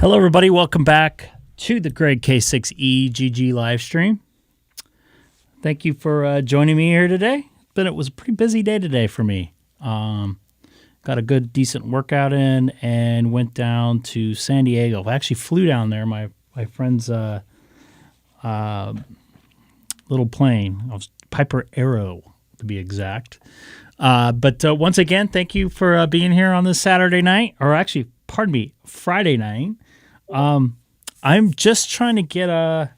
Hello, everybody. Welcome back to the Greg K6EGG live stream. Thank you for joining me here today. It was a pretty busy day today for me. Got a good, decent workout in and went down to San Diego. I actually flew down there. My friend's little plane. I was Piper Arrow, to be exact. But once again, thank you for being here on this Saturday night, or actually, pardon me, Friday night. I'm just trying to get a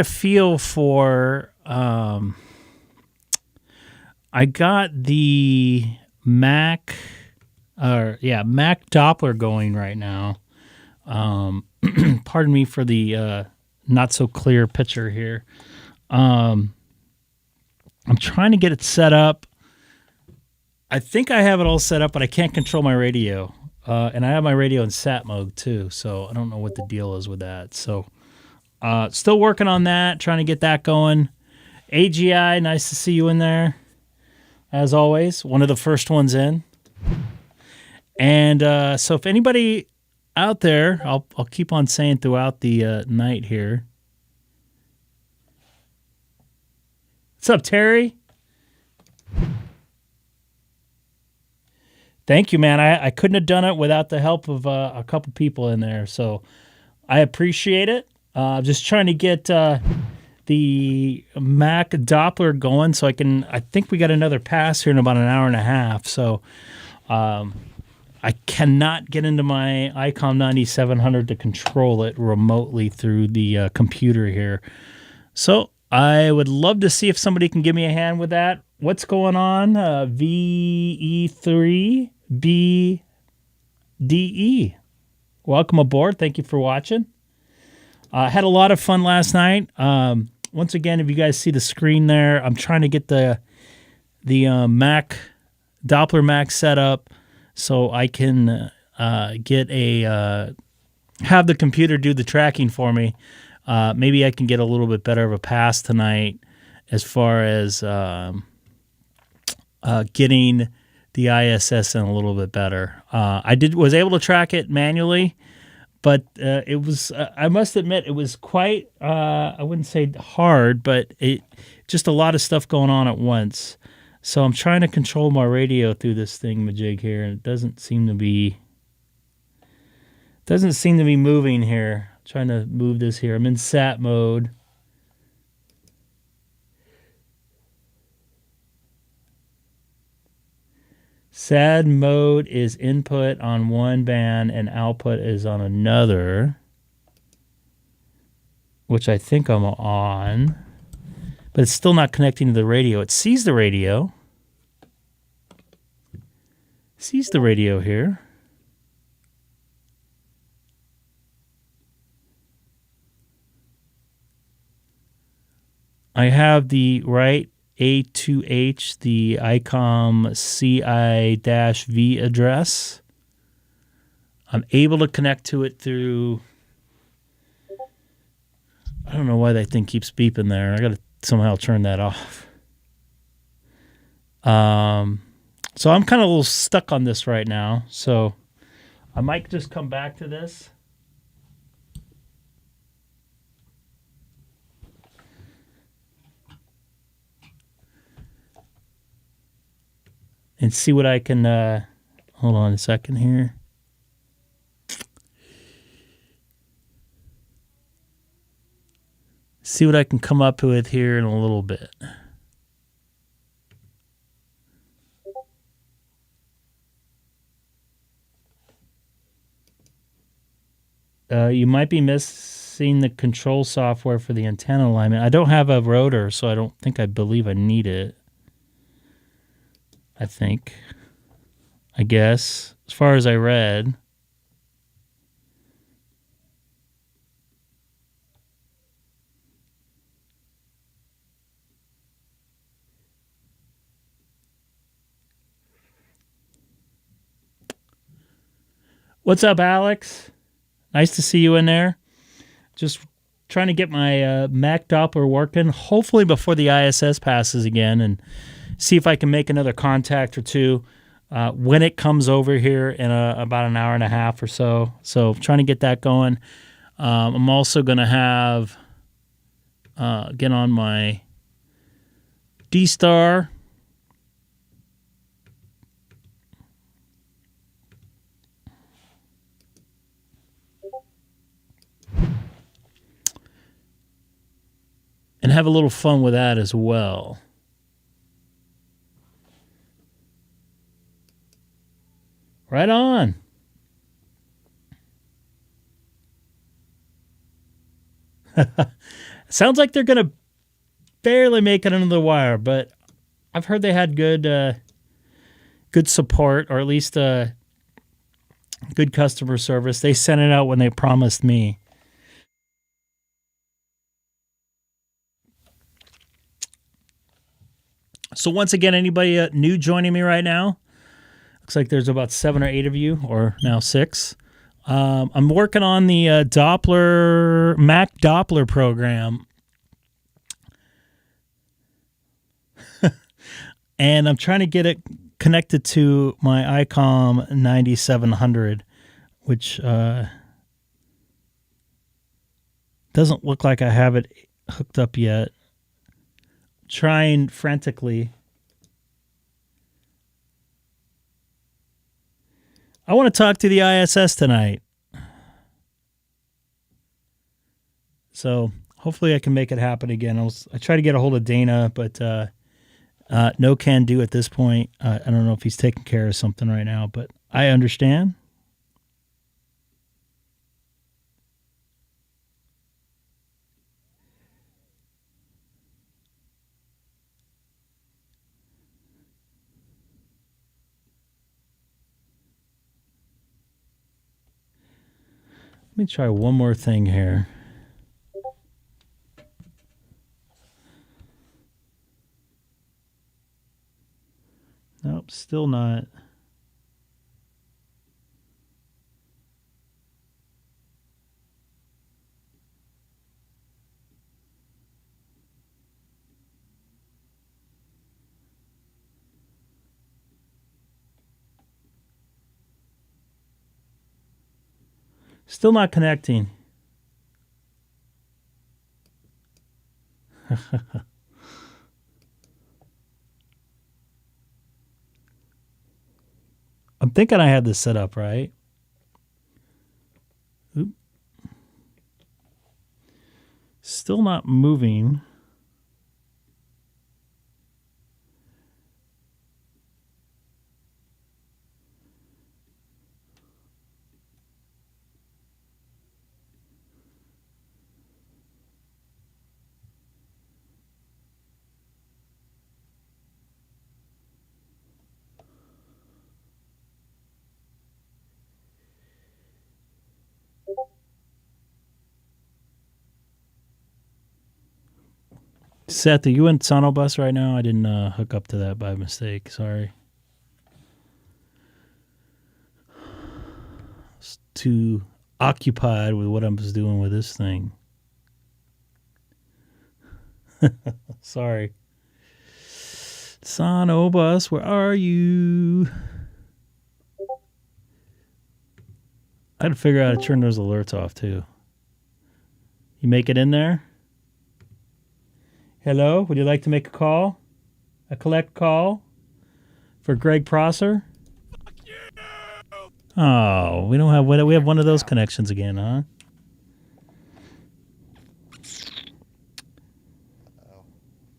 feel for. I got the Mac Doppler going right now. Pardon me for the not so clear picture here. I'm trying to get it set up. I think I have it all set up, but I can't control my radio. And I have my radio in sat mode too, so I don't know what the deal is with that. So still working on that, trying to get that going. AGI, nice to see you in there. As always, one of the first ones in. And so if anybody out there, I'll keep on saying throughout the night here. What's up, Terry? Thank you, man. I couldn't have done it without the help of a couple people in there, so I appreciate it. Just trying to get the Mac Doppler going so I think we got another pass here in about an hour and a half, so I cannot get into my Icom 9700 to control it remotely through the computer here. So I would love to see if somebody can give me a hand with that. What's going on? VE3BDE. Welcome aboard. Thank you for watching. Had a lot of fun last night. Once again, if you guys see the screen there, I'm trying to get the Mac Doppler Mac set up so I can have the computer do the tracking for me. Maybe I can get a little bit better of a pass tonight as far as getting the ISS in a little bit better. I was able to track it manually, but it was I must admit it was quite I wouldn't say hard, but it just a lot of stuff going on at once. So I'm trying to control my radio through this thingamajig here, and it doesn't seem to be moving here. I'm trying to move this here. I'm in sat mode. SAD mode is input on one band and output is on another, which I think I'm on, but it's still not connecting to the radio. It sees the radio. Sees the radio here. I have the right A2H, the Icom IC-V address. I'm able to connect to it through, I don't know why that thing keeps beeping there. I got to somehow turn that off. So I'm kind of a little stuck on this right now. So I might just come back to this. And see what I can, hold on a second here. See what I can come up with here in a little bit. You might be missing the control software for the antenna alignment. I don't have a rotor, so I believe I need it. I guess, as far as I read. What's up, Alex? Nice to see you in there. Just trying to get my Mac Doppler working, hopefully before the ISS passes again, and see if I can make another contact or two. when it comes over here in about an hour and a half or so. So trying to get that going. I'm also going to have get on my DStar. And have a little fun with that as well. Right on. Sounds like they're going to barely make it under the wire, but I've heard they had good support, or at least good customer service. They sent it out when they promised me. So once again, anybody new joining me right now? Looks like there's about 7 or 8 of you, or now 6. I'm working on the macdoppler program. And I'm trying to get it connected to my Icom 9700, which doesn't look like I have it hooked up yet. Trying frantically. I want to talk to the ISS tonight. So hopefully I can make it happen again. I try to get a hold of Dana, but no can do at this point. I don't know if he's taking care of something right now, but I understand. Let me try one more thing here. Nope, still not. Still not connecting. I'm thinking I had this set up right. Oop. Still not moving. Seth, are you in SonoBus right now? I didn't hook up to that by mistake. Sorry. I was too occupied with what I was doing with this thing. Sorry. SonoBus, where are you? I had to figure out how to turn those alerts off, too. You make it in there? Hello, would you like to make a call? A collect call for Greg Prosser? Fuck you! Oh, we don't have we have one of those connections again, huh?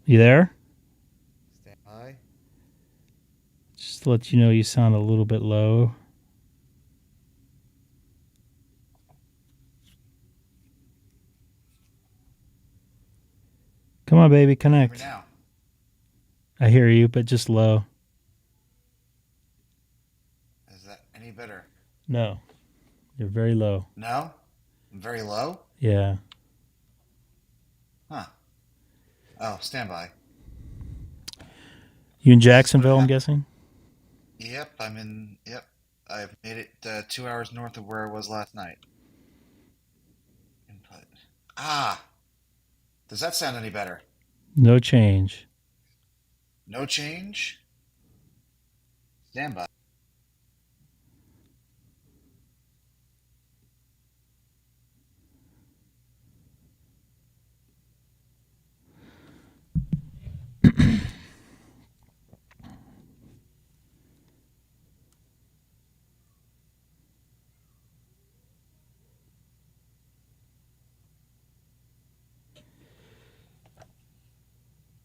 You there? Stand by. Just to let you know, you sound a little bit low. Come on, baby, connect. Hear me now? I hear you, but just low. Is that any better? No, you're very low. No? I'm very low? Yeah. Huh. Oh, stand by. You in Jacksonville, I'm guessing? Yep, Yep. I've made it 2 hours north of where I was last night. Input. Ah! Does that sound any better? No change. No change? Stand by.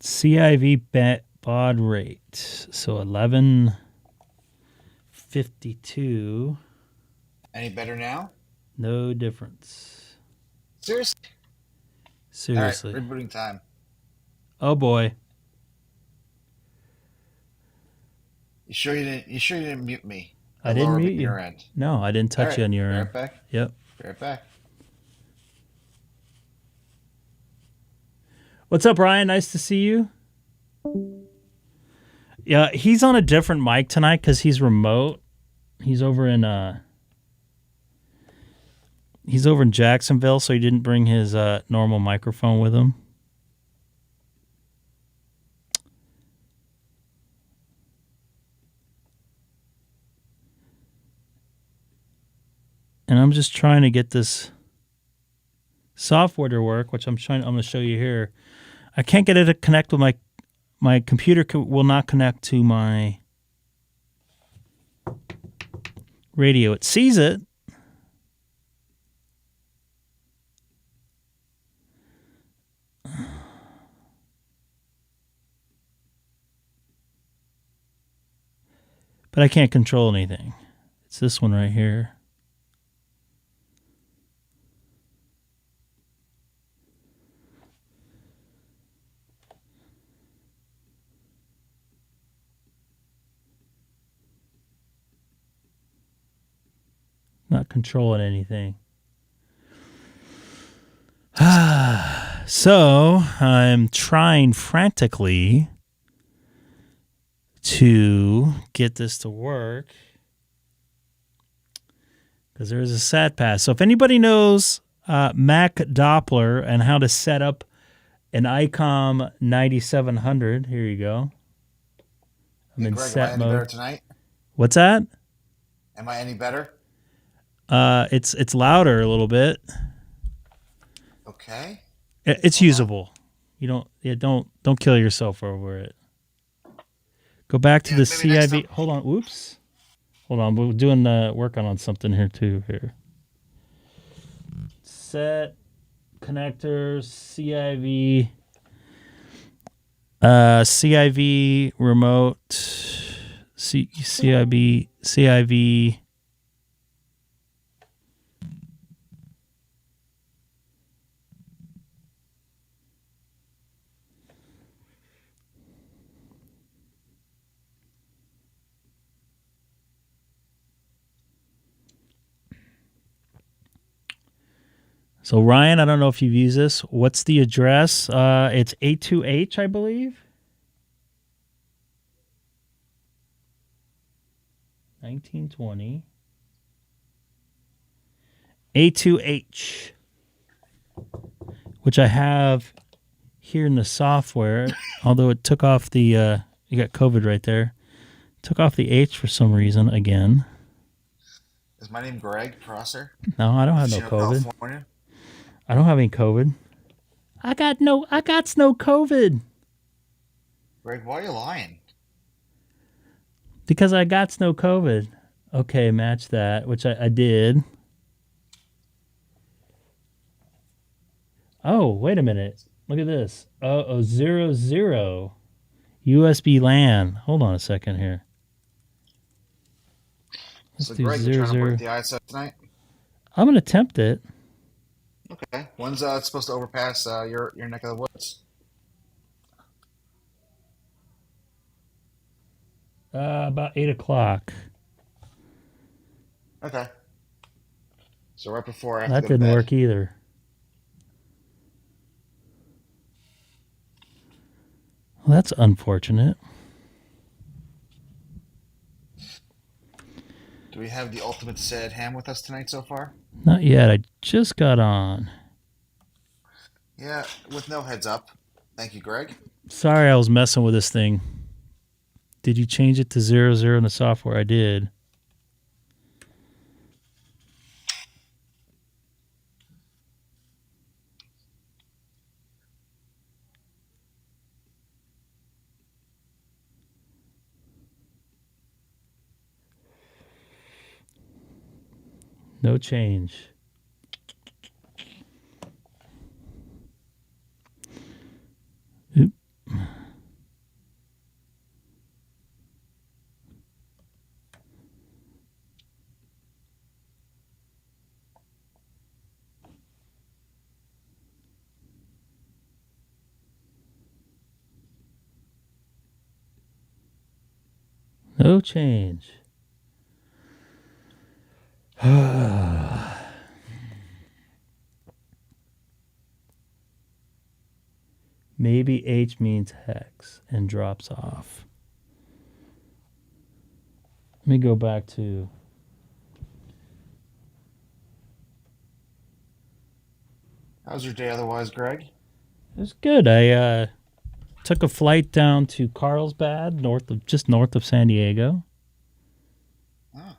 CIV baud rate. So 1152. Any better now? No difference. Seriously? Seriously. All right, rebooting time. Oh boy. You sure you didn't mute me? I didn't mute you. Your end. No, I didn't touch you on your end. Right back. Yep. Right back. What's up, Ryan? Nice to see you. Yeah, he's on a different mic tonight because he's remote. He's over in Jacksonville, so he didn't bring his normal microphone with him. And I'm just trying to get this software to work, which I'm going to show you here. I can't get it to connect with my computer. Will not connect to my radio. It sees it. But I can't control anything. It's this one right here. Not controlling anything. So I'm trying frantically to get this to work because there is a SAT pass. So if anybody knows macdoppler and how to set up an Icom 9700, here you go. I'm in Greg, set am I mode. any better tonight? What's that? Am I any better? It's louder a little bit. Okay. It's usable. You don't kill yourself over it. Go back to the CIV. Hold on. Oops. Hold on. We're doing working on something here too. Here. Set connectors CIV. CIV remote. CIV. So, Ryan, I don't know if you've used this. What's the address? It's A2H, I believe. 1920. A2H, which I have here in the software, although it took off the, you got COVID right there. Took off the H for some reason again. Is my name Greg Prosser? No, I don't have no COVID. California? I don't have any COVID. I got no COVID. Greg, why are you lying? Because I got no COVID. Okay, match that, which I did. Oh, wait a minute. Look at this. 00 USB LAN. Hold on a second here. Let's Greg, you're trying to work the ISS tonight? I'm going to attempt it. Okay. When's it supposed to overpass your neck of the woods? About 8 o'clock. Okay. So right before I have that to go to didn't bed. Work either. Well, that's unfortunate. Do we have the ultimate sad ham with us tonight so far? Not yet. I just got on. Yeah, with no heads up. Thank you, Greg. Sorry, I was messing with this thing. Did you change it to 00 in the software? I did. No change. Oop. No change. Maybe H means hex and drops off. Let me go back to... How's your day otherwise, Greg? It was good. I took a flight down to Carlsbad, just north of San Diego. Oh.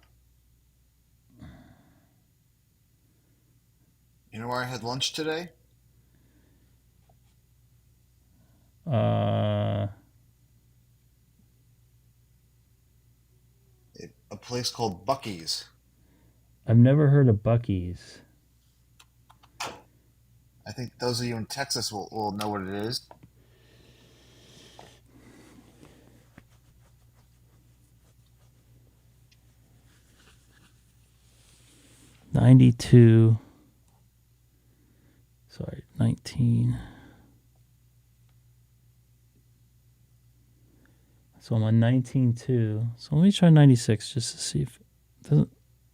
You know where I had lunch today? A place called Bucky's. I've never heard of Bucky's. I think those of you in Texas will know what it is. $92. Sorry, 19. So I'm on 19.2. So let me try 96 just to see if it doesn't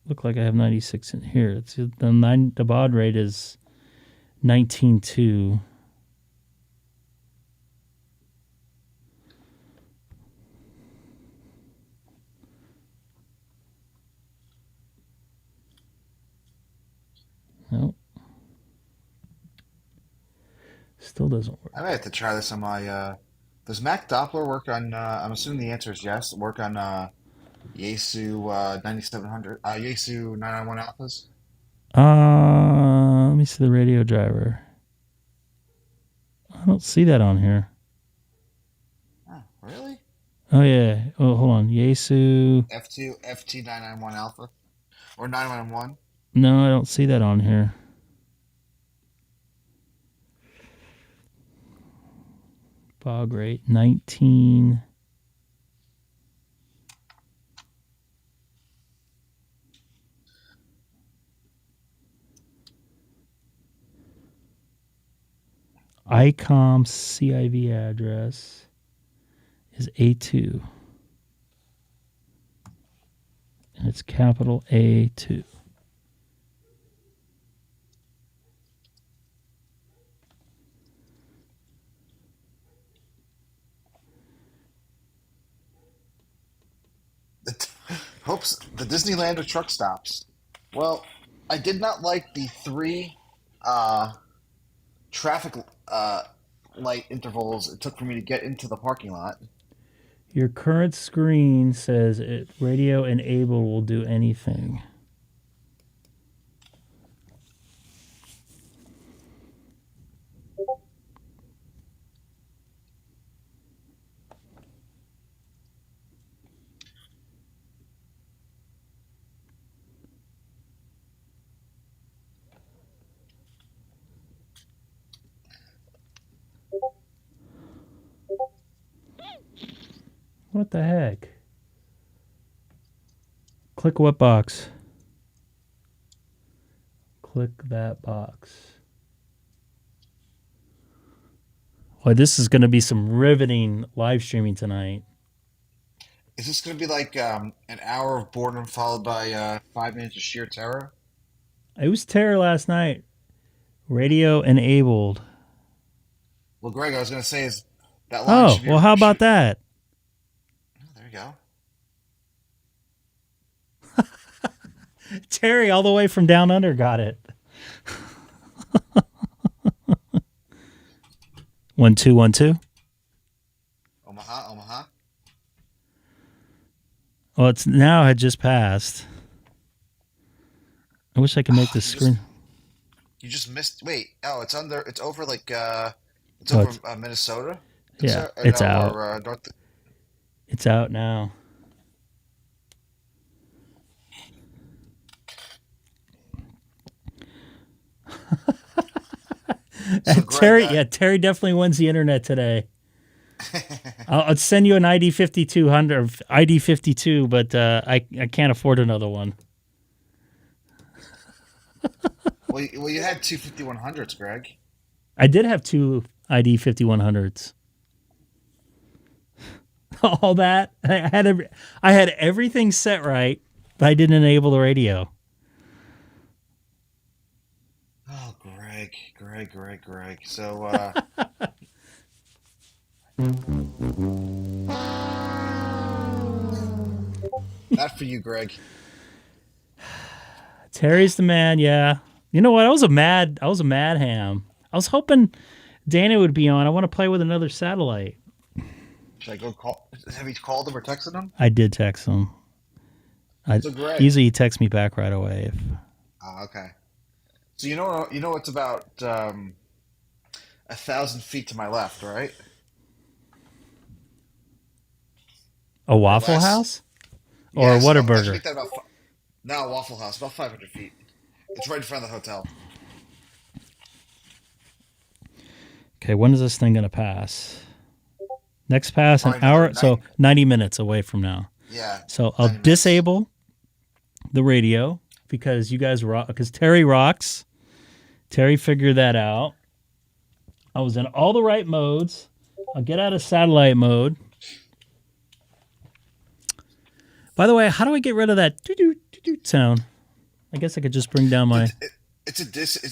look like I have 96 in here. It's the baud rate is 19.2. Nope. Still doesn't work. I might have to try this on my. Does Mac Doppler work on? I'm assuming the answer is yes. Work on Yaesu 9700, Yaesu 991 alphas. Let me see the radio driver. I don't see that on here. Oh, really? Oh yeah. Oh, hold on. Yaesu. F2 FT991 alpha or 911. No, I don't see that on here. Bog rate 19. Icom CIV address is A2. And it's capital A2. Hopes the Disneyland of truck stops. Well, I did not like the 3 traffic light intervals it took for me to get into the parking lot. Your current screen says it radio enable will do anything. What the heck? Click what box? Click that box. Boy, this is going to be some riveting live streaming tonight. Is this going to be like an hour of boredom followed by 5 minutes of sheer terror? It was terror last night. Radio enabled. Well, Greg, I was going to say is that line Oh, should be. well, how about that? Oh, there you go. Terry, all the way from down under, got it. 1 2 1 2. Omaha, Omaha. Well, it's now had just passed. I wish I could make the screen. You just missed. Wait. Oh, it's under. It's over like. It's Oh, over Minnesota. Yeah, it's out. Or, North. It's out now. So Terry, Greg, Terry definitely wins the internet today. I'll send you an ID 5200, ID 52, but I can't afford another one. well, you had two 5100s, Greg. I did have 2 ID 5100s. all that. I had everything set right, but I didn't enable the radio. Oh, Greg. So, not for you, Greg. Terry's the man, yeah. You know what? I was a mad ham. I was hoping Dana would be on. I want to play with another satellite. Should I go call? Have you called him or texted him? I did text him. I So, Greg. usually he texts me back right away. Okay. So you know it's about 1,000 feet to my left, right? A Or Waffle less? House or Yes. About actually Whataburger? make that about now Waffle House, about 500 feet. It's right in front of the hotel. Okay, when is this thing gonna pass? Next pass an Probably another hour, so night. 90 minutes away from now. Yeah, So I'll 90 minutes. disable the radio because you guys rock. Because Terry rocks. Terry figured that out. I was in all the right modes. I'll get out of satellite mode. By the way, how do I get rid of that doo-doo sound? I guess I could just bring down my. It's a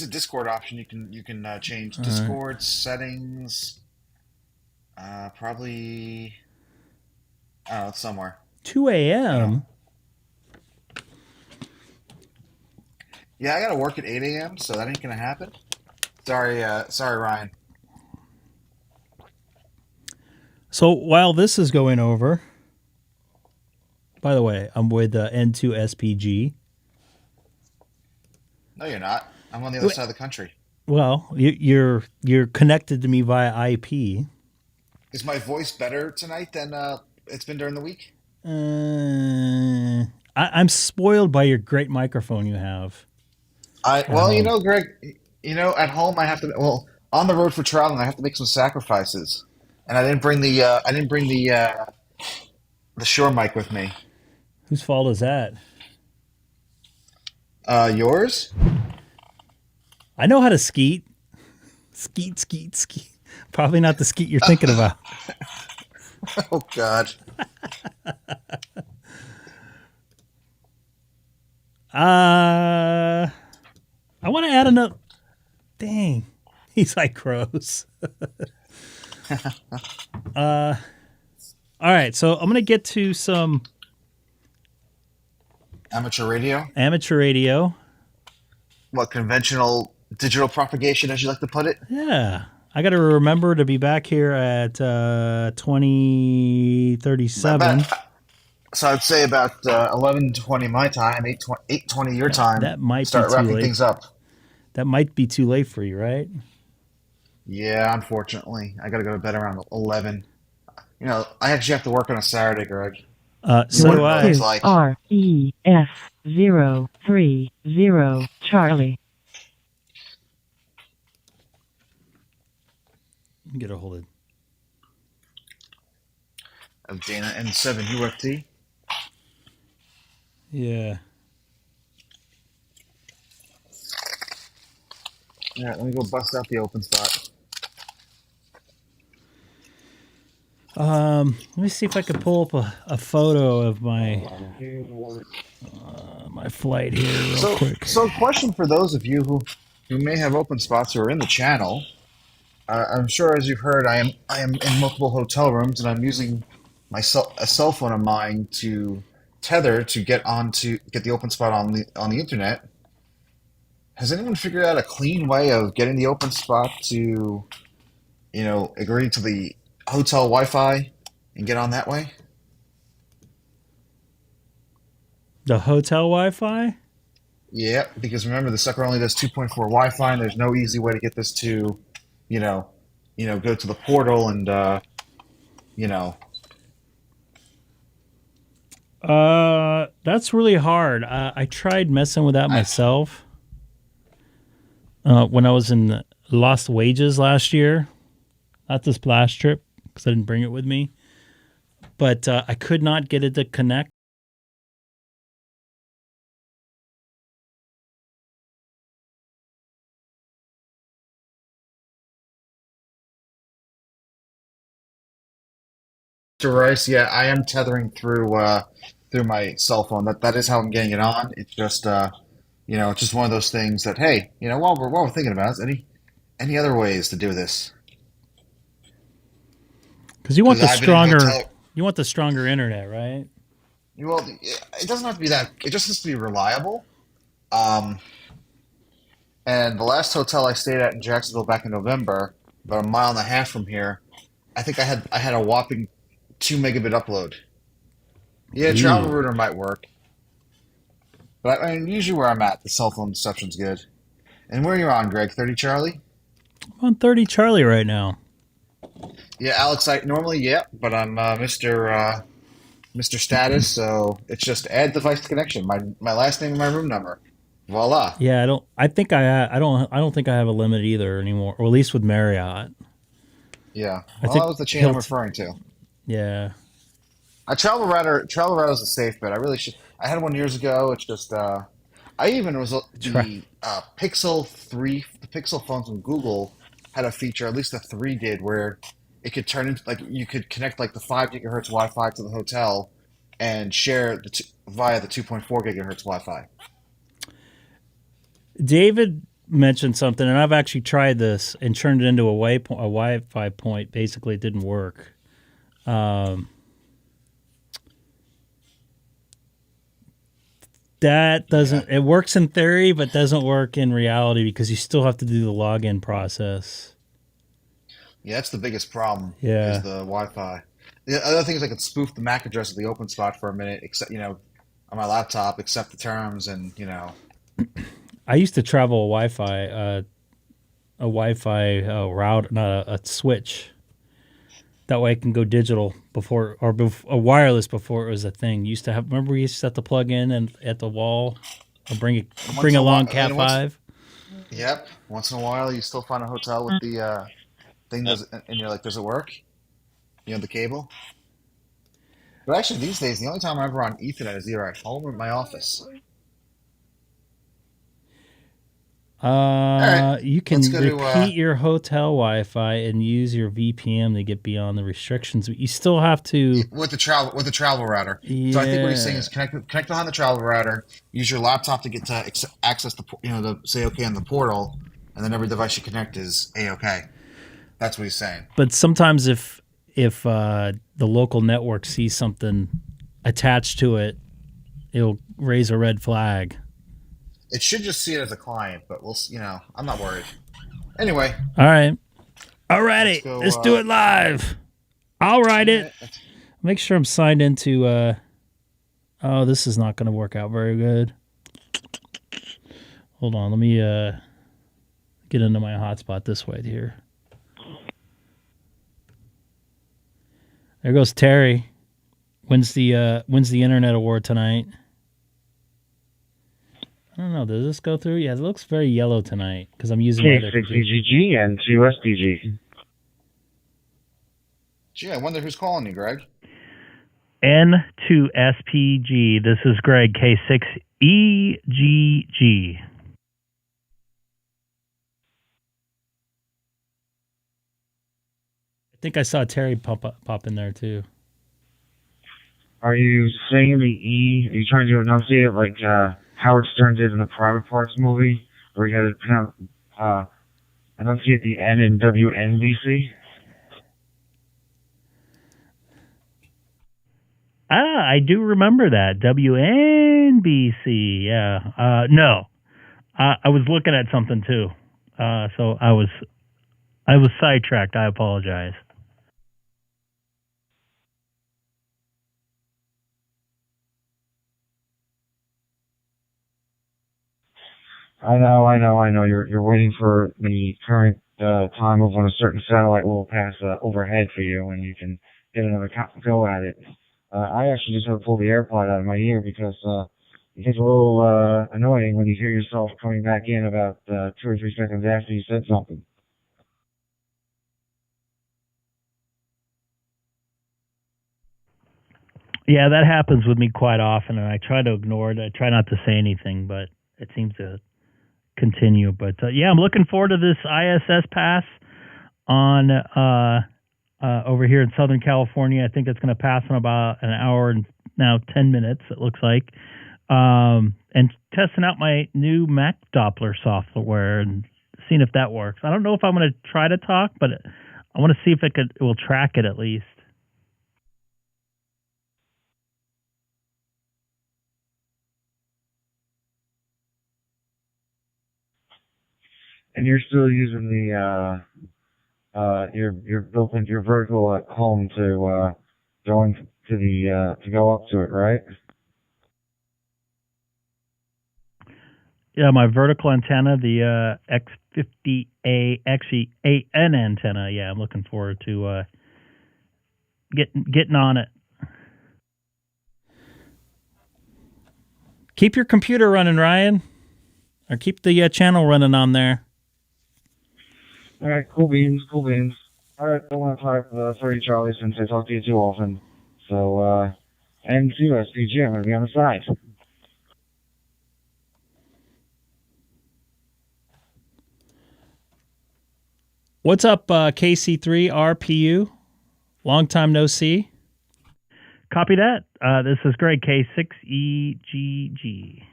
Discord option. You can change All right. Discord settings. Probably I don't know, it's somewhere. 2 I don't. a.m. Yeah, I gotta work at 8 a.m., so that ain't gonna happen. Sorry, Ryan. So while this is going over, by the way, I'm with N2 SPG. No, you're not. I'm on the other side of the country. Well, you're connected to me via IP. Is my voice better tonight than it's been during the week? I'm spoiled by your great microphone you have I at well, home. Greg, at home I have to on the road for traveling I have to make some sacrifices, and I didn't bring the Shure mic with me. Whose fault is that? Yours? I know how to skeet. Skeet, skeet, skeet. Probably not the skeet you're thinking about. Oh God. Uh, I want to add another. Dang. He's like crows. All right, so I'm going to get to some Amateur radio? amateur radio. What, conventional digital propagation, as you like to put it? Yeah. I got to remember to be back here at About, 2037. so I'd say about 11:20 my time, 8:20 your time. That might be Start too wrapping late. things up. That might be too late for you, right? Yeah, unfortunately, I gotta go to bed around 11. I actually have to work on a Saturday, Greg. You So do wouldn't know what I. it's Two like. REF030 Charlie. Get a hold of. Of Dana N7 UFT. Yeah. Yeah, let me go bust out the open spot. Let me see if I could pull up a photo of my flight here real So, quick. so question for those of you who may have open spots or are in the channel. I'm sure, as you've heard, I am in multiple hotel rooms, and I'm using a cell phone of mine to tether to get the open spot on the internet. Has anyone figured out a clean way of getting the open spot to, agree to the hotel Wi-Fi and get on that way? The hotel Wi-Fi? Yeah, because remember the sucker only does 2.4 Wi-Fi, and there's no easy way to get this to, you know, go to the portal and you know, That's really hard. I tried messing with that I myself when I was in Lost Wages last year. Not this last trip because I didn't bring it with me. But I could not get it to connect. Mr. Rice, yeah, I am tethering through my cell phone. That is how I'm getting it on. It's just it's just one of those things that hey, while we're thinking about it, any other ways to do this? Because you want Because the I've been in stronger, hotel. you want the stronger internet, right? Well, it doesn't have to be that. It just has to be reliable. Um, and the last hotel I stayed at in Jacksonville back in November, about a mile and a half from here, I think I had a whopping 2 megabit upload. Yeah, travel Ooh. router might work, but I mean, usually where I'm at, the cell phone reception's good. And where you're on, Greg? 30 Charlie? I'm on 30 Charlie right now. Yeah, Alex. I normally yeah, but I'm Mr. Status, so it's just add device to connection. My last name and my room number. Voila. Yeah, I don't. I think I don't. I don't think I have a limit either anymore, or at least with Marriott. Yeah. I Well, think that was the chain I'm Hilton. referring to. Yeah. I travel router is a safe bet. I really should. I had one years ago. It's just I even was Try. the Pixel 3, the Pixel phone from Google had a feature, at least the 3 did, where it could turn into like you could connect like the 5 gigahertz Wi-Fi to the hotel and share via the 2.4 gigahertz Wi-Fi. David mentioned something, and I've actually tried this and turned it into a Wi-Fi point. Basically, it didn't work. Um, that Yeah. doesn't. It works in theory, but doesn't work in reality because you still have to do the login process. Yeah, that's the biggest problem is Yeah. the Wi-Fi. The other thing is I could spoof the MAC address of the open spot for a minute, except on my laptop, accept the terms, and I used to travel a Wi-Fi route, not a switch. That way, I can go digital before or a wireless before it was a thing. You used to have. Remember, we used to have to plug in and at the wall, or once bring in a while, along Cat five. yep, once in a while, you still find a hotel with the thing does, and you're like, does it work? The cable. But actually, these days, the only time I'm ever on Ethernet is either at home or at my office. All right, You let's can go to repeat your hotel Wi-Fi and use your VPN to get beyond the restrictions. But you still have to. with the travel router. So I think what he's saying Yeah, is connect behind the travel router. Use your laptop to get to access the to say okay on the portal, and then every device you connect is a okay. That's what he's saying. but sometimes if the local network sees something attached to it, it'll raise a red flag. It should just see it as a client, but I'm not worried. Anyway, All right. let's Alrighty, go. let's do it live. I'll write All it. right, Make sure I'm signed into. Oh, this is not going to work out very good. Hold on, let me get into my hotspot this way here. There goes Terry. Wins the internet award tonight. I don't know. Does this go through? Yeah, it looks very yellow tonight because I'm using my other computer. K6EGG and 2SDG. Gee, I wonder who's calling you, Greg. N2SPG. This is Greg, K6EGG. I think I saw Terry pop in there too. Are you saying the E? Are you trying to enunciate it like Howard Stern did in the Private Parts movie? Where you had to enunciate the N in WNBC? I do remember that. WNBC. Yeah. No. I was looking at something too. So I was sidetracked. I apologize. I know. You're waiting for the current time of when a certain satellite will pass overhead for you, and you can get another go at it. I actually just had to pull the AirPod out of my ear because it gets a little annoying when you hear yourself coming back in about 2 or 3 seconds after you said something. Yeah, that happens with me quite often, and I try to ignore it. I try not to say anything, but it seems to continue. But yeah, I'm looking forward to this ISS pass on over here in Southern California. I think it's going to pass in about an hour and now 10 minutes, it looks like. And testing out my new macdoppler software and seeing if that works. I don't know if I'm going to try to talk, but I want to see if it will track it at least. And you're still using the your built-in your vertical at home to join to the to go up to it, right? Yeah, my vertical antenna, the X50A, actually AN antenna. Yeah, I'm looking forward to getting on it. Keep your computer running, Ryan, or keep the channel running on there. All right, cool beans, cool beans. All right, I want to talk 30 Charlie since I talk to you too often. So, K6EGG, I'm going to be on the side. What's up, KC3RPU? Long time no see. Copy that. This is Greg, K6EGG.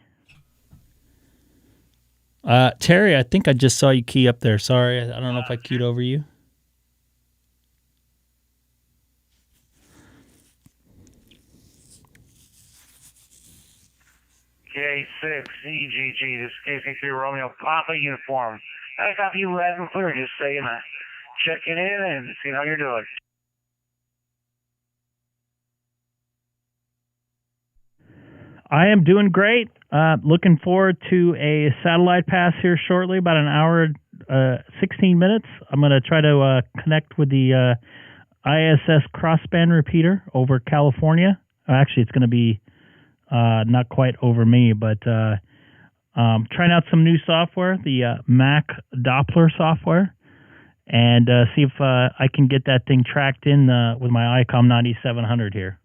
Terry, I think I just saw you key up there. Sorry, I don't know if I keyed over you. K6EGG, this is K6 Romeo Papa uniform. I got you loud and clear, just saying, checking in and seeing how you're doing. I am doing great. Looking forward to a satellite pass here shortly, about an hour, 16 minutes. I'm going to try to connect with the ISS crossband repeater over California. Actually, it's going to be not quite over me, but trying out some new software, the macdoppler software, and see if I can get that thing tracked in with my Icom 9700 here.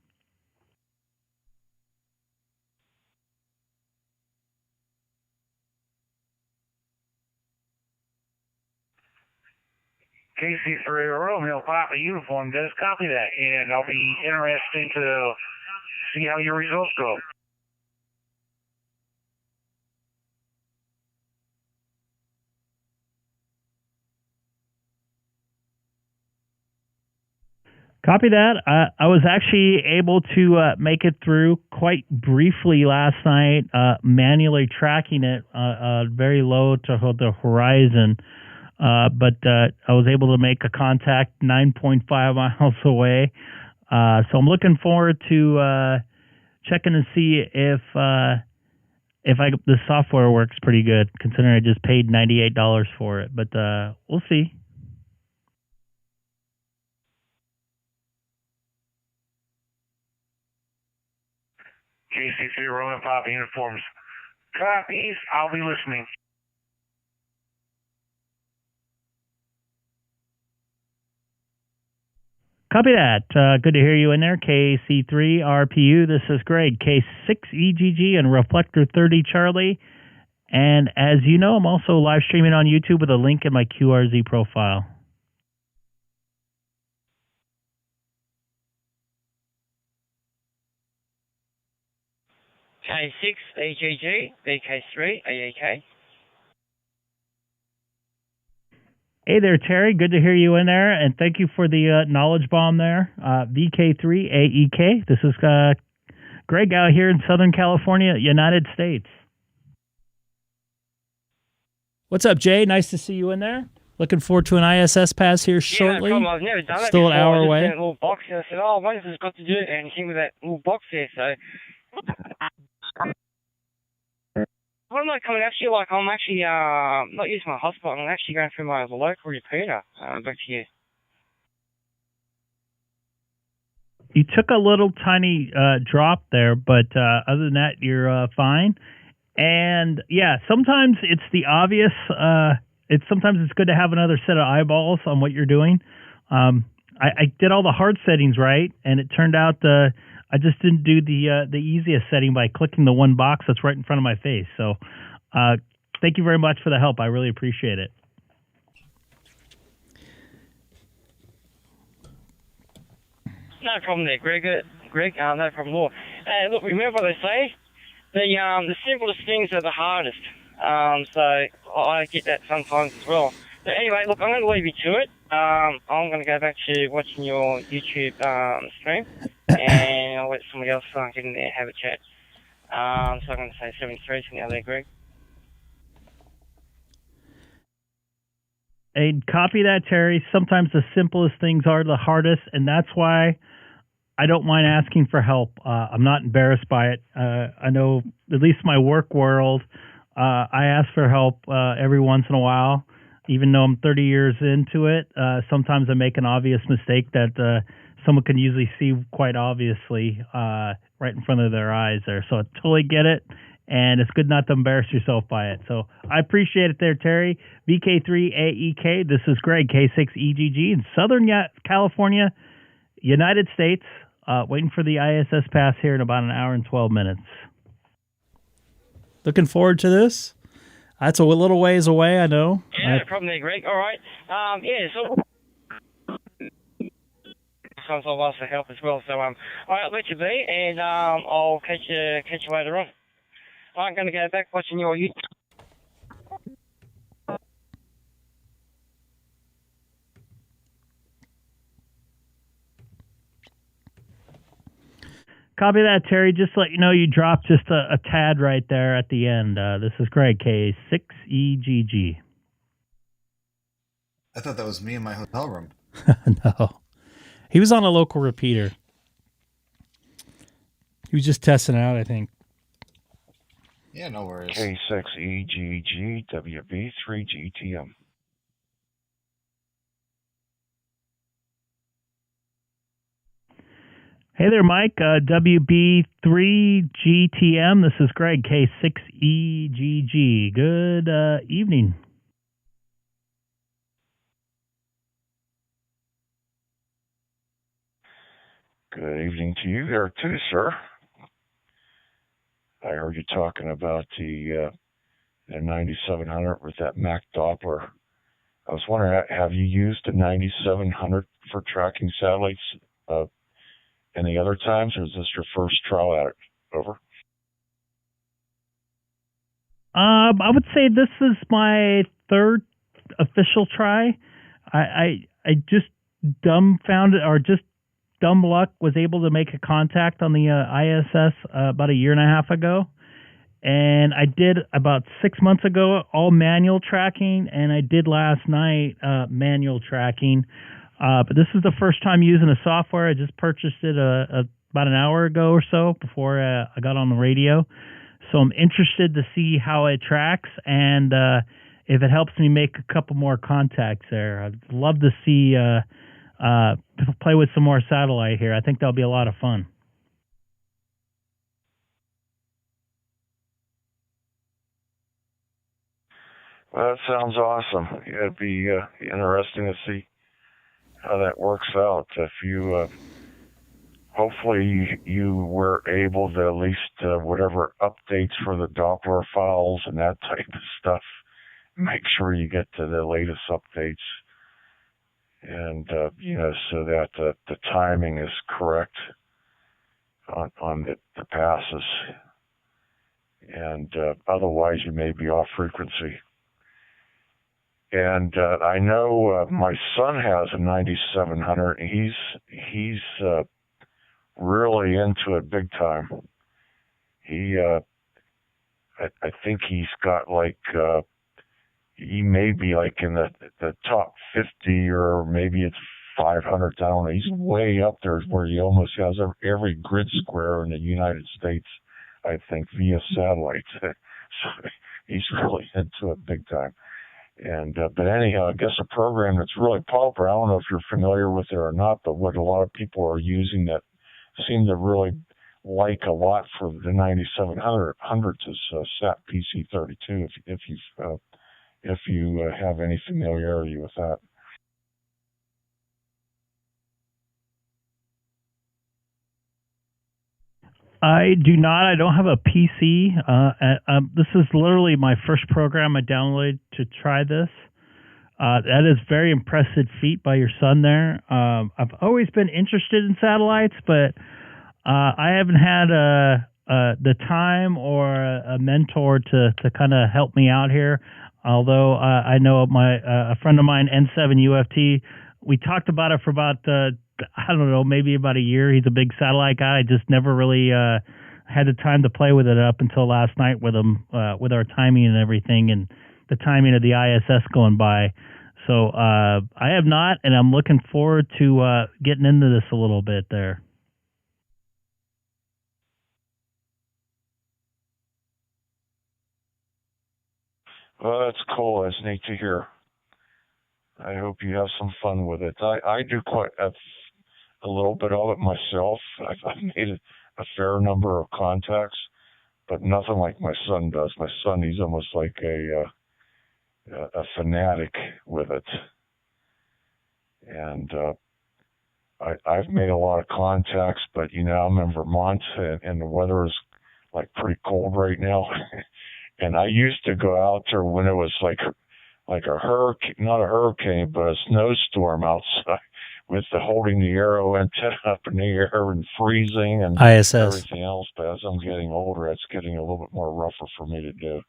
KC3 Romeo Papa uniform does copy that, and I'll be interested to see how your results go. Copy that. I was actually able to make it through quite briefly last night, manually tracking it very low to the horizon. But I was able to make a contact 9.5 miles away. So I'm looking forward to checking to see if the software works pretty good, considering I just paid $98 for it. But we'll see. KC3 Roman Papa uniforms. Copies. I'll be listening. Copy that. Good to hear you in there. KC3RPU. This is Greg, K6EGG and Reflector 30 Charlie. And as you know, I'm also live streaming on YouTube with a link in my QRZ profile. K6EGG, VK3AEK. Hey there, Terry. Good to hear you in there, and thank you for the knowledge bomb there. VK3AEK. This is Greg out here in Southern California, United States. What's up, Jay? Nice to see you in there. Looking forward to an ISS pass here shortly. Yeah, no problem. I've never done it Still before. an hour I just away. seen a little box and I said, oh, I wonder if it's got to do anything with that little box there, so... What am I coming actually like? I'm actually not using my hotspot. I'm actually going through my local repeater. Back to you. You took a little tiny drop there, but other than that, you're fine. And yeah, sometimes it's the obvious. Sometimes it's good to have another set of eyeballs on what you're doing. I did all the hard settings right, and it turned out I just didn't do the easiest setting by clicking the one box that's right in front of my face. So thank you very much for the help. I really appreciate it. No problem there, Greg. No problem at all. Look, remember what they say? The simplest things are the hardest. So I get that sometimes as well. But anyway, look, I'm going to leave you to it. I'm going to go back to watching your YouTube stream, and I'll let somebody else get in there and have a chat. So I'm going to say 73 for now there, Greg. And copy that, Terry. Sometimes the simplest things are the hardest, and that's why I don't mind asking for help. I'm not embarrassed by it. I know, at least my work world, I ask for help every once in a while, even though I'm 30 years into it. Sometimes I make an obvious mistake that someone can usually see quite obviously right in front of their eyes there. So I totally get it. And it's good not to embarrass yourself by it. So I appreciate it there, Terry. VK3AEK, this is Greg, K6EGG in Southern California, United States, waiting for the ISS pass here in about an hour and 12 minutes. Looking forward to this. That's a little ways away, I know. Yeah, no problem there, Greg. All right. So sometimes I'll ask for help as well. So, all right, I'll let you be, and I'll catch you later on. I'm going to go back watching your YouTube. Copy that, Terry. Just to let you know, you dropped just a tad right there at the end. This is Greg, K6EGG. I thought that was me in my hotel room. No. He was on a local repeater. He was just testing it out, I think. Yeah, no worries. K6EGG WB3GTM. Hey there, Mike. WB3GTM. This is Greg, K6EGG. Good evening. Good evening to you there too, sir. I heard you talking about the 9700 with that macdoppler. I was wondering, have you used the 9700 for tracking satellites any other times, or is this your first trial at it? Over. I would say this is my third official try. I just dumb luck was able to make a contact on the ISS about a year and a half ago. And I did about 6 months ago all manual tracking, and I did last night manual tracking. But this is the first time using the software. I just purchased it about an hour ago or so before I got on the radio. So I'm interested to see how it tracks and if it helps me make a couple more contacts there. I'd love to see play with some more satellite here. I think that'll be a lot of fun. Well, that sounds awesome. Yeah, it'd be interesting to see how that works out. If you, hopefully you were able to at least whatever updates for the Doppler files and that type of stuff, make sure you get to the latest updates, and so that the timing is correct on the passes, and otherwise you may be off frequency. And I know my son has a 9700. He's really into it big time. I think he's got he may be in the top 50, or maybe it's 500. I don't know. He's way up there where he almost has every grid square in the United States, I think, via satellite. So he's really into it big time. And but anyhow, I guess a program that's really popular, I don't know if you're familiar with it or not, but what a lot of people are using that seem to really like a lot for the 9700 is SAT PC32, if you have any familiarity with that. I do not. I don't have a PC. This is literally my first program I downloaded to try this. That is very impressive feat by your son there. I've always been interested in satellites, but I haven't had the time or a mentor to kind of help me out here. Although I know a friend of mine, N7UFT, we talked about it for about I don't know, maybe about a year. He's a big satellite guy. I just never really had the time to play with it up until last night with him, with our timing and everything, and the timing of the ISS going by. So I have not, and I'm looking forward to getting into this a little bit there. Well, that's cool. That's neat to hear. I hope you have some fun with it. I do quite a little bit of it myself. I've made a fair number of contacts, but nothing like my son does. My son, he's almost like a fanatic with it. And I've made a lot of contacts, but I'm in Vermont, and the weather is like pretty cold right now. And I used to go out there when it was like a hurricane, not a hurricane, but a snowstorm outside, with holding the arrow antenna up in the air and freezing and ISS. everything else. But as I'm getting older, it's getting a little bit more rougher for me to do.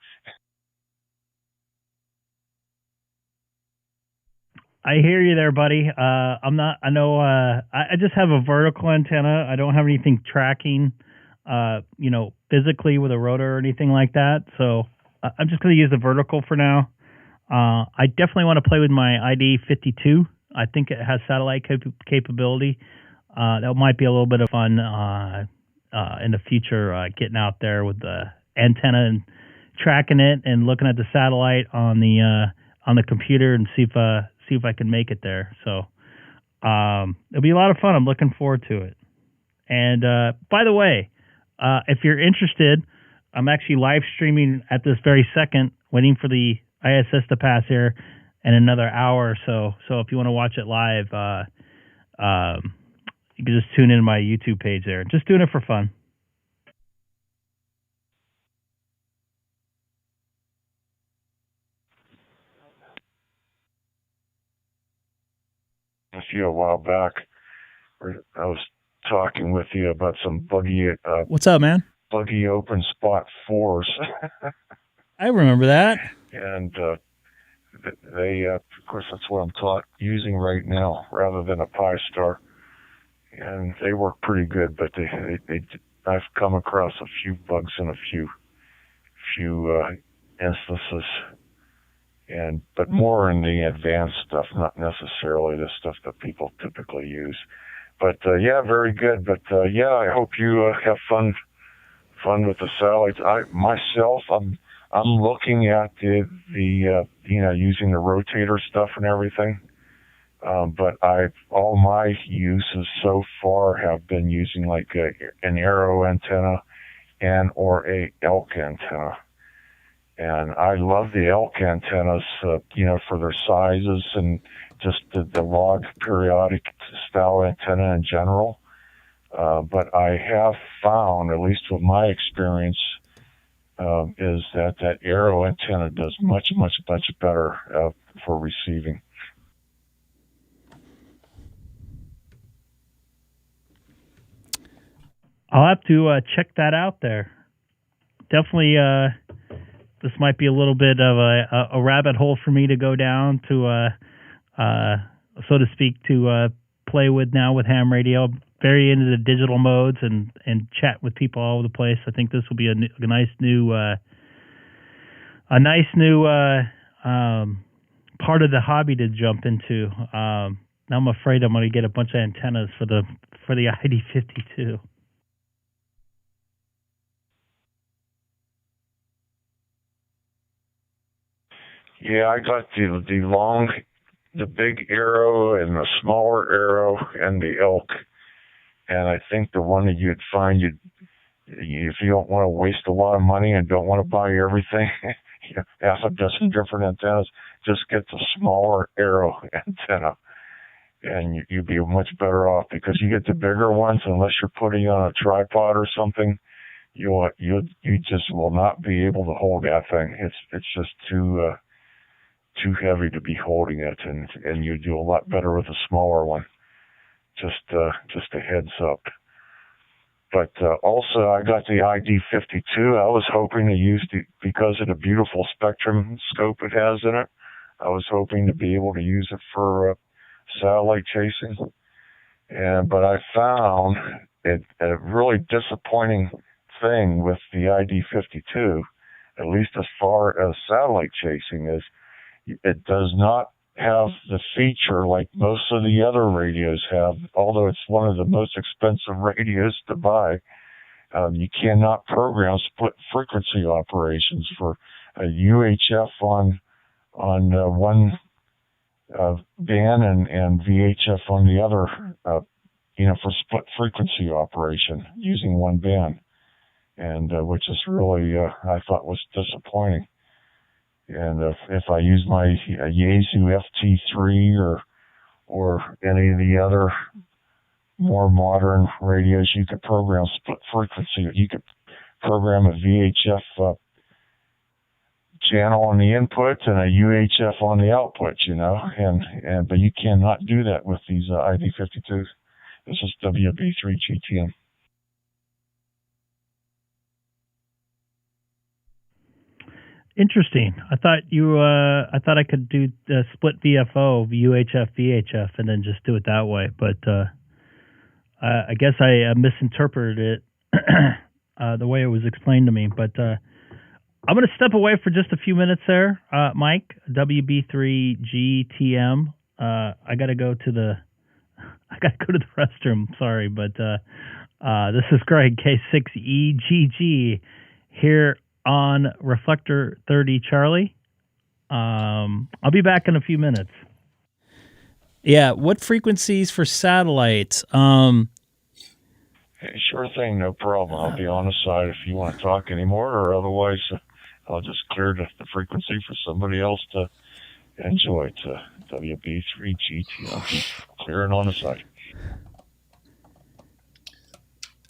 I hear you there, buddy. I know, I just have a vertical antenna. I don't have anything tracking, physically with a rotor or anything like that. So I'm just going to use the vertical for now. I definitely want to play with my ID52. I think it has satellite capability. That might be a little bit of fun in the future, getting out there with the antenna and tracking it and looking at the satellite on the computer and see if I can make it there. So it'll be a lot of fun. I'm looking forward to it. And by the way, if you're interested, I'm actually live streaming at this very second, waiting for the ISS to pass here in another hour or so. So if you want to watch it live, you can just tune in to my YouTube page there. Just doing it for fun. A while back, I was talking with you about some buggy. What's up, man? Buggy open spot 4s. I remember that. And they, of course, that's what I'm using right now, rather than a Pi-Star. And they work pretty good, but I've come across a few bugs in a few instances. But more in the advanced stuff, not necessarily the stuff that people typically use. But yeah, very good. But yeah, I hope you have fun with the satellites. I'm looking at the using the rotator stuff and everything. But all my uses so far have been using like an arrow antenna or a elk antenna. And I love the elk antennas, for their sizes and just the log periodic style antenna in general. But I have found, at least with my experience, is that arrow antenna does much better for receiving. I'll have to check that out there. Definitely, this might be a little bit of a rabbit hole for me to go down to, so to speak, to play with now with ham radio. Very into the digital modes and chat with people all over the place. I think this will be a nice new part of the hobby to jump into. Now I'm afraid I'm going to get a bunch of antennas for the ID52. Yeah, I got the big arrow and the smaller arrow and the elk. And I think the one that you'd find, if you don't want to waste a lot of money and don't want to buy everything, half a dozen different antennas, just get the smaller arrow antenna. And you'd be much better off, because you get the bigger ones, unless you're putting on a tripod or something, you just will not be able to hold that thing. It's just too too heavy to be holding it, and you do a lot better with a smaller one. Just a heads up. But also, I got the ID52. I was hoping to use because of the beautiful spectrum scope it has in it. I was hoping to be able to use it for satellite chasing. But I found it a really disappointing thing with the ID52, at least as far as satellite chasing, is it does not have the feature like most of the other radios have, although it's one of the most expensive radios to buy. You cannot program split frequency operations for a UHF on one band and VHF on the other, for split frequency operation using one band, and which is really, I thought was disappointing. And if I use my Yaesu FT3 or any of the other more modern radios, you could program split frequency. You could program a VHF channel on the input and a UHF on the output, but you cannot do that with these ID52s. This is WB3 GTM. Interesting. I thought I could do split VFO, UHF, VHF, and then just do it that way. But I guess I misinterpreted it the way it was explained to me. But I'm going to step away for just a few minutes there, Mike. WB3GTM. I got to go to the restroom. Sorry, but this is Greg, K6EGG here on Reflector 30 Charlie. I'll be back in a few minutes. Yeah, what frequencies for satellites? Hey, sure thing, no problem. I'll be on the side if you want to talk anymore, or otherwise I'll just clear the frequency for somebody else to enjoy. To WB3GT, I'll be clearing on the side.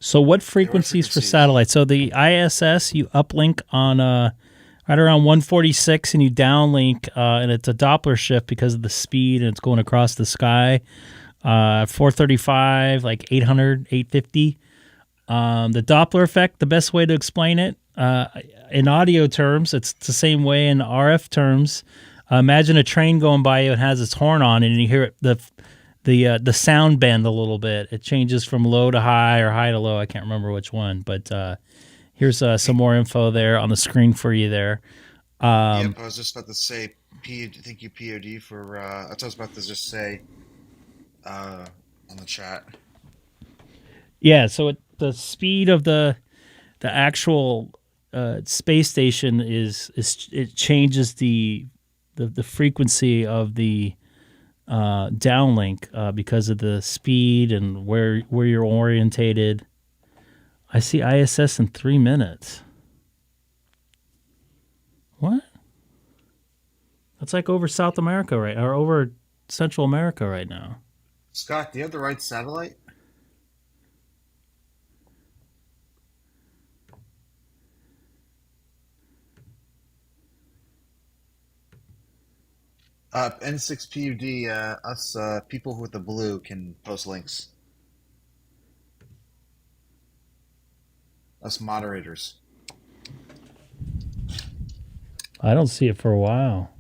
So what frequencies for satellites? So the ISS, you uplink on right around 146 and you downlink, and it's a Doppler shift because of the speed and it's going across the sky. 435, like 800, 850. The Doppler effect, the best way to explain it, in audio terms, it's the same way in RF terms. Imagine a train going by you and has its horn on and you hear it, the sound bend a little bit. It changes from low to high or high to low. I can't remember which one, but here's some more info there on the screen for you there. I was just about to say, thank you, POD, for, that's what I was about to just say on the chat. Yeah, so the speed of the actual space station it changes the frequency of the downlink because of the speed and where you're orientated. I see ISS in 3 minutes. What? That's like over South America or over Central America right now. Scott, do you have the right satellite? N6PUD, us people with the blue can post links. Us moderators. I don't see it for a while.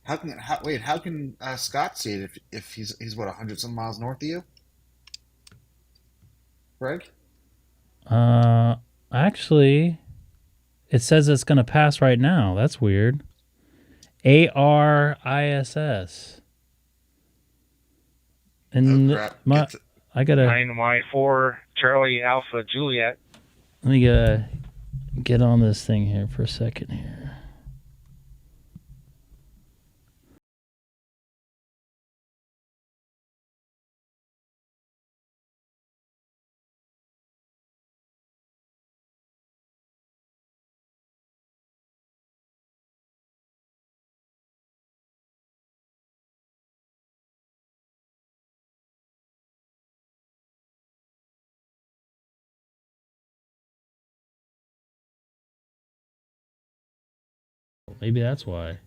How can Scott see it if he's what 100 some miles north of you? Greg? Actually, it says it's going to pass right now. That's weird. ARISS. And I gotta 9Y4 Charlie Alpha Juliet. let me get on this thing here for a second here. Maybe that's why.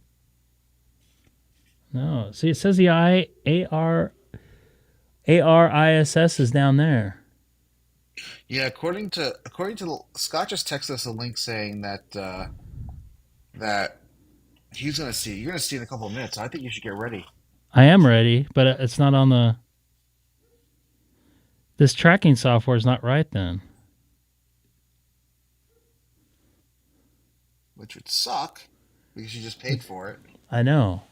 No. See, it says the ISS is down there. Yeah, according to Scott just texted us a link saying that that he's gonna see. You're gonna see in a couple of minutes. I think you should get ready. I am ready, but it's not on the. This tracking software is not right then. Which would suck because you just paid for it. I know.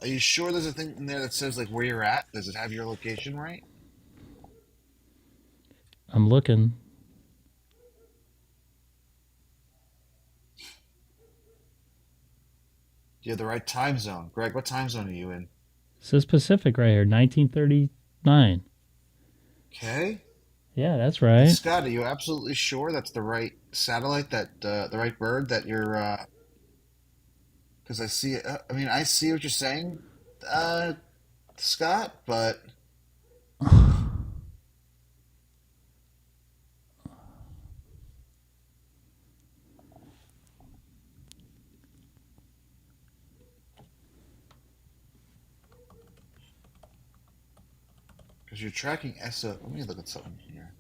Are you sure there's a thing in there that says like where you're at? Does it have your location right? I'm looking. Do you have the right time zone? Greg, what time zone are you in? It says Pacific right here, 1939. Okay. Yeah, that's right. Scott, are you absolutely sure that's the right satellite, that the right bird that you're? Because I see it. I mean, I see what you're saying, Scott, but because you're tracking SO. Let me look at something here.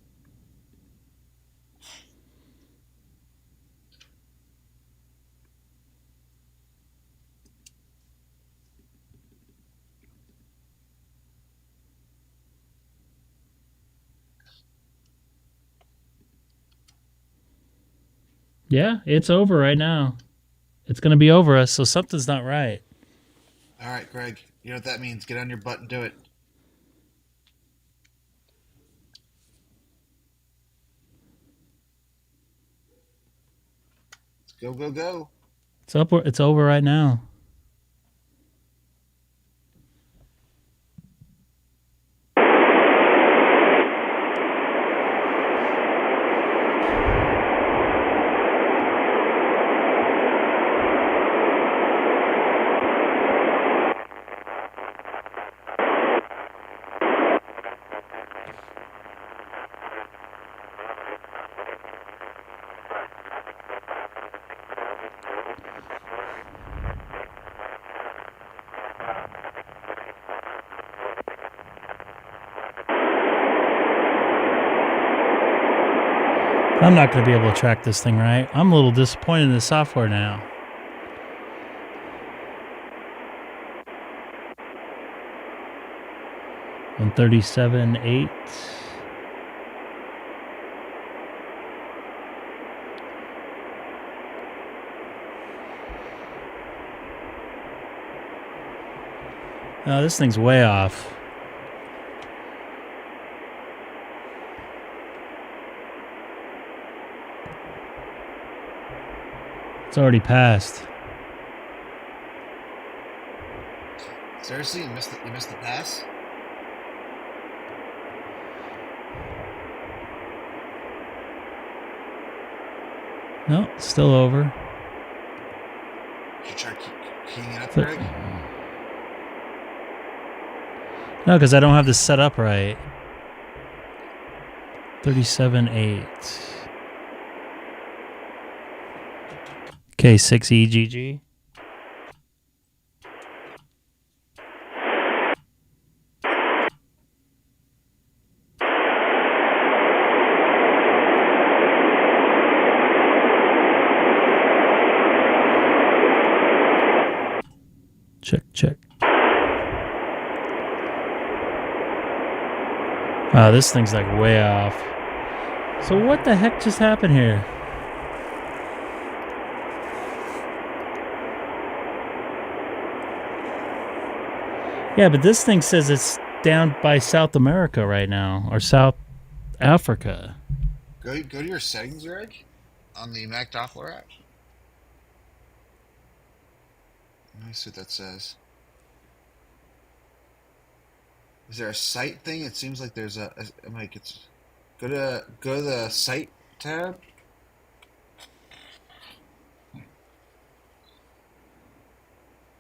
Yeah, it's over right now. It's going to be over us, so something's not right. All right, Greg. You know what that means. Get on your butt and do it. Go, go, go. It's over right now. I'm not going to be able to track this thing right. I'm a little disappointed in the software now. On 37.8. Oh, this thing's way off. It's already passed. Seriously, you missed the pass? No, it's still over. You should try keying it up, Greg. No, because I don't have this set up right. 37.8. K6EGG. Check. Wow, this thing's like way off. So what the heck just happened here? Yeah, but this thing says it's down by South America right now, or South Africa. Go to your settings, Greg, on the macdoppler app. Let me see what that says. Is there a site thing? It seems like there's like it's go to the site tab.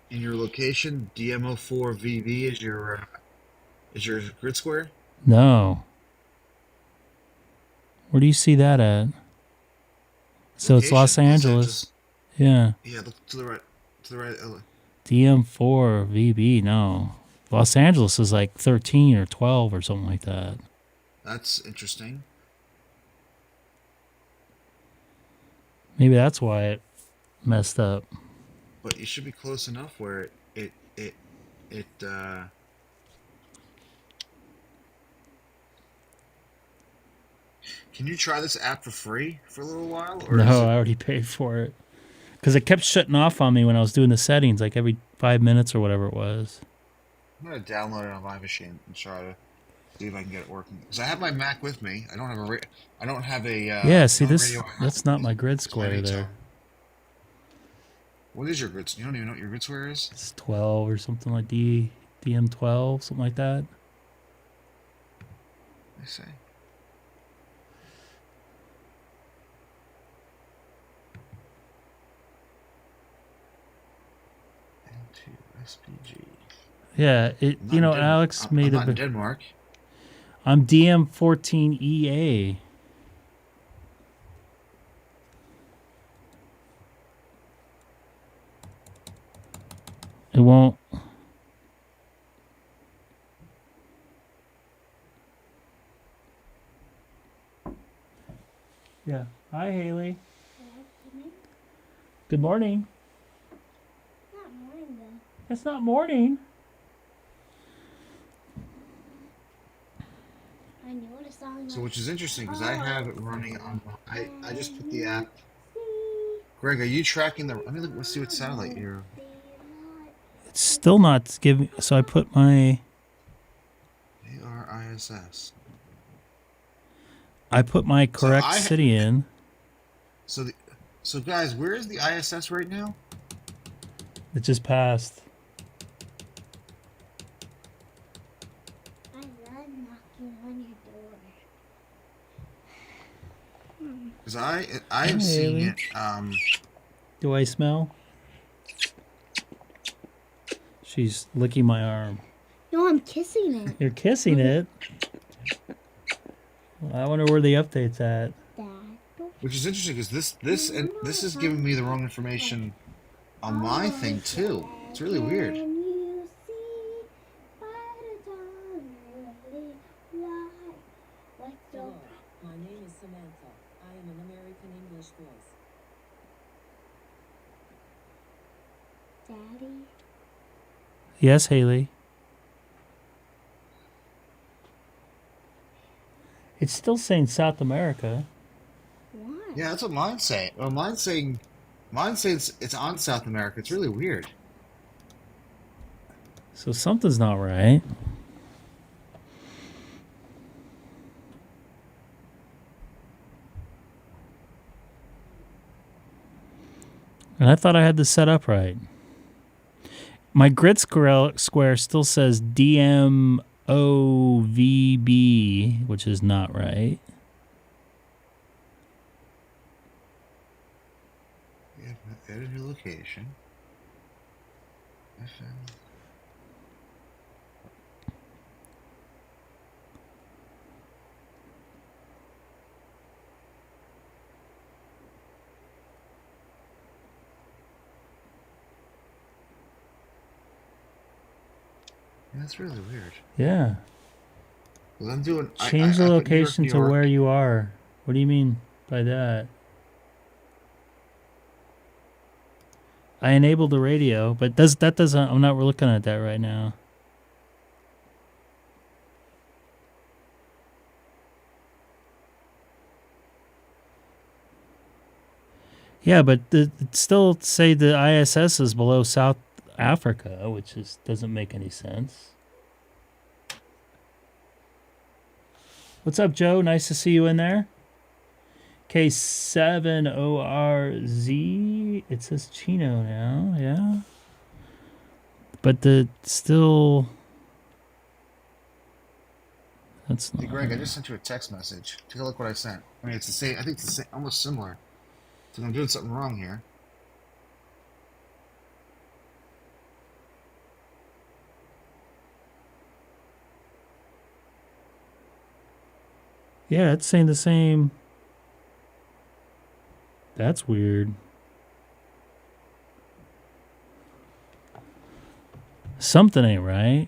In your location, DMO4VV is your grid square. No. Where do you see that at? So it's Location, Los Angeles. Yeah. Yeah, look to the right. To the right. DM4 VB, no. Los Angeles is like 13 or 12 or something like that. That's interesting. Maybe that's why it messed up. But you should be close enough where it Can you try this app for free for a little while? Or No, I already paid for it. Because it kept shutting off on me when I was doing the settings, like every 5 minutes or whatever it was. I'm gonna download it on my machine and try to see if I can get it working. Because I have my Mac with me. I don't have a Yeah, see, no this radio. that's not my grid It's my square VTone. there. What is your grid? You don't even know what your grid square is? It's 12 or something like DM12, something like that. I say. SPG. Yeah, Alex I'm made not a. in Denmark. I'm DM14EA. It won't. Yeah. Hi, Haley. Good morning. Not morning though. It's not morning. I know what a song. So, which is interesting because I have it running on. I just put the app. Greg, are you tracking the? Let me look. Let's see what satellite you're. It's still not giving. So I put my. ARISS. I put my correct city in. So guys, where is the ISS right now? It just passed. I love knocking on your door. Because I am seeing it. Do I smell? She's licking my arm. No, I'm kissing it. You're kissing it? Well, I wonder where the update's at. Which is interesting because this is giving me the wrong information on my thing too. It's really weird. Hello, my name is Samantha. I am an American English voice. Daddy? Yes, Haley. It's still saying South America. What? Yeah, that's what mine's saying. Well, mine's saying it's on South America. It's really weird. So something's not right. And I thought I had this set up right. My grid square still says DMOVB, which is not right. Yeah, edit your location. FM. Yeah, that's really weird. Yeah. 'Cause I'm doing. Change I the put location New to York. where you are. What do you mean by that? I enabled the radio, but that doesn't. I'm not looking at that right now. Yeah, but it still say the ISS is below South Africa, which doesn't make any sense. What's up, Joe? Nice to see you in there. K6EGG. It says Chino now, yeah. But still. That's not. Hey, Greg, I just sent you a text message. Take a look what I sent. I mean, it's the same. I think it's the same, almost similar. So I'm doing something wrong here. Yeah, it's saying the same. That's weird. Something ain't right.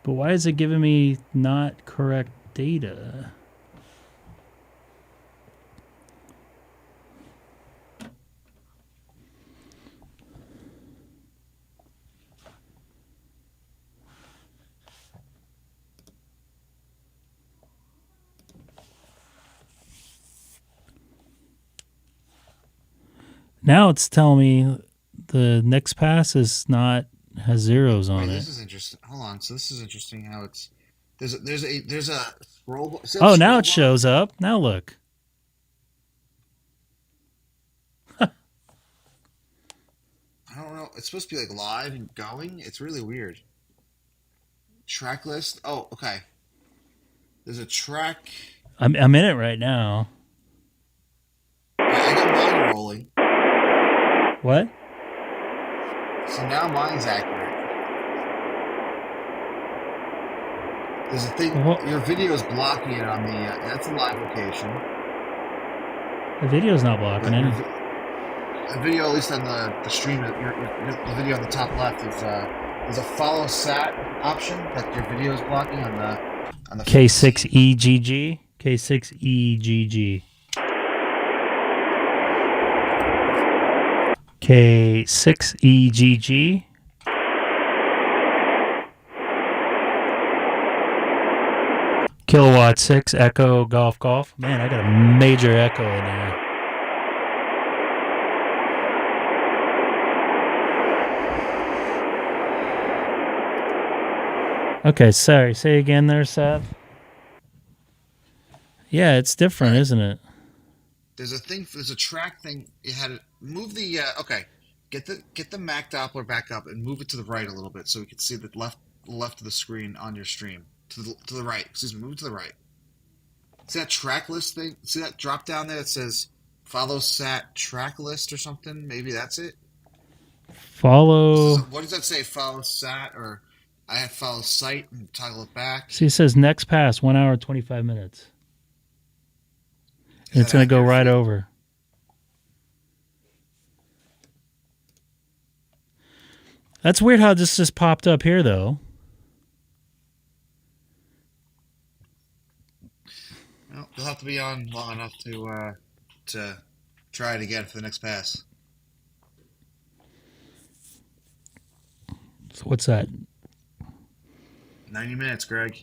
But why is it giving me not correct data? Now it's telling me the next pass has zeros on Wait, it. this is interesting. Hold on. So this is interesting how it's there's a scroll. Oh, now it shows up. Now look. I don't know. It's supposed to be like live and going. It's really weird. Track list. Oh, okay. There's a track. I'm in it right now. I got mine rolling. What? So now mine's accurate. There's a thing. Your video is blocking it on the. That's a live location. The video's not blocking But it. the video, at least on the stream, the video on the top left is there's a follow sat option that your video is blocking on the K6EGG. K6EGG. K6EGG. Kilowatt 6 Echo Golf. Man, I got a major echo in there. Okay, sorry. Say again there, Seth. Yeah, it's different, isn't it? There's a thing. There's a track thing. You had to move the. Okay, get the Mac Doppler back up and move it to the right a little bit so we can see the left of the screen on your stream. To the right. Excuse me. Move it to the right. See that track list thing? See that drop down there that says follow sat track list or something? Maybe that's it. Follow. What does that say? Follow sat or I have follow site and toggle it back. See, it says next pass 1 hour 25 minutes. And it's going to go right over. That's weird how this just popped up here, though. Well, you'll have to be on long enough to try it again for the next pass. So what's that? 90 minutes, Greg.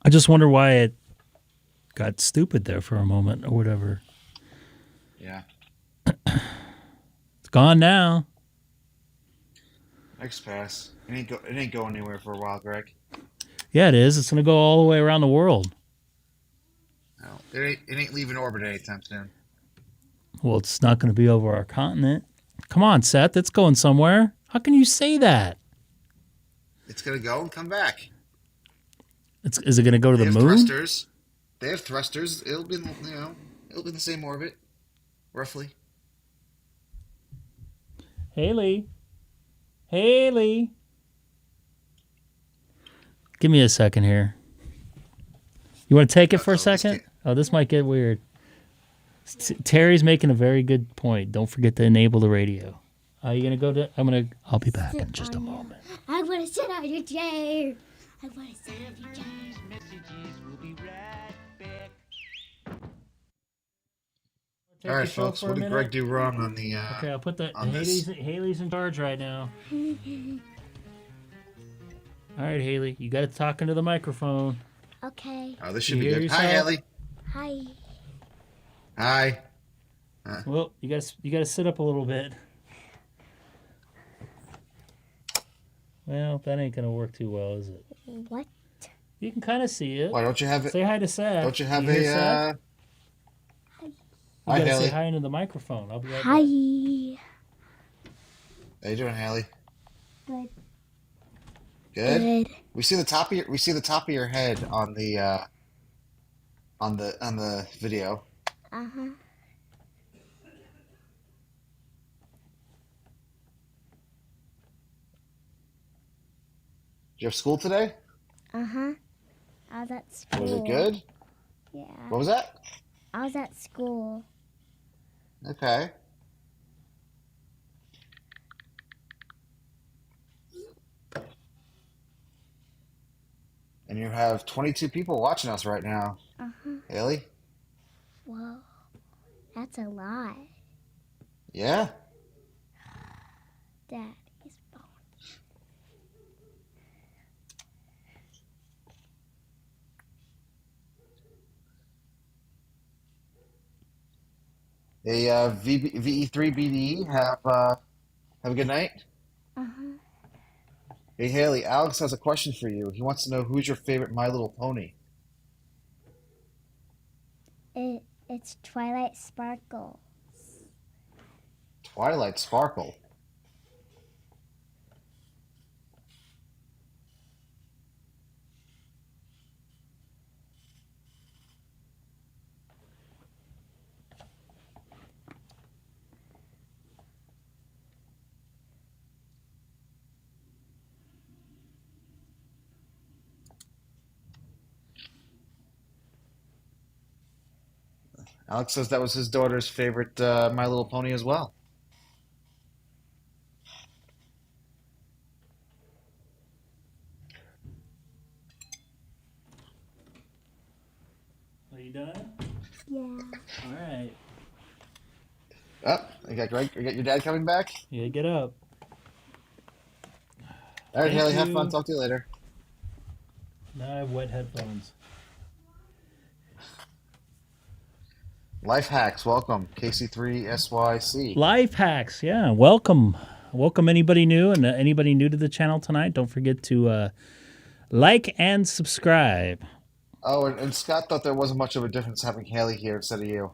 I just wonder why it got stupid there for a moment or whatever. Yeah. It's gone now. Next pass. It ain't going anywhere for a while, Greg. Yeah, it is. It's going to go all the way around the world. No, it ain't leaving orbit anytime soon. Well, it's not going to be over our continent. Come on, Seth. It's going somewhere. How can you say that? It's gonna go and come back. Is it going to go to the moon? Thrusters. They have thrusters. It'll be in the same orbit, roughly. Haley. Give me a second here. You want to take it for a second? Oh, this might get weird. Terry's making a very good point. Don't forget to enable the radio. Are you gonna go to? I'll be back in just a moment. I want to sit on your chair. I want to sit on your chair. All right, folks. What did Greg do wrong on the? Okay, I'll put the Haley's in charge right now. All right, Haley, you got to talk into the microphone. Okay. Oh, this should be good. Hi, Haley. Hi. Hi. Well, you got to sit up a little bit. Well, that ain't gonna work too well, is it? What? You can kind of see it. Why don't you have it? Say hi to Seth. Don't you have hear a? Seth? Hi. You Hi, gotta Haley. say hi into the microphone. I'll be right Hi. back. How you doing, Haley? Good. Good. Good. We see the top of your head on the video. Uh-huh. you have school today? Uh-huh. I was at school. Was it good? Yeah. What was that? I was at school. Okay. And you have 22 people watching us right now. Uh-huh. Haley? Whoa. That's a lot. Yeah. Daddy's phone. Hey, VE3BDE, have a good night. Uh-huh. Hey, Haley, Alex has a question for you. He wants to know who's your favorite My Little Pony. It's Twilight Sparkle. Twilight Sparkle. Alex says that was his daughter's favorite My Little Pony as well. Are you done? Yeah. All right. Oh, you got Greg. You got your dad coming back. Yeah, get up. All right, Thank Haley, have you. fun. Talk to you later. Now I have wet headphones. Life hacks. Welcome, KC3SYC. Life hacks, yeah. Welcome anybody new and anybody new to the channel tonight. Don't forget to like and subscribe. Oh, and Scott thought there wasn't much of a difference having Haley here instead of you.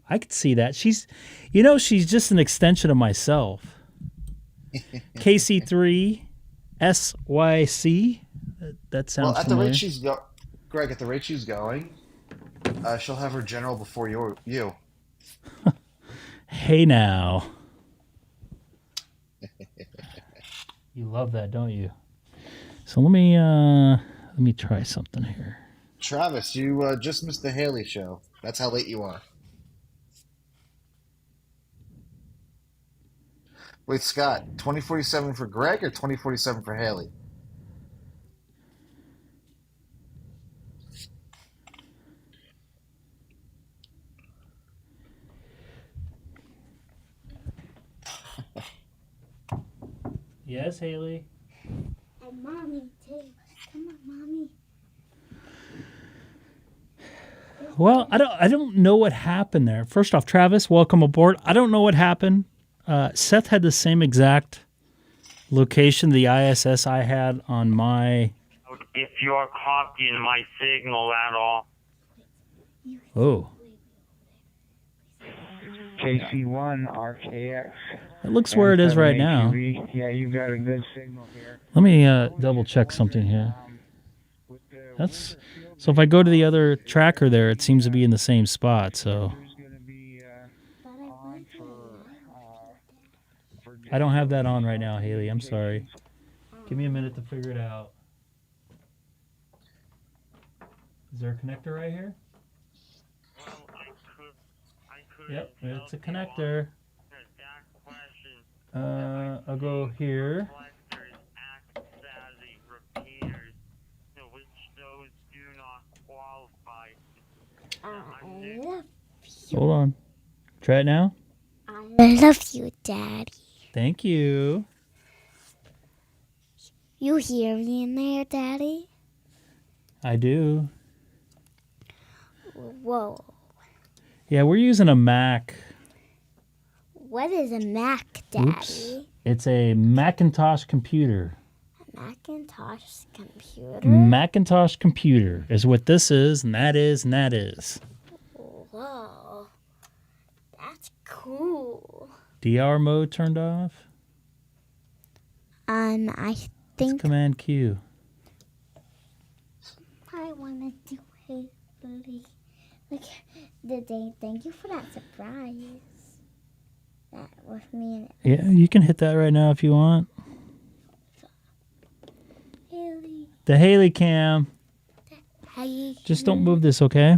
I could see that. She's just an extension of myself. KC3SYC. That sounds Well, at the familiar. rate she's Greg, at the rate she's going, she'll have her general before you. Hey now. You love that, don't you? So let me try something here. Travis, you just missed the Haley show. That's how late you are. Wait, Scott, 2047 for Greg or 2047 for Haley? Yes, Haley. And Mommy, too. Come on, Mommy. Well, I don't know what happened there. First off, Travis, welcome aboard. I don't know what happened. Seth had the same exact location, the ISS I had on my. If you're copying my signal at all. Oh, KC1 RKX. it looks where it is right now. Yeah, you've got a good signal here. Let me double check something here. That's so. If I go to the other tracker there, it seems to be in the same spot. So I don't have that on right now, Haley. I'm sorry. Give me a minute to figure it out. Is there a connector right here? Well, I could. Yep, it's a connector. I'll go here. Reflectors act as repeaters, which those do not qualify. I love Hold on. Try it now. I love you, Daddy. Thank you. You hear me in there, Daddy? I do. Whoa. Yeah, we're using a Mac. What is a Mac, Daddy? Oops. It's a Macintosh computer. Macintosh computer? Macintosh computer is what this is, and that is, and that is. Whoa. That's cool. DR mode turned off. I It's think Command Q. I want to do it, buddy. Like, thank you for that surprise. That with me and Yeah, you can hit that right now if you want. The Haley cam. Hey. Just don't move this, okay?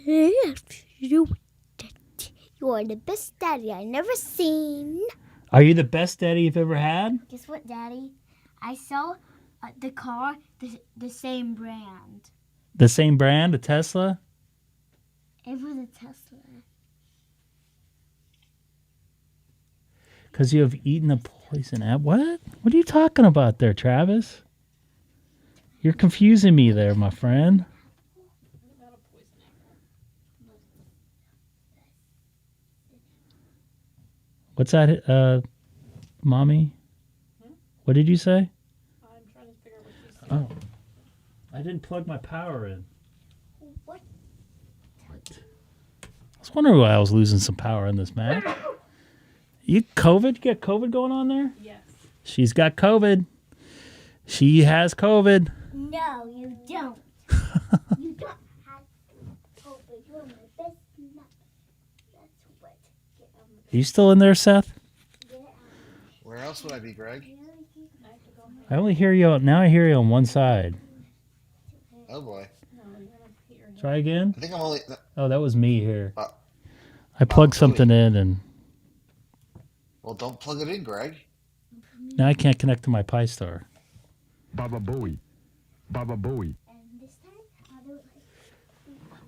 You are the best daddy I never seen. Are you the best daddy you've ever had? Guess what, Daddy? I saw the car, the same brand. The same brand, a Tesla? It was a Tesla. Because you have eaten a poison apple. What? What are you talking about there, Travis? You're confusing me there, my friend. What's that, Mommy? What did you say? I'm trying to figure out what you said. Oh. I didn't plug my power in. What? I was wondering why I was losing some power in this Mac. You COVID? You got COVID going on there? Yes. She's got COVID. She has COVID. No, you don't. You don't have COVID. You're my best nut. That's what. Get out of my Are you still in there, Seth? Where else would I be, Greg? I only hear you. Now I hear you on one side. Oh boy. Try again. I think I'm only. Oh, that was me here. I plugged something in, and Well, don't plug it in, Greg. now I can't connect to my Pi-Star. Baba Booey. Baba Booey. And this time, I'll do it like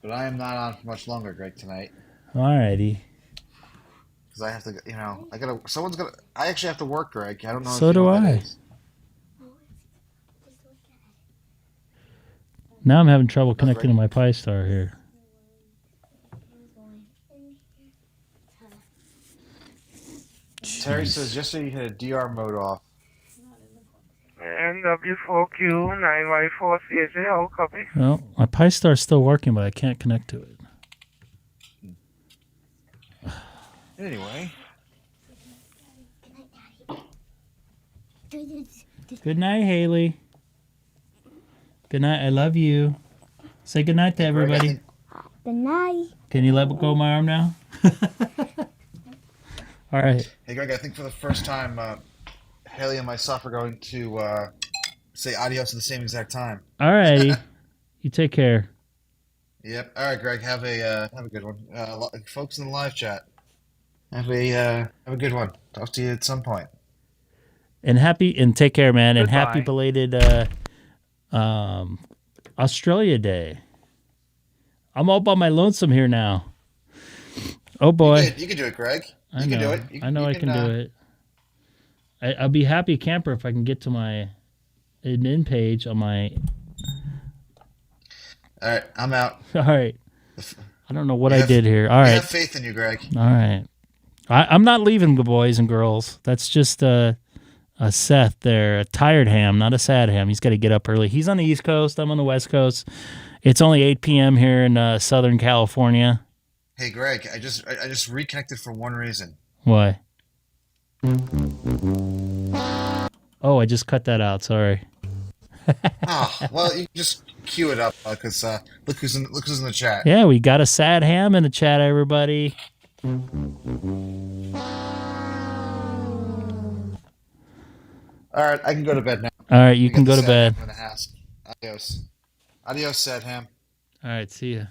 But I am not on for much longer, Greg, tonight. Alrighty. Because I have to, I gotta. Someone's gonna. I actually have to work, Greg. I don't know. So if you know do what that I. is. just look at it. Now I'm having trouble connecting to my Pi-Star here. Terry says yesterday you had a DR mode off. NW4Q9Y4 CSL copy. Well, my Pi-Star's still working, but I can't connect to it. Anyway. Good night, Haley. Good night. I love you. Say good night to everybody. Good night. Can you let go of my arm now? All right. Hey, Greg, I think for the first time, Haley and myself are going to say adios at the same exact time. All righty. You take care. Yep. All right, Greg. Have a good one. Folks in the live chat, have a good one. Talk to you at some point. And take care, man. And happy Goodbye. belated Australia Day. I'm all by my lonesome here now. Oh boy. You can do it, Greg. I You know. can do it. I know I can do it. I'll be happy camper if I can get to my admin page on my. All right, I'm out. All right. I don't know what I have- did here. All I right. have faith in you, Greg. All right. I'm not leaving, boys and girls. That's just a Seth there, a tired ham, not a sad ham. He's got to get up early. He's on the East Coast. I'm on the West Coast. It's only 8 p.m. here in Southern California. Hey, Greg, I just reconnected for one reason. Why? Oh, I just cut that out. Sorry. Well, you can just cue it up because look who's in the chat. Yeah, we got a sad ham in the chat, everybody. All right, I can go to bed now. All right, you I can got go the to sad bed. ham in the house. Adios, sad ham. All right, see ya.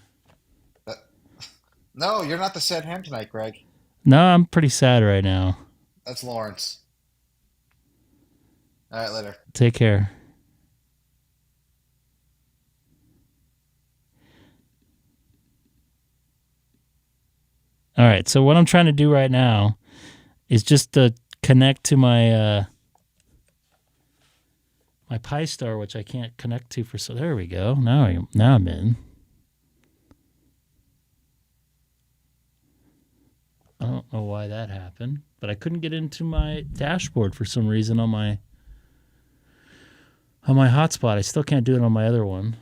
No, you're not the sad ham tonight, Greg. No, I'm pretty sad right now. That's Lawrence. All right, later. Take care. All right, so what I'm trying to do right now is just to connect to my my Pi-Star, which I can't connect to so there we go. Now I'm in. I don't know why that happened, but I couldn't get into my dashboard for some reason on my hotspot. I still can't do it on my other one.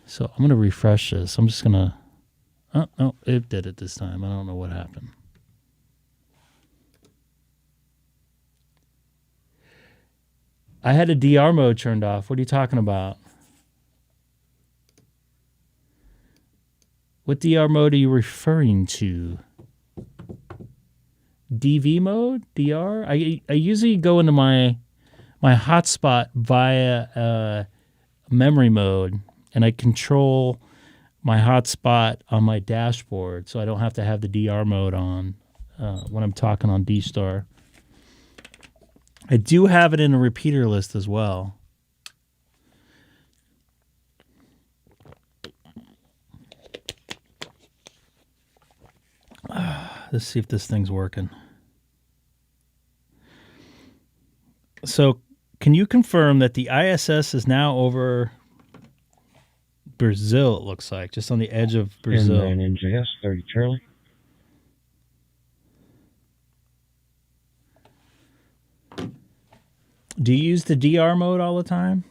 So I'm going to refresh this. I'm just going to... Oh, no, it did it this time. I don't know what happened. I had a DR mode turned off. What are you talking about? What DR mode are you referring to? DV mode? DR? I usually go into my my hotspot via memory mode, and I control my hotspot on my dashboard, so I don't have to have the DR mode on when I'm talking on DStar. I do have it in a repeater list as well. Let's see if this thing's working. So, can you confirm that the ISS is now over Brazil, it looks like, just on the edge of Brazil? And NJS 30 Charlie. Do you use the DR mode all the time?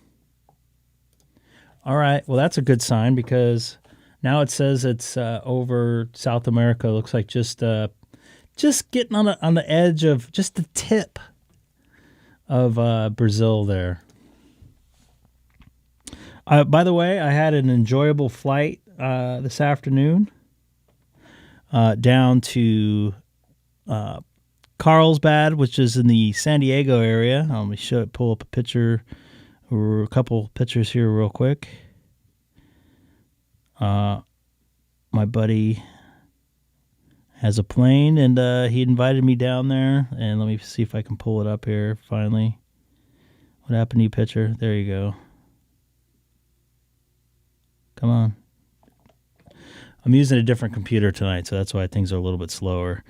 All right. Well, that's a good sign because now it says it's over South America. It looks like just getting on the edge of just the tip of Brazil there. By the way, I had an enjoyable flight this afternoon down to Carlsbad, which is in the San Diego area. Let me pull up a picture or a couple pictures here real quick. My buddy has a plane, and he invited me down there. And let me see if I can pull it up here finally. What happened to you, picture? There you go. Come on. I'm using a different computer tonight, so that's why things are a little bit slower.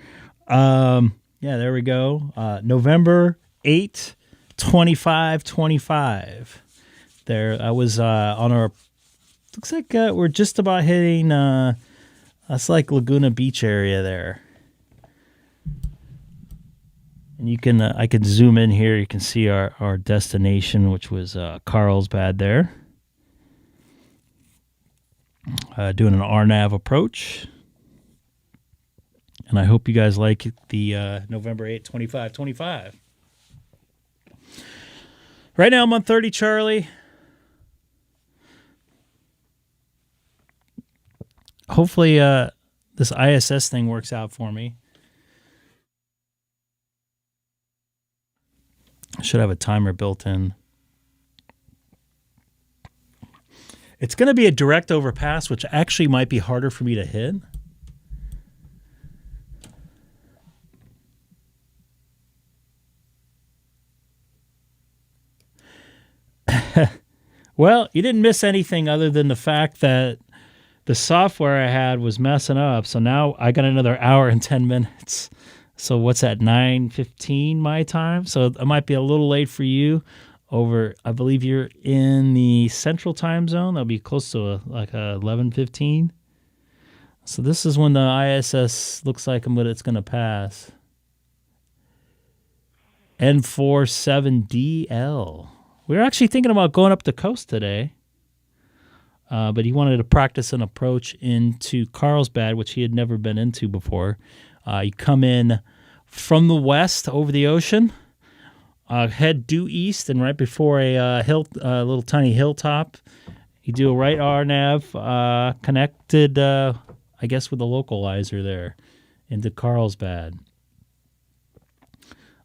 Yeah, there we go. November 8th, 2525. There, I was on our... Looks like we're just about hitting... that's like Laguna Beach area there. And you can... I can zoom in here. You can see our destination, which was Carlsbad there. Doing an RNAV approach. And I hope you guys like the November 8th, 2525. Right now I'm on 30 Charlie. Hopefully this ISS thing works out for me. I should have a timer built in. It's going to be a direct overpass, which actually might be harder for me to hit. Well, you didn't miss anything other than the fact that the software I had was messing up. So now I got another hour and 10 minutes. So what's that, 9:15 my time? So it might be a little late for you. I believe you're in the central time zone. That'll be close to like 11:15. So this is when the ISS looks like it's going to pass. N47DL. We were actually thinking about going up the coast today, but he wanted to practice an approach into Carlsbad, which he had never been into before. You come in from the west over the ocean, head due east, and right before a little tiny hilltop, you do a right RNAV connected, I guess, with a localizer there into Carlsbad.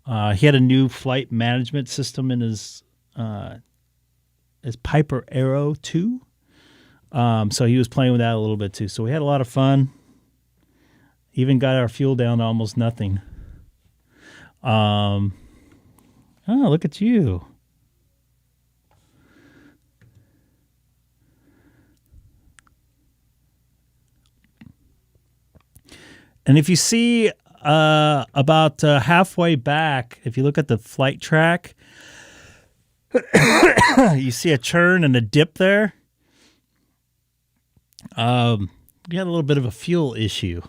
He had a new flight management system in his Piper Arrow 2. So he was playing with that a little bit too. So we had a lot of fun. Even got our fuel down to almost nothing. Oh, look at you. And if you see about halfway back, if you look at the flight track, you see a churn and a dip there. We had a little bit of a fuel issue,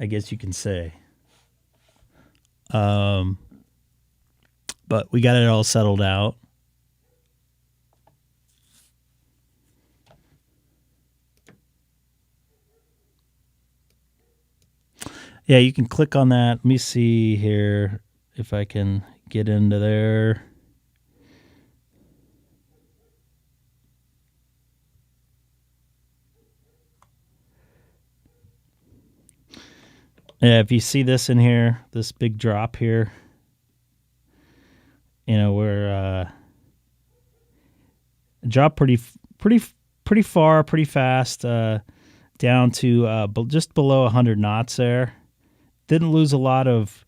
I guess you can say. But we got it all settled out. Yeah, you can click on that. Let me see here if I can get into there. Yeah, if you see this in here, this big drop here, where dropped pretty far, pretty fast, down to just below 100 knots there. Didn't lose a lot of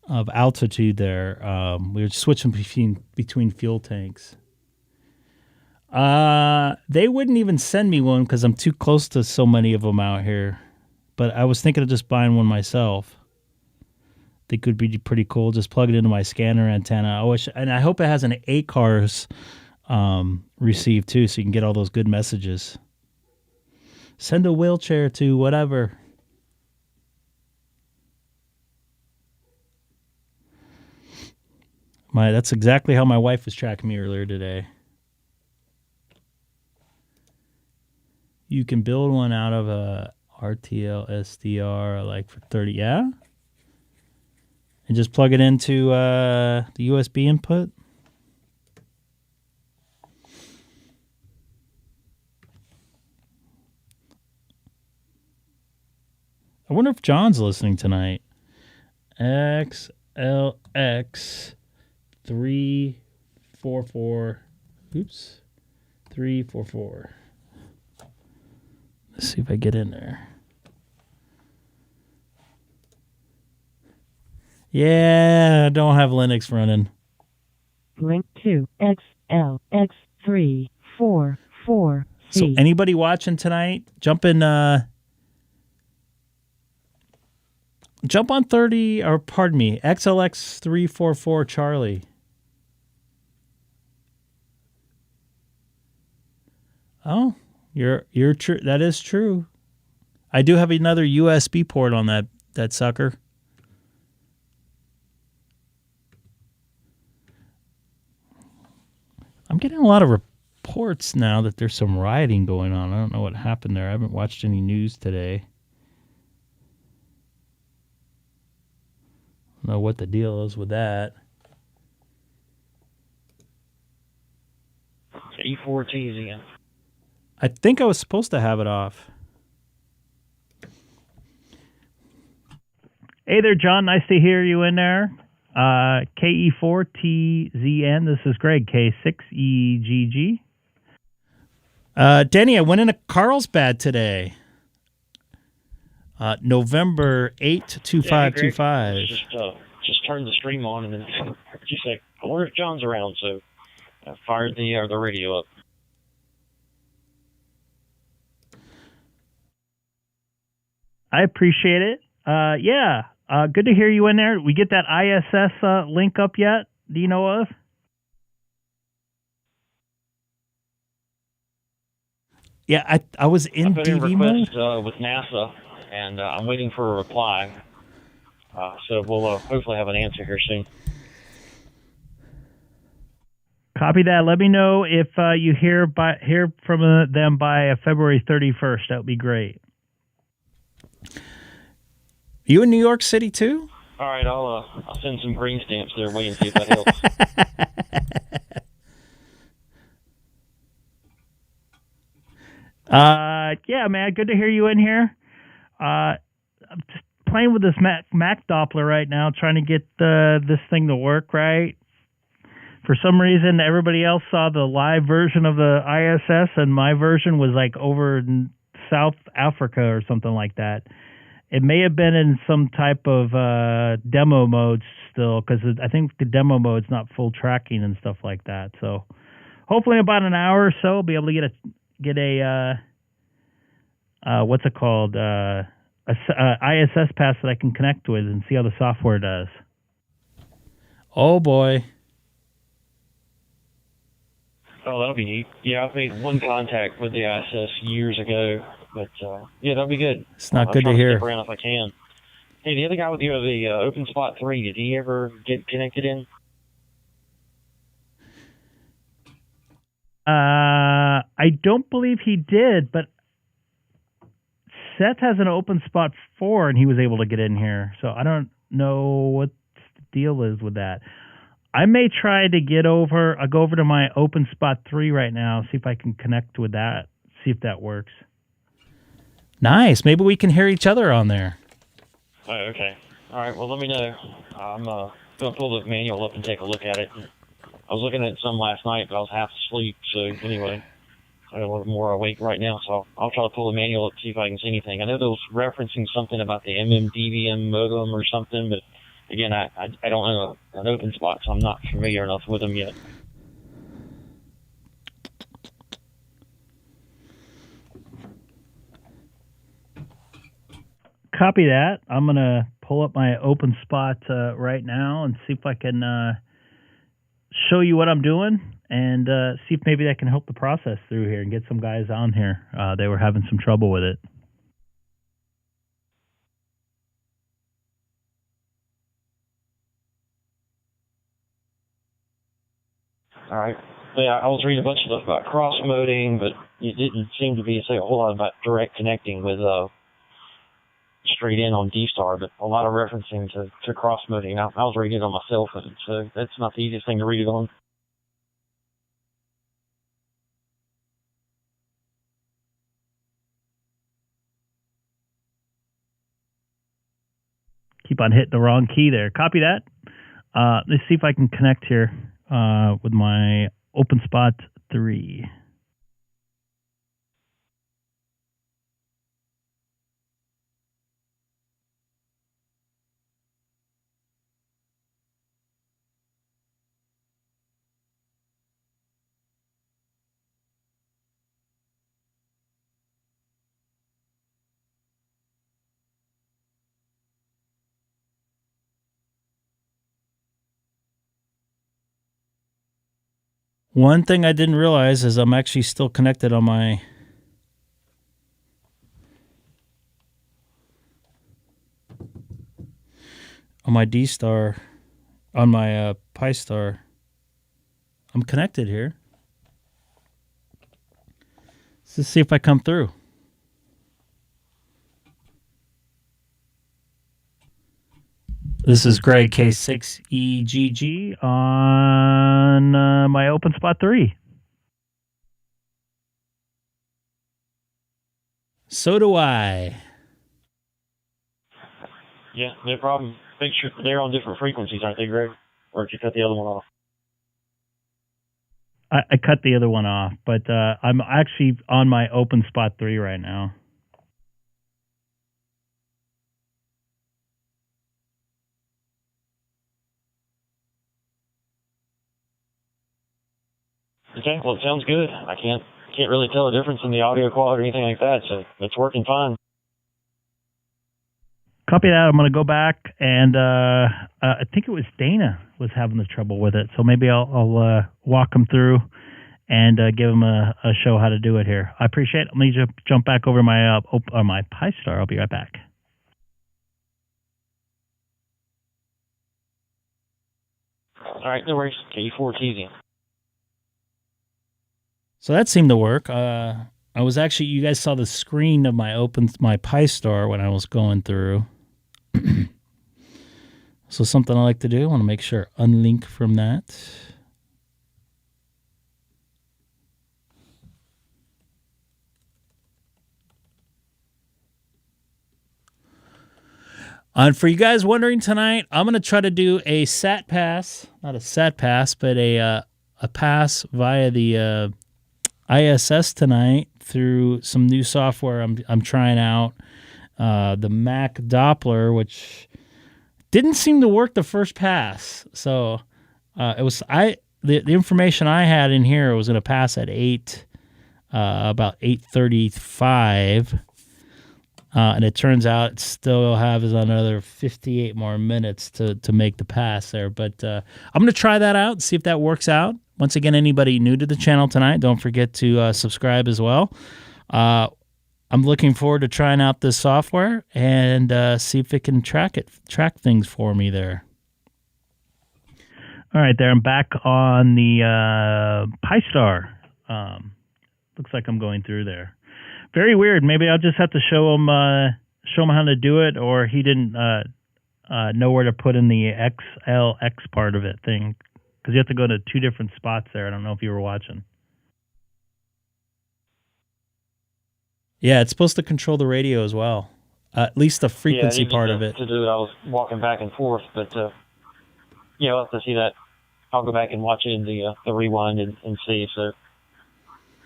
altitude there. We were switching between fuel tanks. They wouldn't even send me one because I'm too close to so many of them out here. But I was thinking of just buying one myself. They could be pretty cool. Just plug it into my scanner antenna. I hope it has an ACARS receive too, so you can get all those good messages. Send a wheelchair to whatever. That's exactly how my wife was tracking me earlier today. You can build one out of a RTL SDR like for 30, yeah? And just plug it into the USB input. I wonder if John's listening tonight. XLX 344. Oops. 344. Let's see if I get in there. Yeah, I don't have Linux running. Link to XLX344C. So anybody watching tonight, jump on 30, or pardon me, XLX344 Charlie. Oh, you're true. That is true. I do have another USB port on that sucker. I'm getting a lot of reports now that there's some rioting going on. I don't know what happened there. I haven't watched any news today. I don't know what the deal is with that. E4T's again. I think I was supposed to have it off. Hey there, John. Nice to hear you in there. KE4TZN. This is Greg, K6EGG. Denny, I went into Carlsbad today. November 8th, 2525. Yeah, just turned the stream on and then you say, I wonder if John's around, so I fired the radio up. I appreciate it. Yeah. Good to hear you in there. We get that ISS link up yet? Do you know of? Yeah, I was in I put in DV request mode. with NASA, and I'm waiting for a reply. So we'll hopefully have an answer here soon. Copy that. Let me know if you hear from them by February 31st. That would be great. You in New York City too? All right, I'll send some green stamps their way and see if that helps. Yeah, man, good to hear you in here. I'm just playing with this Mac Doppler right now, trying to get this thing to work right. For some reason, everybody else saw the live version of the ISS, and my version was like over in South Africa or something like that. It may have been in some type of demo mode still, because I think the demo mode's not full tracking and stuff like that. So hopefully in about an hour or so, I'll be able to get a what's it called? ISS pass that I can connect with and see how the software does. Oh boy. Oh, that'll be neat. Yeah, I've made one contact with the ISS years ago, but yeah, that'll be good. It's not good to hear. Stick around if I can. Hey, the other guy with you, the Open Spot 3, did he ever get connected in? I don't believe he did, but Seth has an Open Spot 4, and he was able to get in here. So I don't know what the deal is with that. I may try to I'll go over to my Open Spot 3 right now, see if I can connect with that, see if that works. Nice. Maybe we can hear each other on there. Oh, okay. All right, well, let me know. I'm going to pull the manual up and take a look at it. I was looking at some last night, but I was half asleep. So anyway, I'm a little more awake right now. So I'll try to pull the manual up to see if I can see anything. I know there was referencing something about the MMDVM modem or something, but again, I don't know an open spot, so I'm not familiar enough with them yet. Copy that. I'm going to pull up my open spot right now and see if I can show you what I'm doing and see if maybe that can help the process through here and get some guys on here. They were having some trouble with it. All right. Yeah, I was reading a bunch of stuff about cross-moding, but it didn't seem to be say a whole lot about direct connecting with straight in on DStar, but a lot of referencing to cross-moding. I was reading it on my cell phone, so that's not the easiest thing to read it on. Keep on hitting the wrong key there. Copy that. Let's see if I can connect here with my OpenSpot 3. One thing I didn't realize is I'm actually still connected on my DStar, on my Pi-Star. I'm connected here. Let's just see if I come through. This is Greg K6EGG on my OpenSpot 3. So do I. Yeah, no problem. Make sure they're on different frequencies, aren't they, Greg? Or did you cut the other one off? I cut the other one off, but I'm actually on my OpenSpot 3 right now. Okay, well, it sounds good. I can't really tell the difference in the audio quality or anything like that, so it's working fine. Copy that. I'm going to go back, and I think it was Dana was having the trouble with it, so maybe I'll walk him through and give him a show how to do it here. I appreciate it. Let me jump back over my my Pi-Star. I'll be right back. All right, no worries. K4TZ. So that seemed to work. I was actually, you guys saw the screen of my Pi-Star when I was going through. So something I like to do, I want to make sure unlink from that. And for you guys wondering tonight, I'm going to try to do a SAT pass, not a SAT pass, but a pass via the ISS tonight through some new software I'm trying out. The macdoppler, which didn't seem to work the first pass. So the information I had in here was going to pass at about 8:35. And it turns out it still has another 58 more minutes to make the pass there. But I'm going to try that out, see if that works out. Once again, anybody new to the channel tonight, don't forget to subscribe as well. I'm looking forward to trying out this software and see if it can track things for me there. All right, there I'm back on the Pi-Star. Looks like I'm going through there. Very weird. Maybe I'll just have to show him how to do it, or he didn't know where to put in the XLX part of it thing, because you have to go to two different spots there. I don't know if you were watching. Yeah, it's supposed to control the radio as well, at least the frequency part of it. To do it, I was walking back and forth, but yeah, I'll have to see that. I'll go back and watch it in the rewind and see. So,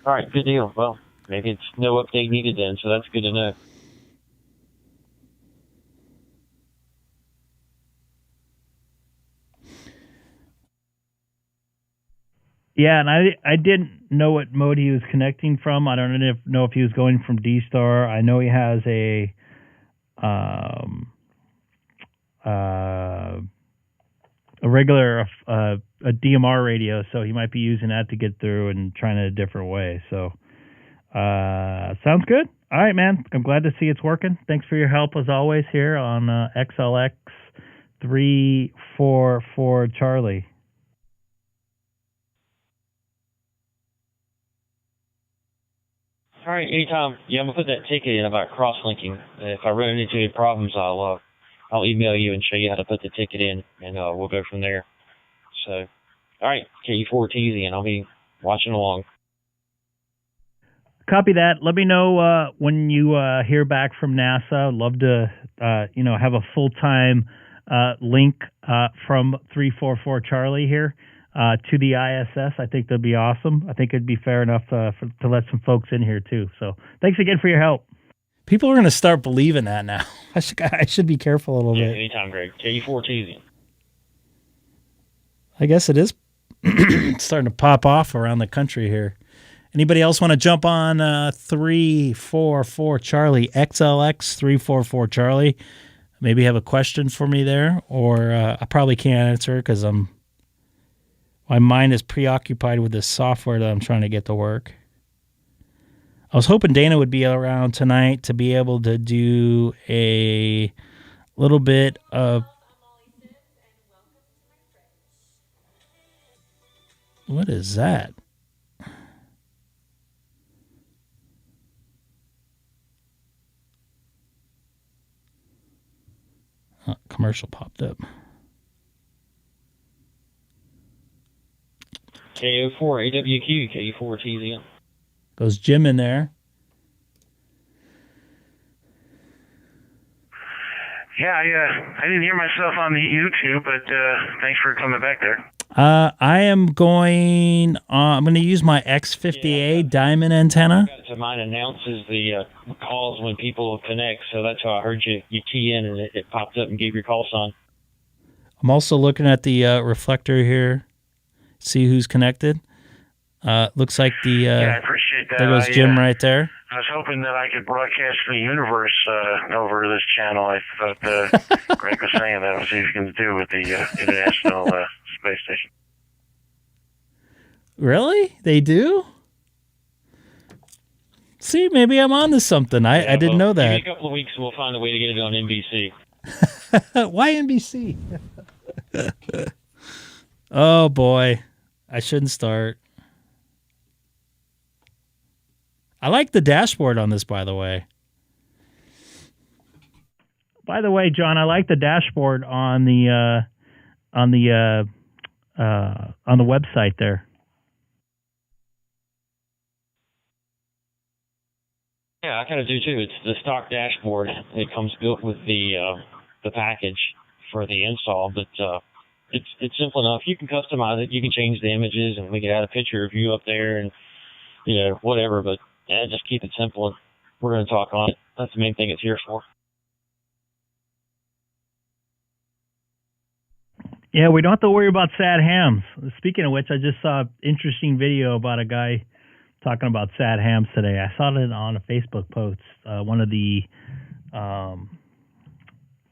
all right, good deal. Well, maybe it's no update needed then, so that's good to know. Yeah, and I didn't know what mode he was connecting from. I don't know if he was going from DStar. I know he has a regular a DMR radio, so he might be using that to get through and trying it a different way. So sounds good. All right, man. I'm glad to see it's working. Thanks for your help as always here on XLX 344 Charlie. All right, anytime. Yeah, I'm gonna put that ticket in about cross-linking. If I run into any problems, I'll email you and show you how to put the ticket in, and we'll go from there. So, all right, KU4TZ, and I'll be watching along. Copy that. Let me know when you hear back from NASA. I'd love to, have a full-time link from 344 Charlie here to the ISS. I think that'd be awesome. I think it'd be fair enough to let some folks in here too. So thanks again for your help. People are going to start believing that now. I should be careful a little bit. Anytime, Greg. KU4TZ. I guess it is starting to pop off around the country here. Anybody else want to jump on 344 Charlie, XLX 344 Charlie? Maybe have a question for me there, or I probably can't answer because my mind is preoccupied with this software that I'm trying to get to work. I was hoping Dana would be around tonight to be able to do a little bit of... What is that? Commercial popped up. KO4 AWQ, KU4TZ. Goes Jim in there. Yeah, I didn't hear myself on the YouTube, but thanks for coming back there. I am going. I'm going to use my X50A diamond antenna. Mine announces the calls when people connect, so that's how I heard you key in and it popped up and gave your call sign. I'm also looking at the reflector here. See who's connected. Looks like the. Yeah, I appreciate that. There goes Jim right there. I was hoping that I could broadcast the universe over this channel. I thought Greg was saying that was easy to do with the International Space Station. Really? They do? See, maybe I'm on to something. I didn't know that. Maybe a couple of weeks we'll find a way to get it on NBC. Why NBC? Oh, boy. I shouldn't start. I like the dashboard on this, by the way. By the way, John, I like the dashboard on the website there. Yeah, I kind of do too. It's the stock dashboard. It comes built with the package for the install, but it's simple enough. You can customize it. You can change the images, and we can add a picture of you up there, and whatever. But yeah, just keep it simple. And we're going to talk on it. That's the main thing it's here for. Yeah, we don't have to worry about sad hams. Speaking of which, I just saw an interesting video about a guy talking about sad hams today. I saw it on a Facebook post. One of the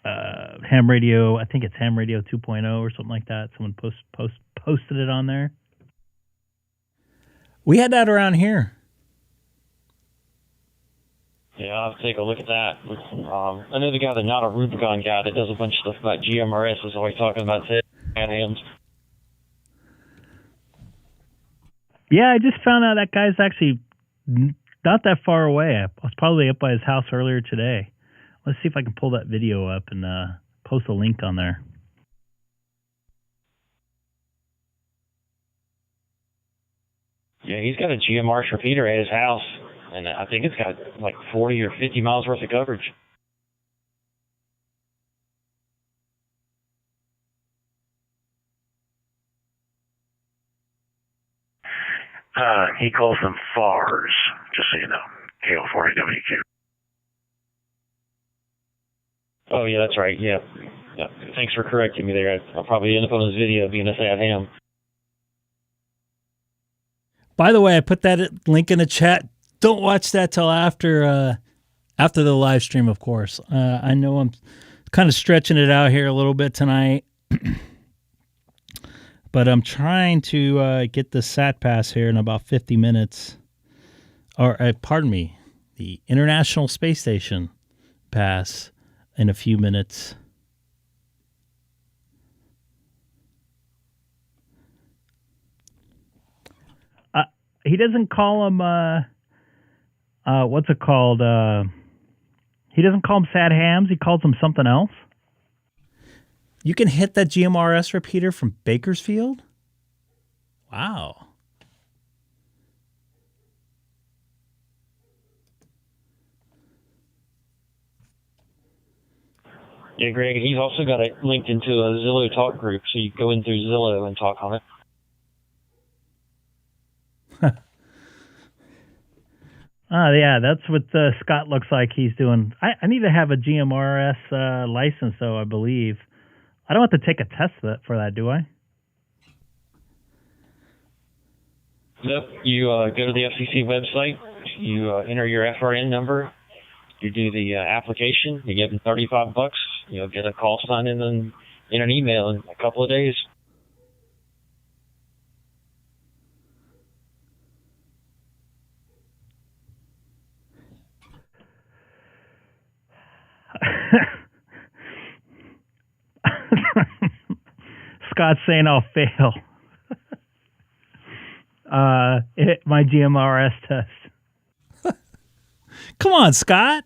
ham radio, I think it's ham radio 2.0 or something like that. Someone posted it on there. We had that around here. Yeah, I'll have to take a look at that. I know the guy, the Not a Rubicon guy that does a bunch of stuff about GMRS, is always talking about sad hams. Yeah, I just found out that guy's actually not that far away. I was probably up by his house earlier today. Let's see if I can pull that video up and post a link on there. Yeah, he's got a GMRS repeater at his house, and I think it's got like 40 or 50 miles worth of coverage. He calls them FARs, just so you know. KO40WQ. Oh, yeah, that's right. Yeah. Thanks for correcting me there. I'll probably end up on this video being a fat ham. By the way, I put that link in the chat. Don't watch that till after the live stream, of course. I know I'm kind of stretching it out here a little bit tonight. But I'm trying to get the SAT pass here in about 50 minutes. Or, pardon me, the International Space Station pass in a few minutes. He doesn't call them, what's it called? He doesn't call them sad hams. He calls them something else. You can hit that GMRS repeater from Bakersfield? Wow. Yeah, Greg, he's also got it linked into a Zillow talk group, so you go in through Zillow and talk on it. Yeah, that's what Scott looks like he's doing. I need to have a GMRS license, though, I believe. I don't have to take a test for that, do I? Yep. You go to the FCC website, you enter your FRN number, you do the application, you give them $35, you'll get a call sign in an email in a couple of days. Scott's saying I'll fail. My GMRS test. Come on, Scott.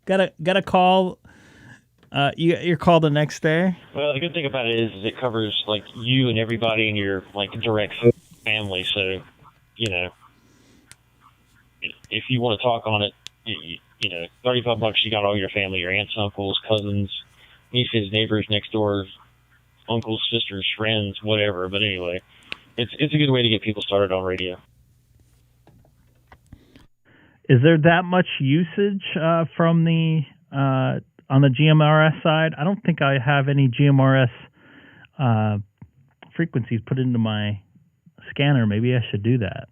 Got a call. You're called the next day. Well, the good thing about it is it covers like you and everybody in your like direct family. So, you know, if you want to talk on it, you know, $35, you got all your family, your aunts, uncles, cousins, nieces, neighbors, next doors, uncles, sisters, friends, whatever. But anyway, it's a good way to get people started on radio. Is there that much usage from the on the GMRS side? I don't think I have any GMRS frequencies put into my scanner. Maybe I should do that.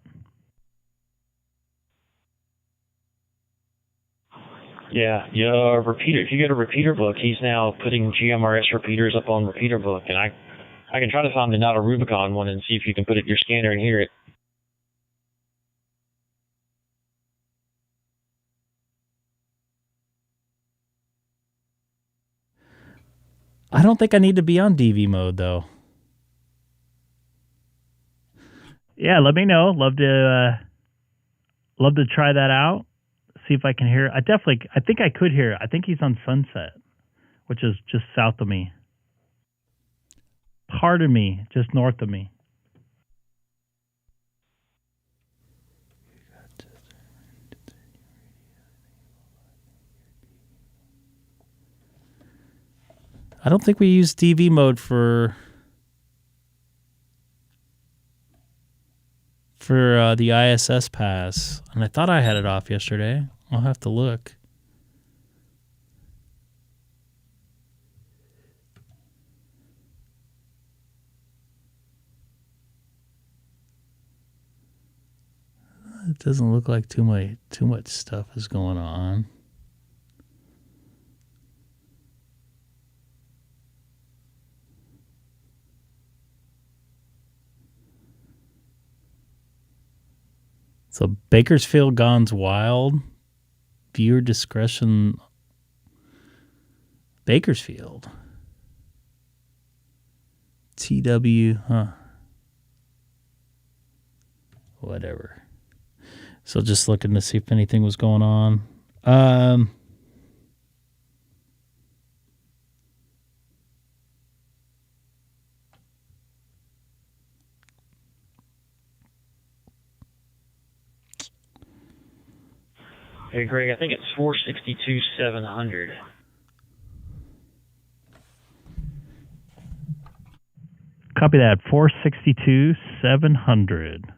Yeah, repeater. If you go to Repeater Book, he's now putting GMRS repeaters up on Repeater Book, and I can try to find the Not a Rubicon one and see if you can put it in your scanner and hear it. I don't think I need to be on DV mode though. Yeah, let me know. Love to try that out. See if I can hear. I think I could hear it. I think he's on Sunset, which is just south of me. Pardon me, just north of me. I don't think we use DV mode for the ISS pass, and I thought I had it off yesterday. I'll have to look. It doesn't look like too much stuff is going on. So Bakersfield Gone's Wild. Viewer discretion. Bakersfield. TW, huh. Whatever. So just looking to see if anything was going on. Hey, Greg, I think it's 462,700. Copy that. 462-700.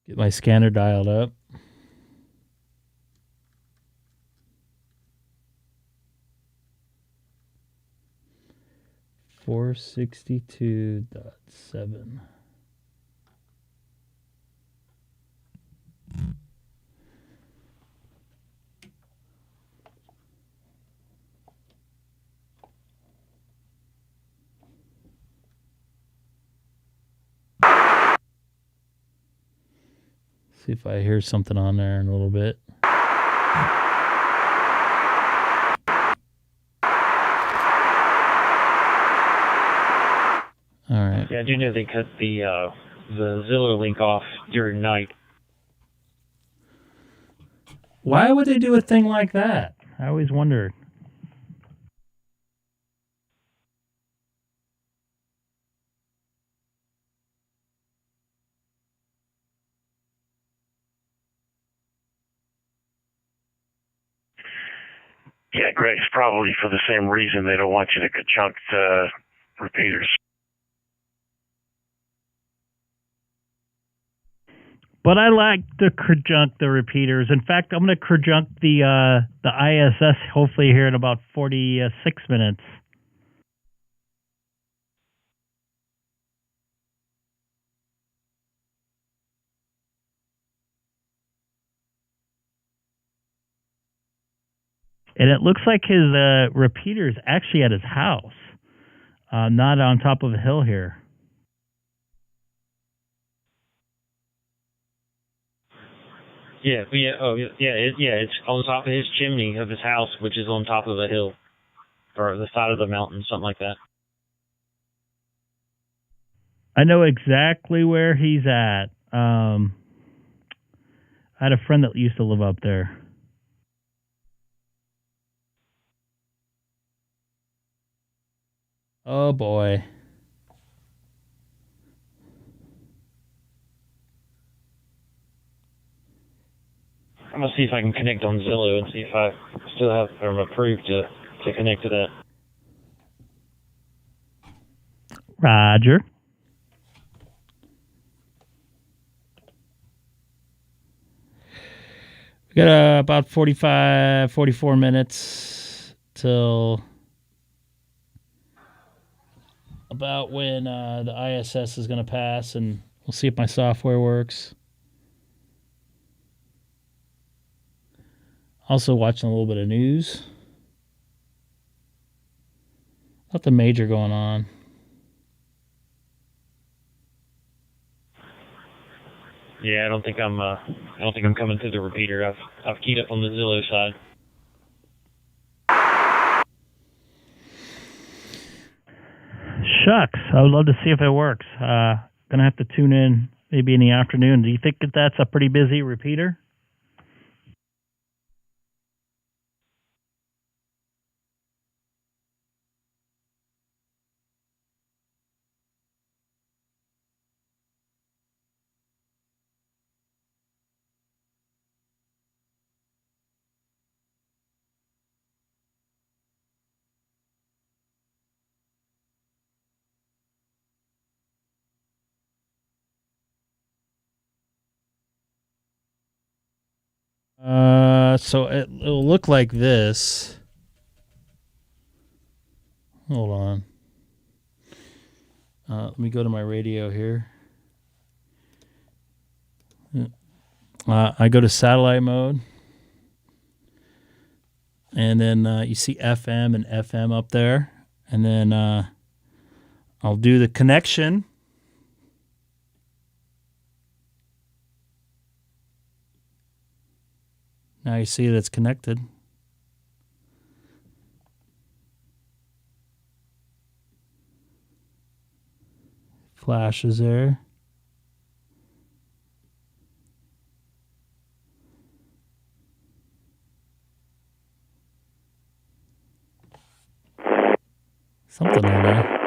Get my scanner dialed up. .7. See if I hear something on there in a little bit. All right. Yeah, I do know they cut the Zillow link off during night. Why would they do a thing like that? I always wondered. Yeah, Greg, it's probably for the same reason they don't want you to conjunct repeaters. But I like to conjunct the repeaters. In fact, I'm going to conjunct the ISS hopefully here in about 46 minutes. And it looks like his repeater is actually at his house, not on top of a hill here. Yeah, it's on top of his chimney of his house, which is on top of a hill, or the side of the mountain, something like that. I know exactly where he's at. I had a friend that used to live up there. Oh boy. I'm gonna see if I can connect on Zillow and see if I still have I'm approved to connect to that. Roger. We got about 44 minutes till about when the ISS is going to pass, and we'll see if my software works. Also watching a little bit of news. Nothing major going on. Yeah, I don't think I'm coming through the repeater. I've keyed up on the Zillow side. Shucks, I would love to see if it works. Gonna have to tune in maybe in the afternoon. Do you think that that's a pretty busy repeater? So it'll look like this. Hold on. Let me go to my radio here. I go to satellite mode. And then you see FM and FM up there. And then I'll do the connection. Now you see that it's connected. Flashes there. Something on there.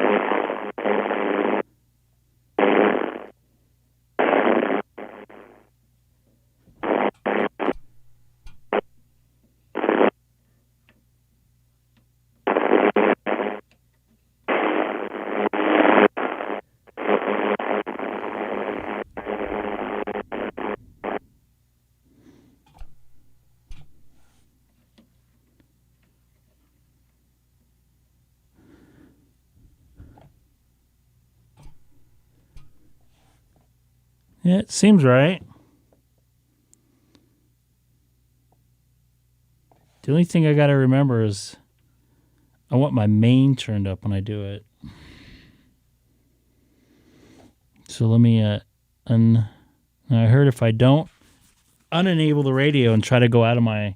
Yeah, it seems right. The only thing I got to remember is I want my main turned up when I do it. So let me I heard if I don't unenable the radio and try to go out of my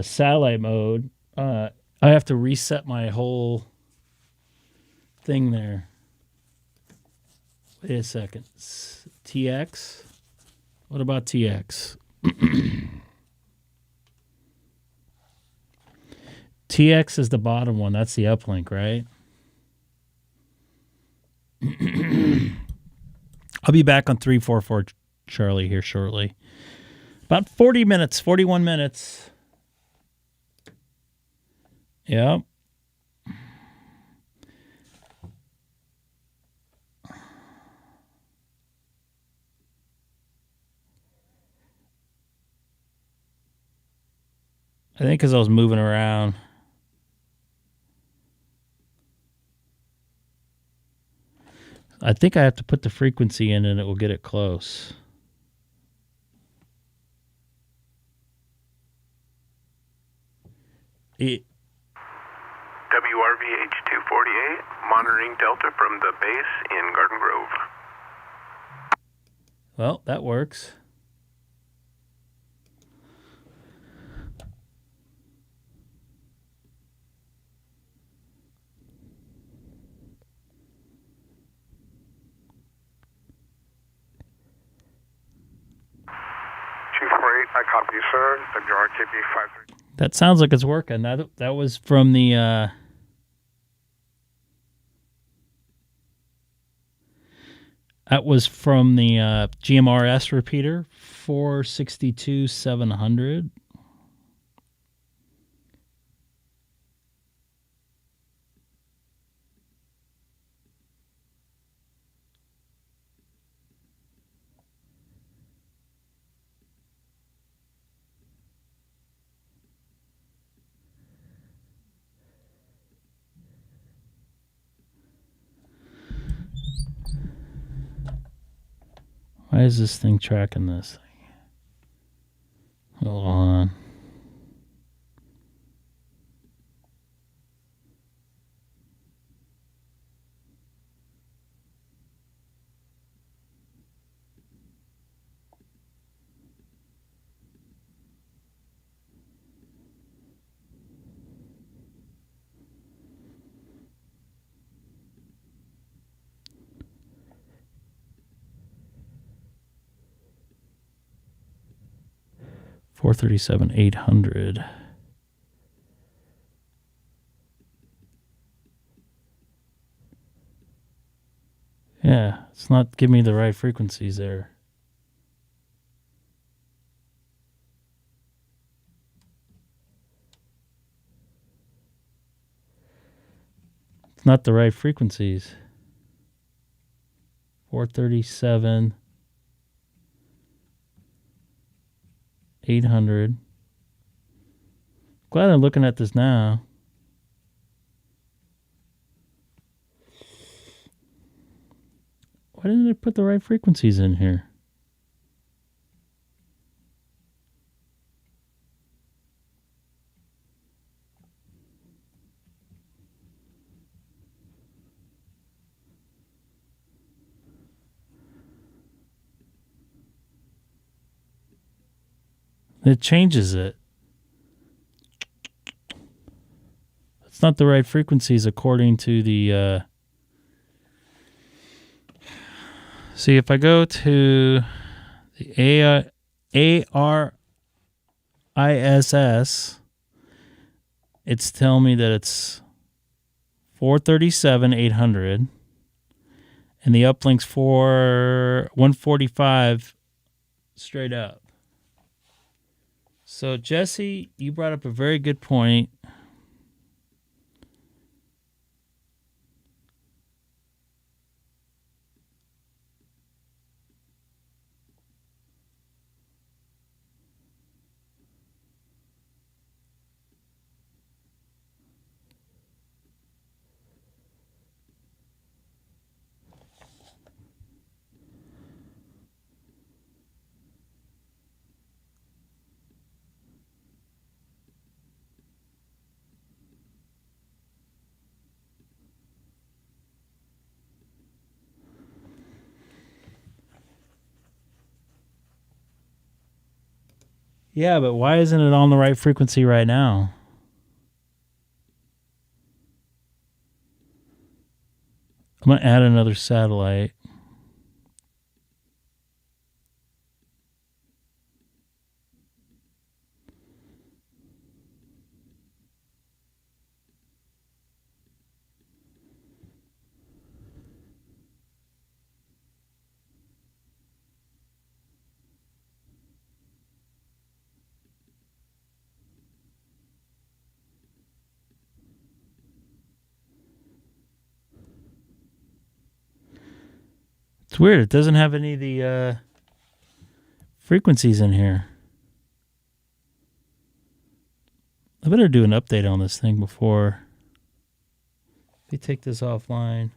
satellite mode, I have to reset my whole thing there. Wait a second. TX? What about TX? TX is the bottom one. That's the uplink, right? I'll be back on 344 Charlie here shortly. About 40 minutes, 41 minutes. Yep. I think because I was moving around. I think I have to put the frequency in and it will get it close. WRVH-248, monitoring Delta from the base in Garden Grove. Well, that works. I copy you, sir. WRKB 53. That sounds like it's working. That was from the GMRS repeater 462-700. Why is this thing tracking this thing? Hold on. $437,800. Yeah, it's not giving me the right frequencies there. It's not the right frequencies. 437. 800. Glad I'm looking at this now. Why didn't they put the right frequencies in here? It changes it. It's not the right frequencies according to the... See, if I go to the ARISS, it's telling me that it's 437 800, and the uplink's for 145 straight up. So Jesse, you brought up a very good point. Yeah, but why isn't it on the right frequency right now? I'm going to add another satellite. It's weird. It doesn't have any of the frequencies in here. I better do an update on this thing before we take this offline.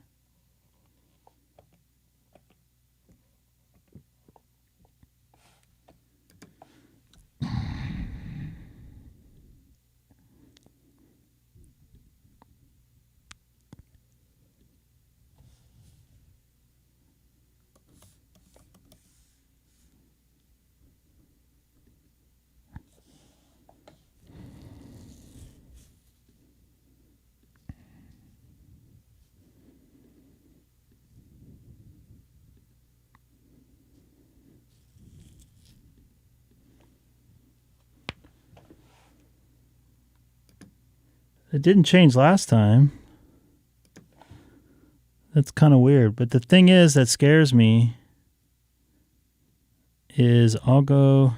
It didn't change last time. That's kind of weird. But the thing is that scares me is I'll go...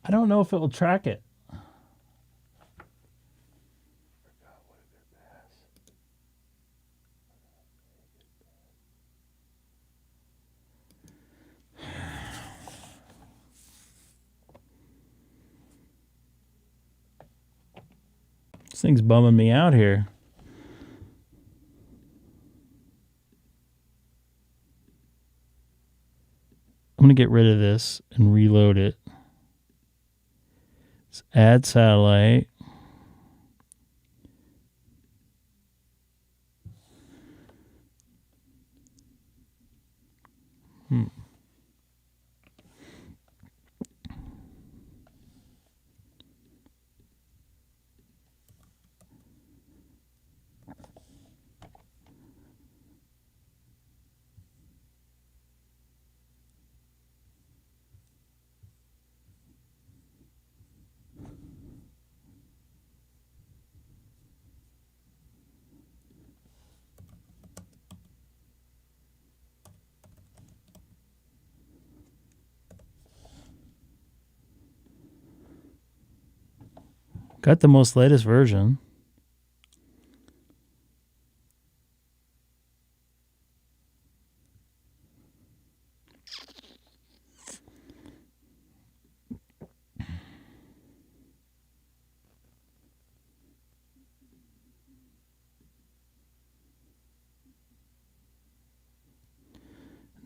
I don't know if it will track it. This thing's bumming me out here. I'm going to get rid of this and reload it. Let's add satellite. Got the most latest version.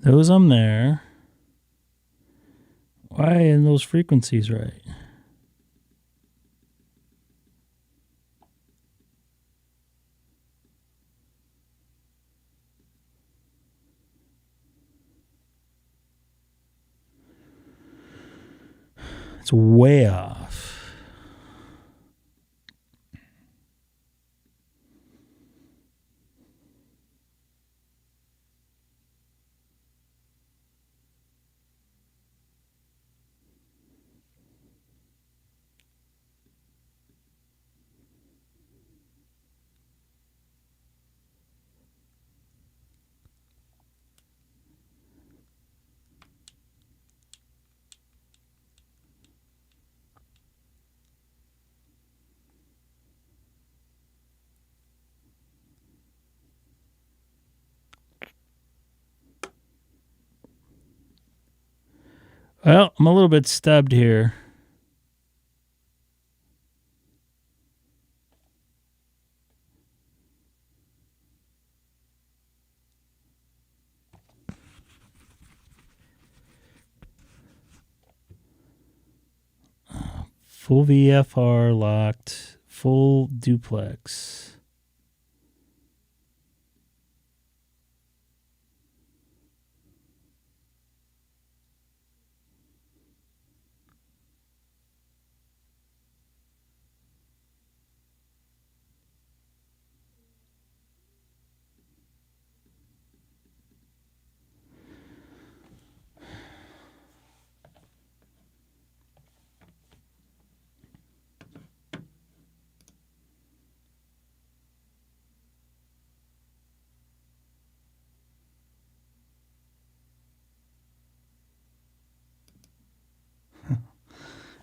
Those I'm there. Why in those frequencies right? It's way off. Well, I'm a little bit stubbed here. Full VFR locked, full duplex.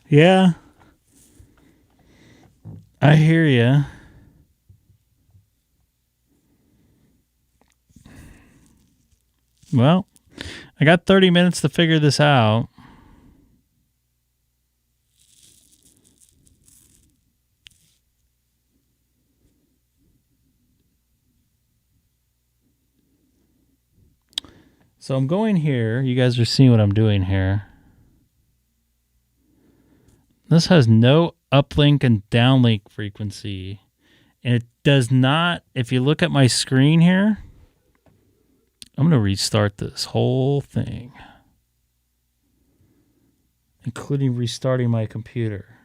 Yeah. I hear you. Well, I got 30 minutes to figure this out. So I'm going here. You guys are seeing what I'm doing here. This has no uplink and downlink frequency. And it does not, if you look at my screen here, I'm going to restart this whole thing, including restarting my computer.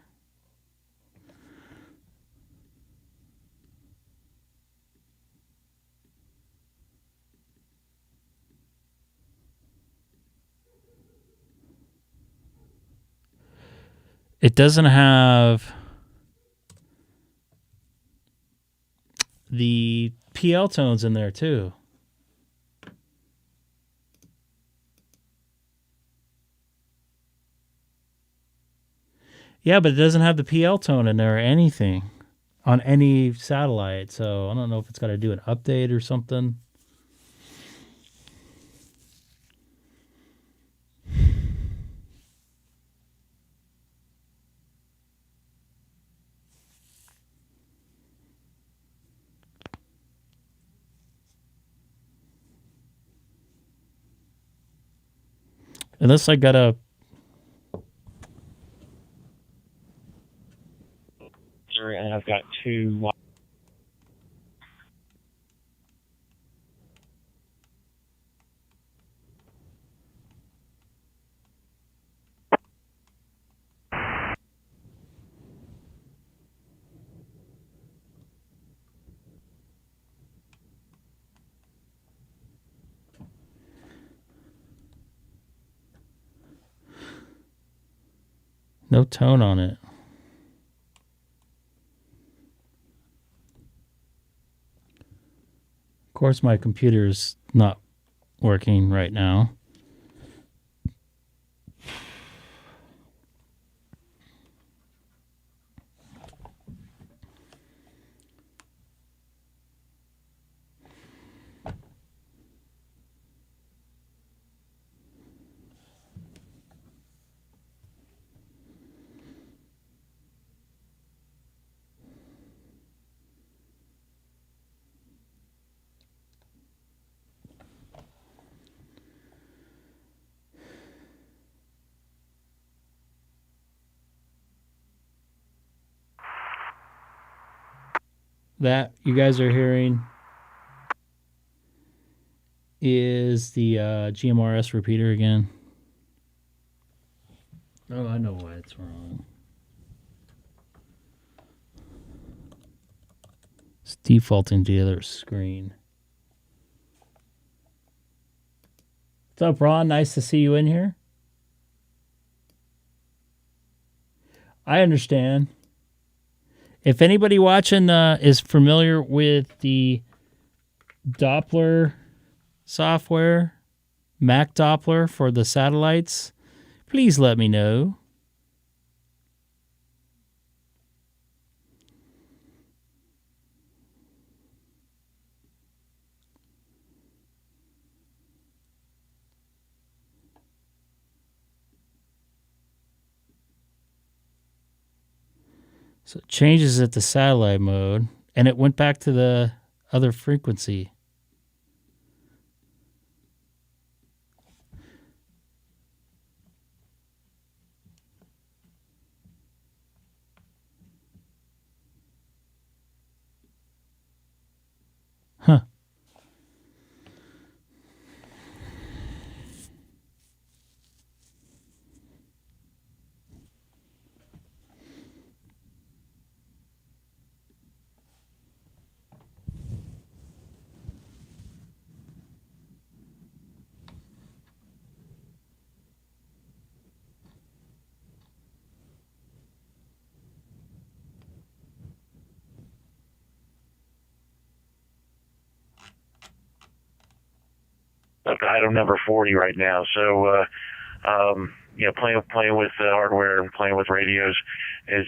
It doesn't have the PL tones in there too. Yeah, but it doesn't have the PL tone in there or anything on any satellite. So I don't know if it's got to do an update or something. Unless I got a... And I've got two... No tone on it. Of course, my computer's not working right now. That you guys are hearing is the GMRS repeater again. Oh, I know why it's wrong. It's defaulting to the other screen. What's up, Ron? Nice to see you in here. I understand. If anybody watching is familiar with the Doppler software, macdoppler for the satellites, please let me know. So it changes it to satellite mode, and it went back to the other frequency. Huh. Item number 40 right now. So, playing with hardware and playing with radios is,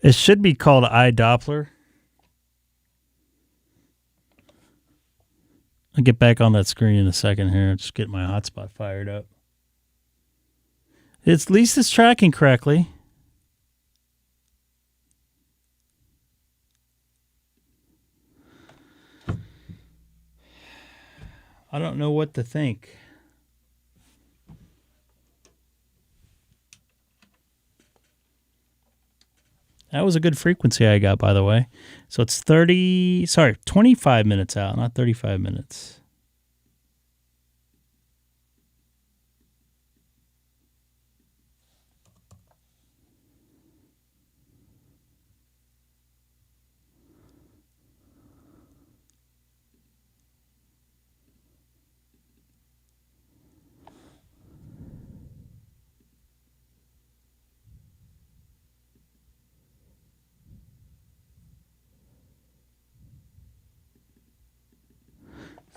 It should be called iDoppler. I'll get back on that screen in a second here. Just get my hotspot fired up. At least it's tracking correctly. I don't know what to think. That was a good frequency I got, by the way. So it's 25 minutes out, not 35 minutes.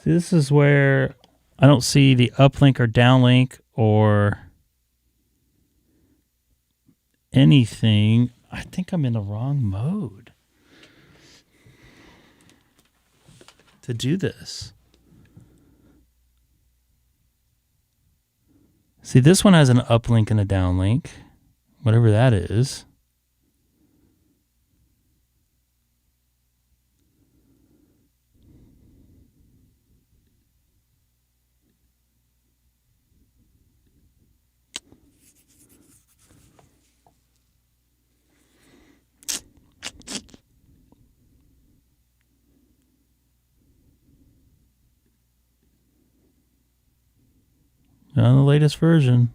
See, this is where I don't see the uplink or downlink or anything. I think I'm in the wrong mode to do this. See, this one has an uplink and a downlink, whatever that is. On the latest version.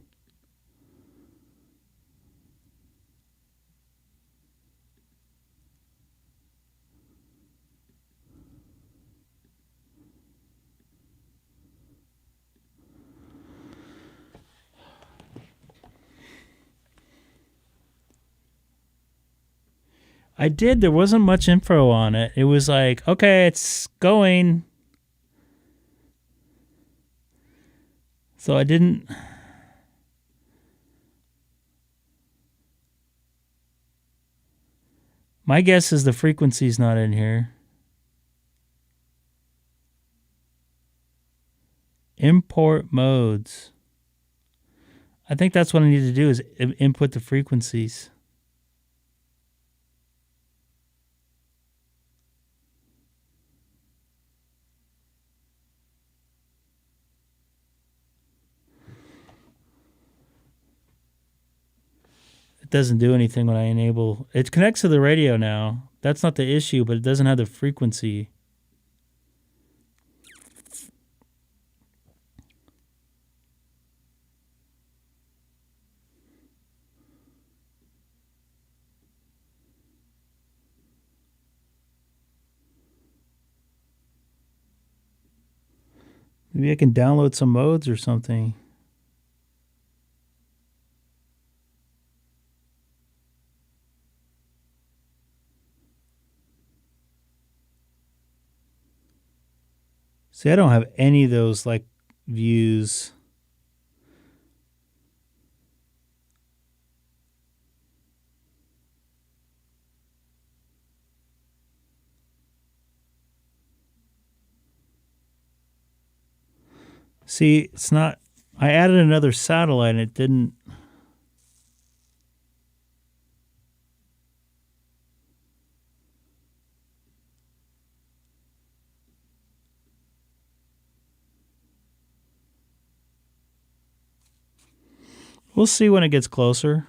I did. There wasn't much info on it. It was like, okay, it's going. So I didn't. My guess is the frequency's not in here. Import modes. I think that's what I need to do is input the frequencies. It doesn't do anything when I enable. It connects to the radio now. That's not the issue, but it doesn't have the frequency. Maybe I can download some modes or something. See, I don't have any of those like views. See, it's not I added another satellite and it didn't. We'll see when it gets closer.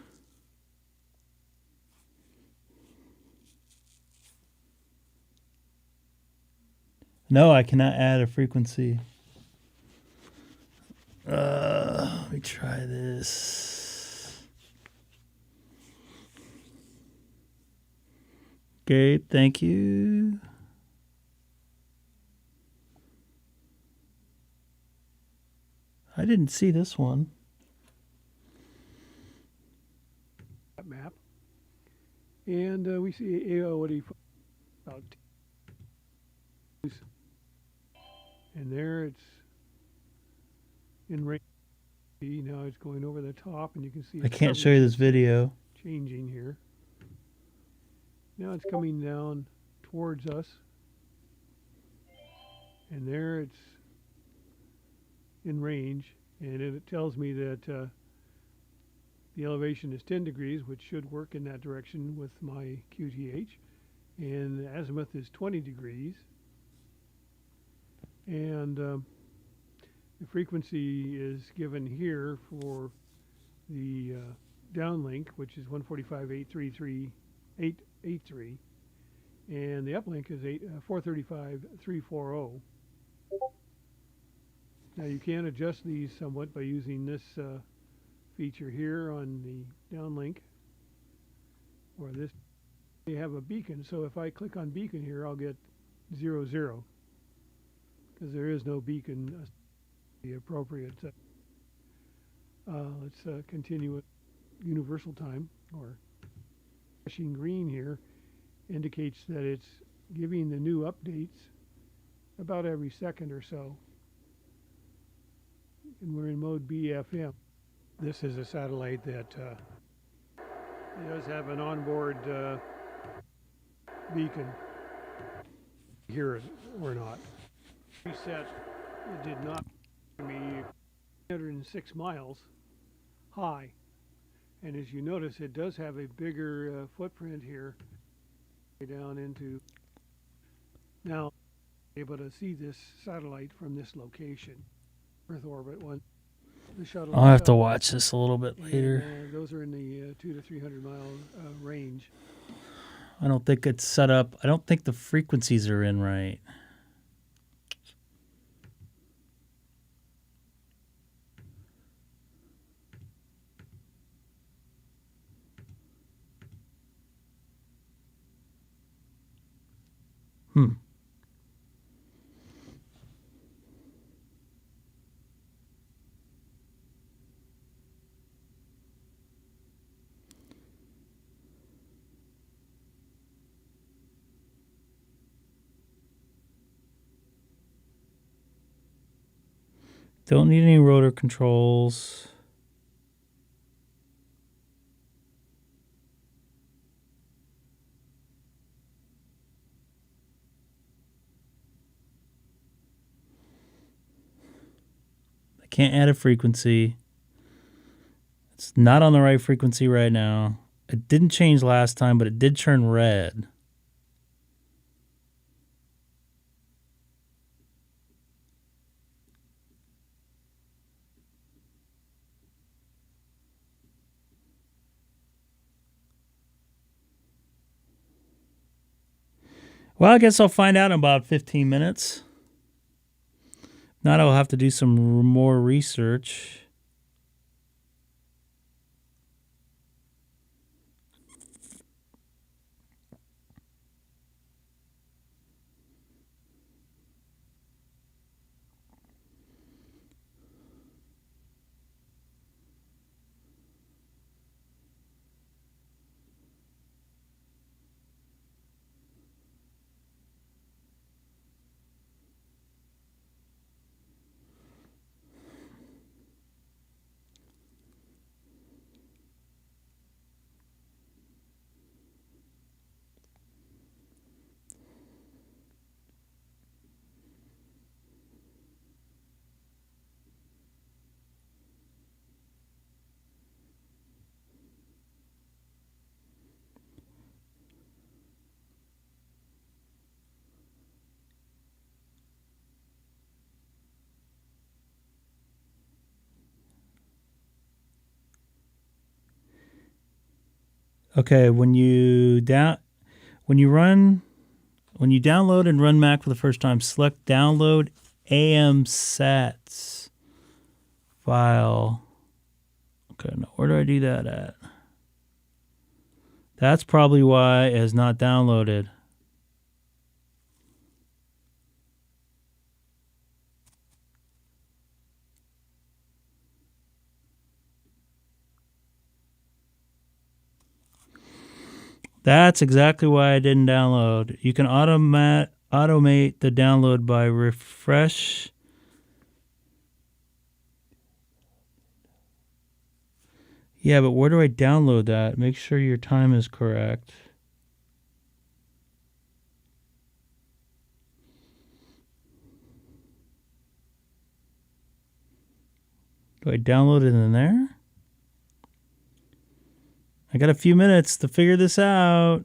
No, I cannot add a frequency. Let me try this. Gabe, thank you. I didn't see this one. Map. And we see what do you about, and there it's in range. Now it's going over the top, and you can see I can't show you this video. Changing here. Now it's coming down towards us, and there it's in range, and it tells me that the elevation is 10 degrees, which should work in that direction with my QTH, and the azimuth is 20 degrees, and the frequency is given here for the downlink, which is 145.833.883, and the uplink is 435.340. Now you can adjust these somewhat by using this feature here on the downlink, or this. You have a beacon, so if I click on beacon here, I'll get 00, because there is no beacon the appropriate. Let's continue with universal time, or flashing green here indicates that it's giving the new updates about every second or so. And we're in mode BFM. This is a satellite that does have an onboard beacon. Here or not. Reset, it did not give me 306 miles high. And as you notice, it does have a bigger footprint here down into. Now, able to see this satellite from this location. Earth orbit one. The shuttle. I'll have to watch this a little bit later. And, those are in the 200 to 300 mile range. I don't think it's set up. I don't think the frequencies are in right. Don't need any rotor controls. I can't add a frequency. It's not on the right frequency right now. It didn't change last time, but it did turn red. Well, I guess I'll find out in about 15 minutes. Not, I'll have to do some more research. Okay, when you download and run Mac for the first time, select download AMSATs file. Okay, now where do I do that at? That's probably why it has not downloaded. That's exactly why I didn't download. You can automate the download by refresh. Yeah, but where do I download that? Make sure your time is correct. Do I download it in there? I got a few minutes to figure this out.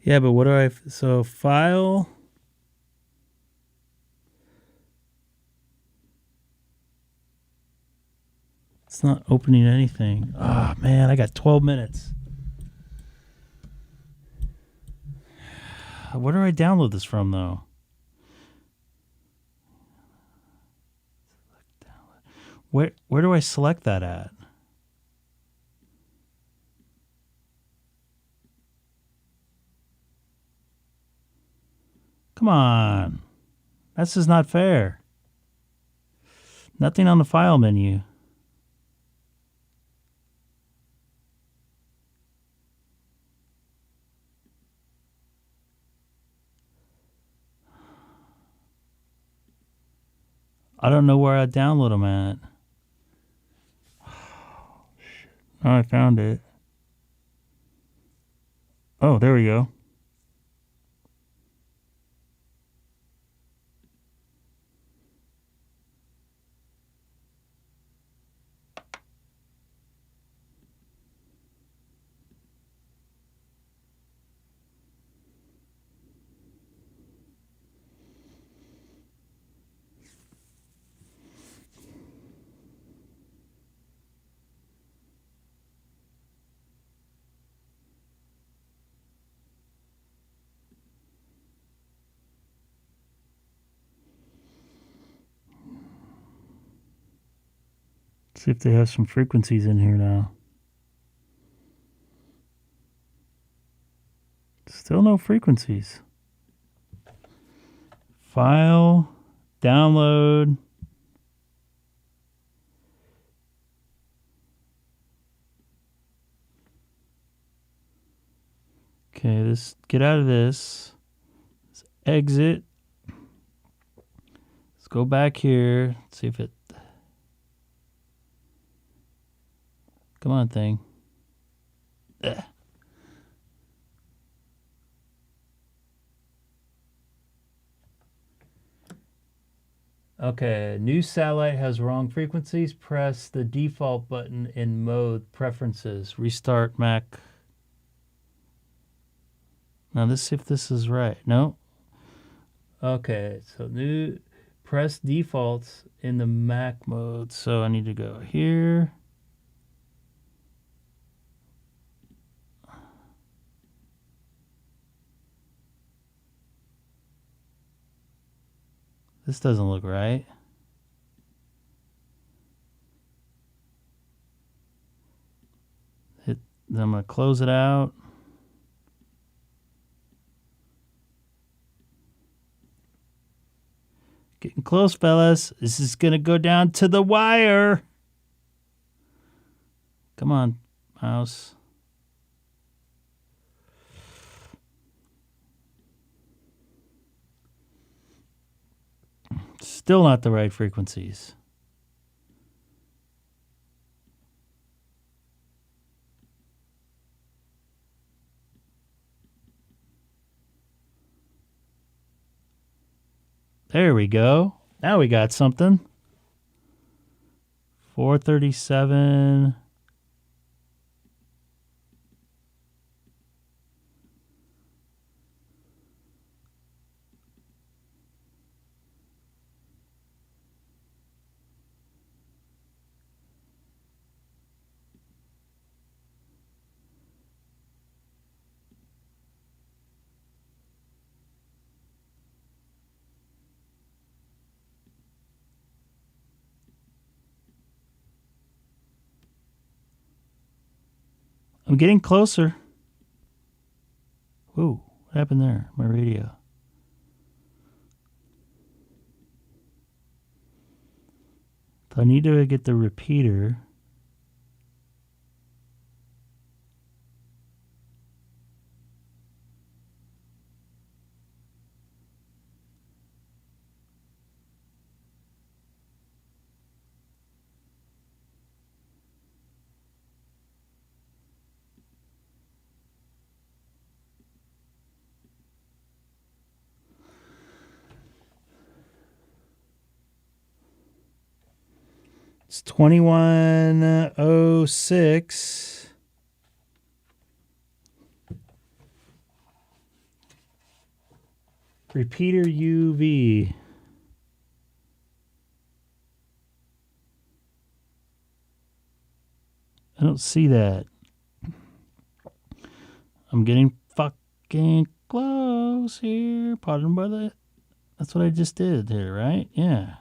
Yeah, but what do I... So, file... It's not opening anything. Oh, man, I got 12 minutes. Where do I download this from, though? Where do I select that at? Come on. That's just not fair. Nothing on the file menu. I don't know where I download them at. Oh, I found it. Oh, there we go. See if they have some frequencies in here now. Still no frequencies. File, download. Okay, get out of this. Let's exit. Let's go back here. See if it... Come on, thing. Ugh. Okay, new satellite has wrong frequencies. Press the default button in mode preferences. Restart Mac. Now let's see if this is right. No. Okay, so press defaults in the Mac mode. So I need to go here. This doesn't look right. Then I'm going to close it out. Getting close, fellas. This is going to go down to the wire. Come on, mouse. Still not the right frequencies. There we go. Now we got something. 437. I'm getting closer. Whoa, what happened there? My radio. So I need to get the repeater. It's 2106. Repeater UV. I don't see that. I'm getting fucking close here. Pardon by the... That's what I just did there, right? Yeah.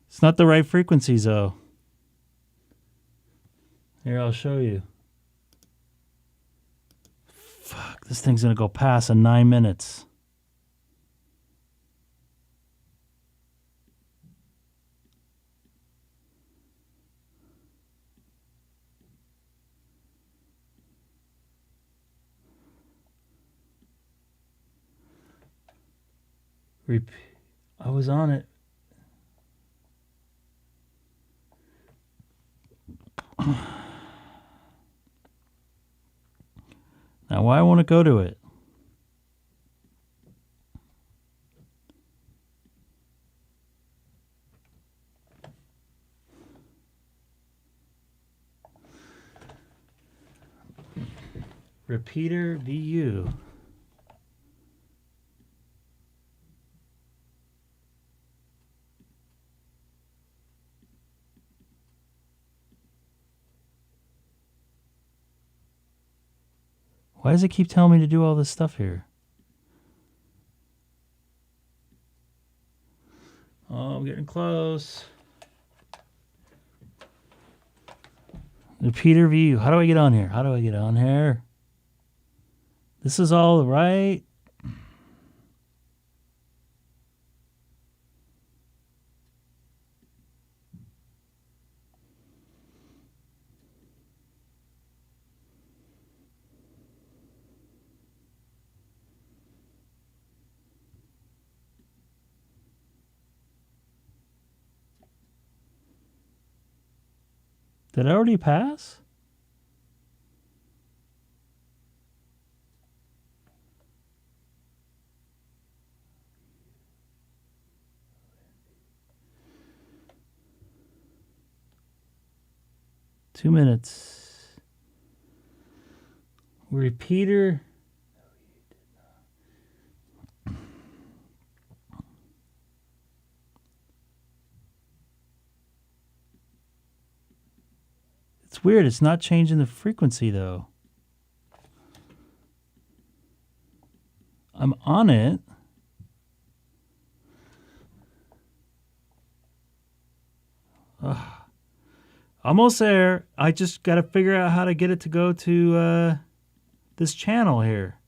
It's not the right frequencies, though. Here, I'll show you. Fuck, this thing's going to go past in 9 minutes. I was on it. Now, why I want to go to it? Repeater VU. Why does it keep telling me to do all this stuff here? Oh, I'm getting close. Repeater view. How do I get on here? How do I get on here? This is all right. Did I already pass? Two minutes. Repeater. It's weird. It's not changing the frequency, though. I'm on it. Ugh. Almost there. I just got to figure out how to get it to go to this channel here.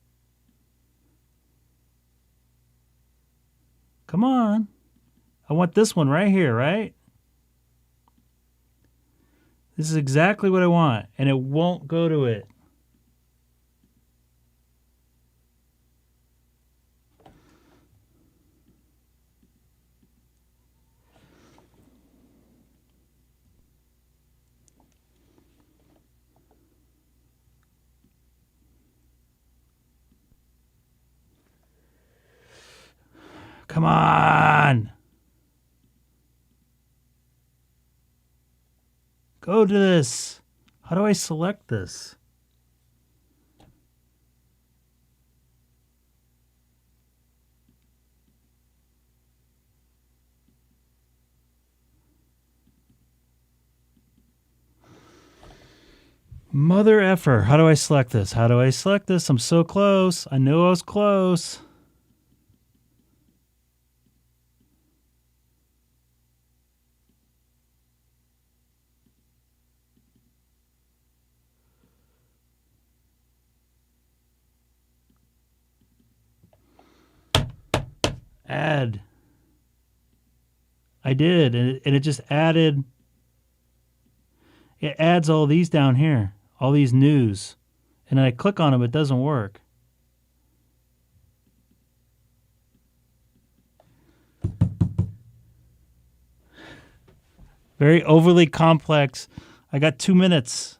Come on. I want this one right here, right? This is exactly what I want, and it won't go to it. Come on. Go to this. How do I select this? Mother effer. How do I select this? How do I select this? I'm so close. I knew I was close. Add. I did, and it just added. It adds all these down here, all these news, and I click on them, it doesn't work. Very overly complex. I got 2 minutes.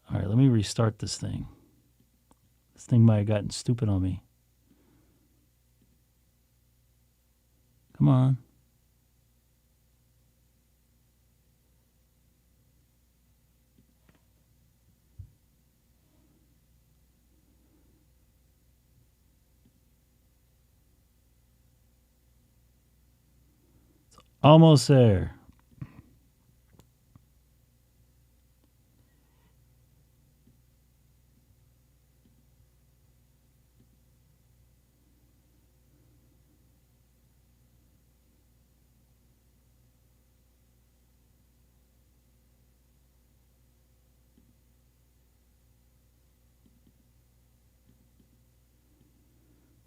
All right, let me restart this thing. This thing might have gotten stupid on me. Come on. It's almost there.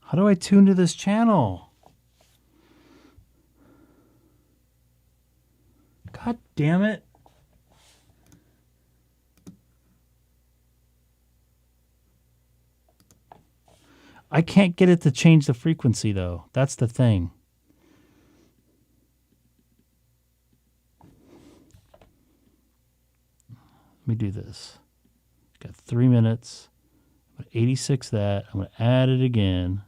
How do I tune to this channel? God damn it. I can't get it to change the frequency, though. That's the thing. Let me do this. Got 3 minutes. I'm going to 86 that. I'm going to add it again.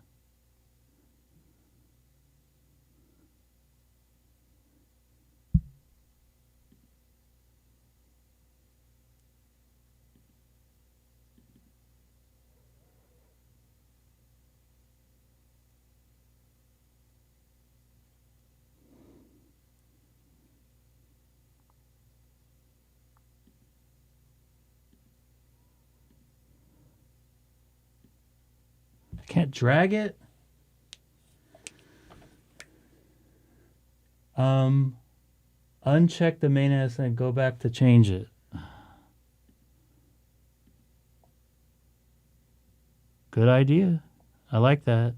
Can't drag it. Uncheck the main S and go back to change it. Good idea. I like that.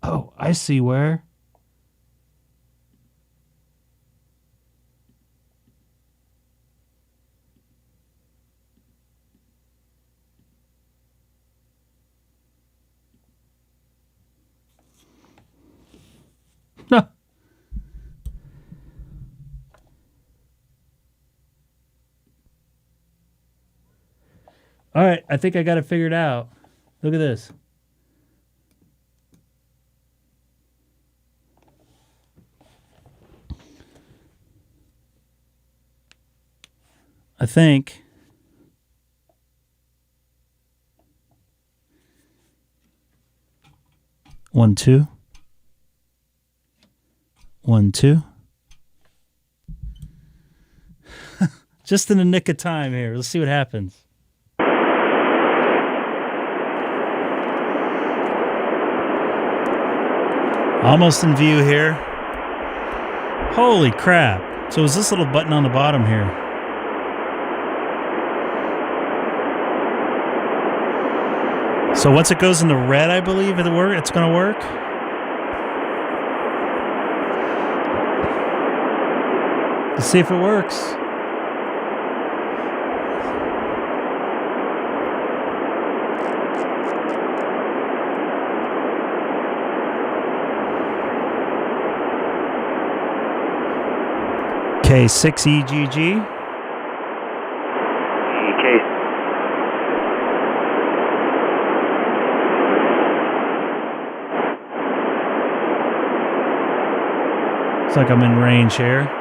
Oh, I see where. No. All right, I think I got it figured out. Look at this. I think. One, two. 1, 2. Just in the nick of time here. Let's see what happens. Almost in view here. Holy crap. So it's this little button on the bottom here. So once it goes in the red, I believe it's going to work. Let's see if it works. K6EGG. Looks like I'm in range here.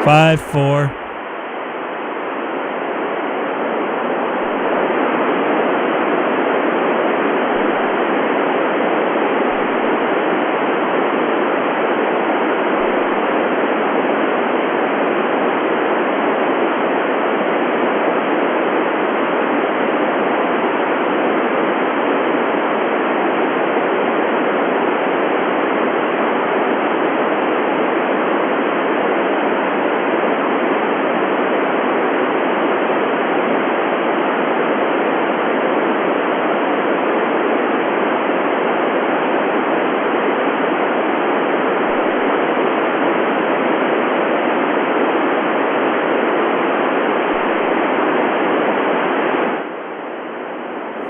Five, 4.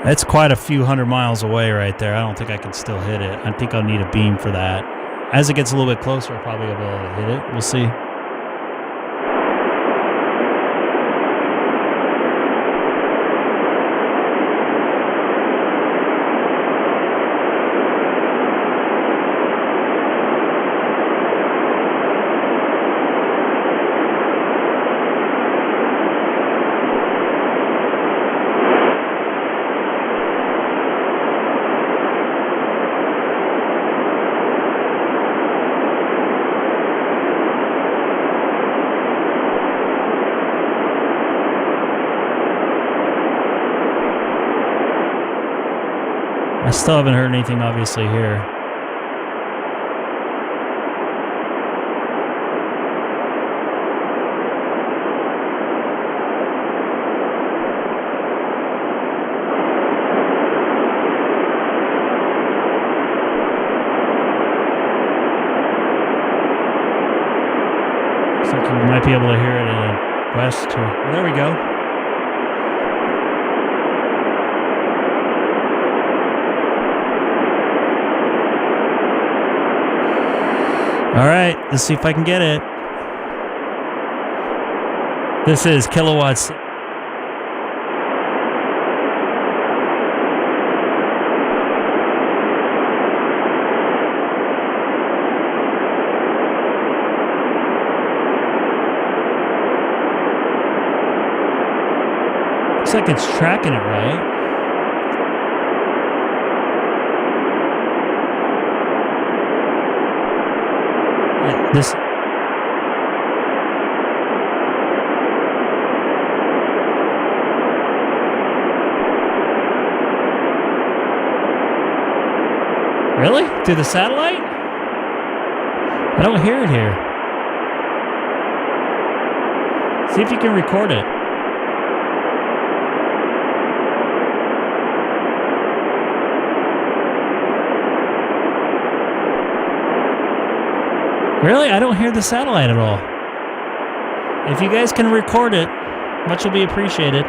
That's quite a few hundred miles away right there. I don't think I can still hit it. I think I'll need a beam for that. As it gets a little bit closer, I'll probably be able to hit it. We'll see. I still haven't heard anything, obviously, here. Looks like you might be able to hear it in the west here. Well, there we go. All right, let's see if I can get it. This is kilowatts. Looks like it's tracking it right. This really? Through the satellite? I don't hear it here. See if you can record it. Really? I don't hear the satellite at all. If you guys can record it, much will be appreciated.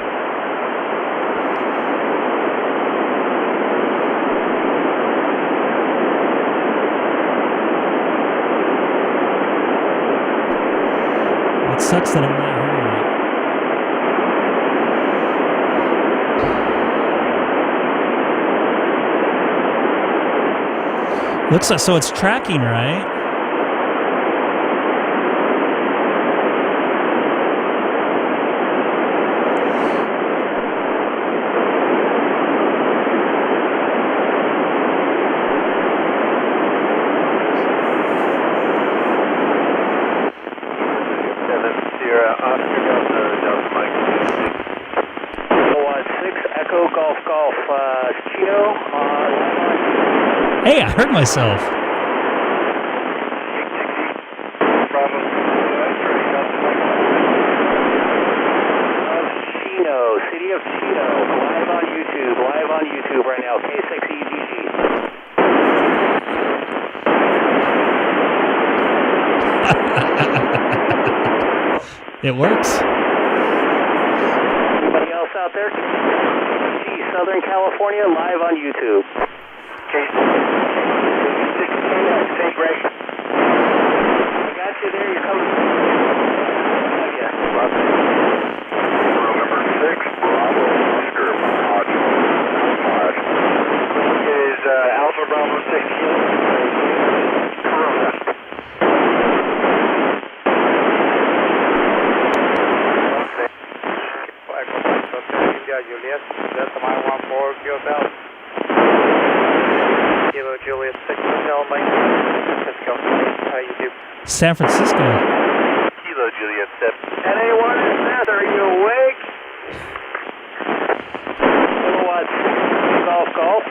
It sucks that I'm not hearing it. Looks like, so it's tracking, right? Hey, I heard myself. Chino, City of Chino, live on YouTube right now, K6EGG. It works. Anybody else out there? Southern California, live on YouTube. Hey, Greg. I got you there. You're coming. Room number 6, Bravo Oscar Pod. Is Alpha Bravo 6 Corona. Juliet, Delta Mile 14, Hotel. Kilo Juliet 6 Hotel, Mike. Francisco. How you do? San Francisco. Kilo Juliet 7. Anyone in there? Are you awake? Kilowatts. Golf.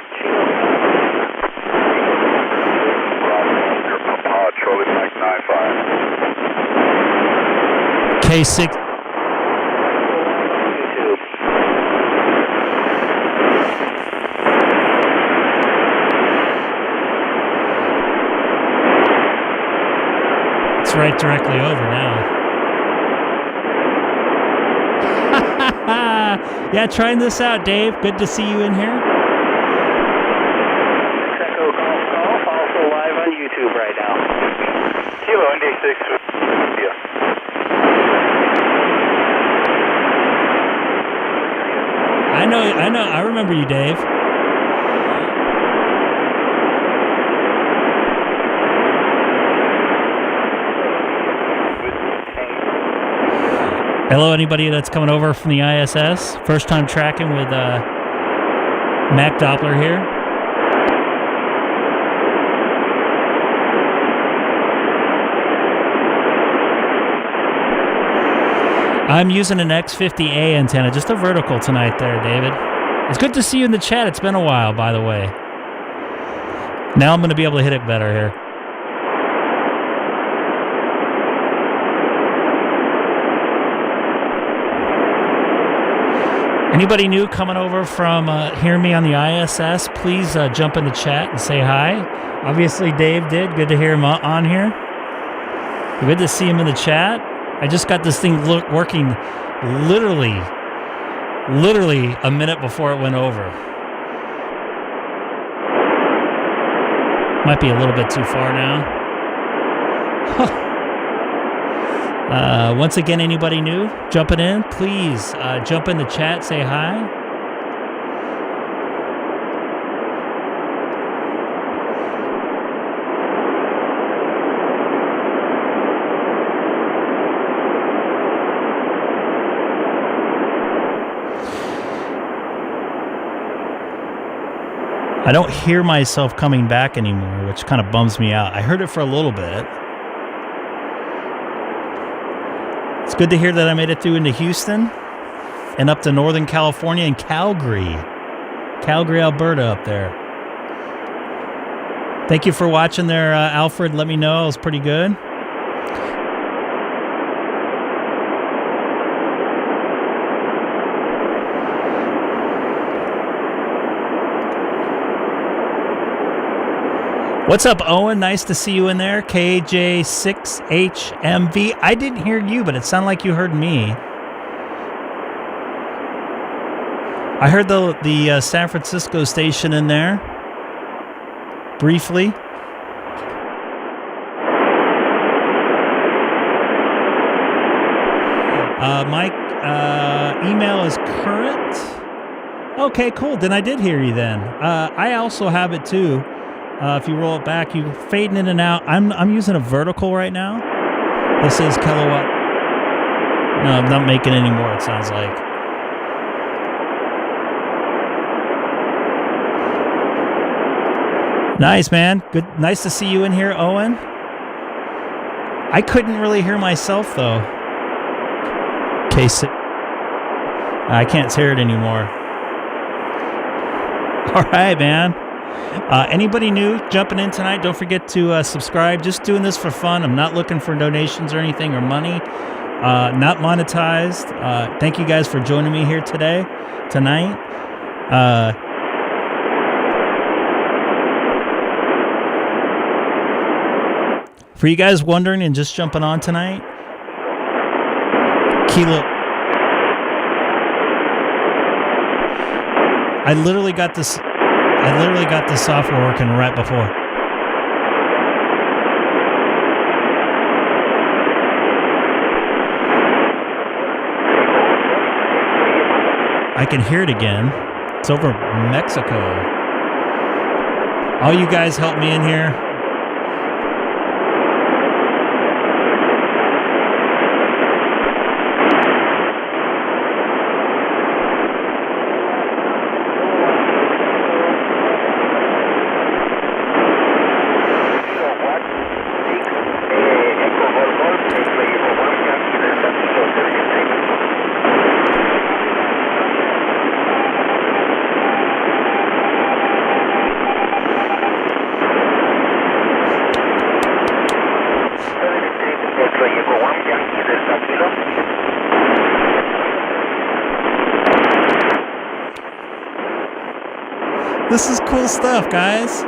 Bravo Oscar Papa, Charlie Mike 95. K6. Right directly over now. Yeah, trying this out, Dave. Good to see you in here. Echo Golf, also live on YouTube right now. Kilo Indy 6. Yeah. I know. I remember you, Dave. Hello, anybody that's coming over from the ISS. First time tracking with macdoppler here. I'm using an X50A antenna, just a vertical tonight there, David. It's good to see you in the chat. It's been a while, by the way. Now I'm going to be able to hit it better here. Anybody new coming over from hearing me on the ISS, please jump in the chat and say hi. Obviously, Dave did. Good to hear him on here. Good to see him in the chat. I just got this thing working literally a minute before it went over. Might be a little bit too far now. Once again, anybody new jumping in, please jump in the chat, say hi. I don't hear myself coming back anymore, which kind of bums me out. I heard it for a little bit. It's good to hear that I made it through into Houston and up to Northern California and Calgary, Alberta up there. Thank you for watching there, Alfred. Let me know. It was pretty good. What's up, Owen? Nice to see you in there. KJ6HMV. I didn't hear you, but it sounded like you heard me. I heard the San Francisco station in there briefly. My email is current. Okay, cool. Then I did hear you then. I also have it too. If you roll it back, you're fading in and out. I'm using a vertical right now. This is kilowatt. No, I'm not making any more, it sounds like. Nice, man. Good. Nice to see you in here, Owen. I couldn't really hear myself, though. K6. I can't hear it anymore. All right, man. Anybody new jumping in tonight, don't forget to subscribe. Just doing this for fun. I'm not looking for donations or anything or money. Not monetized. Thank you guys for joining me here tonight. For you guys wondering and just jumping on tonight, Kilo. I literally got this software working right before. I can hear it again. It's over Mexico. All you guys help me in here. This is cool stuff, guys.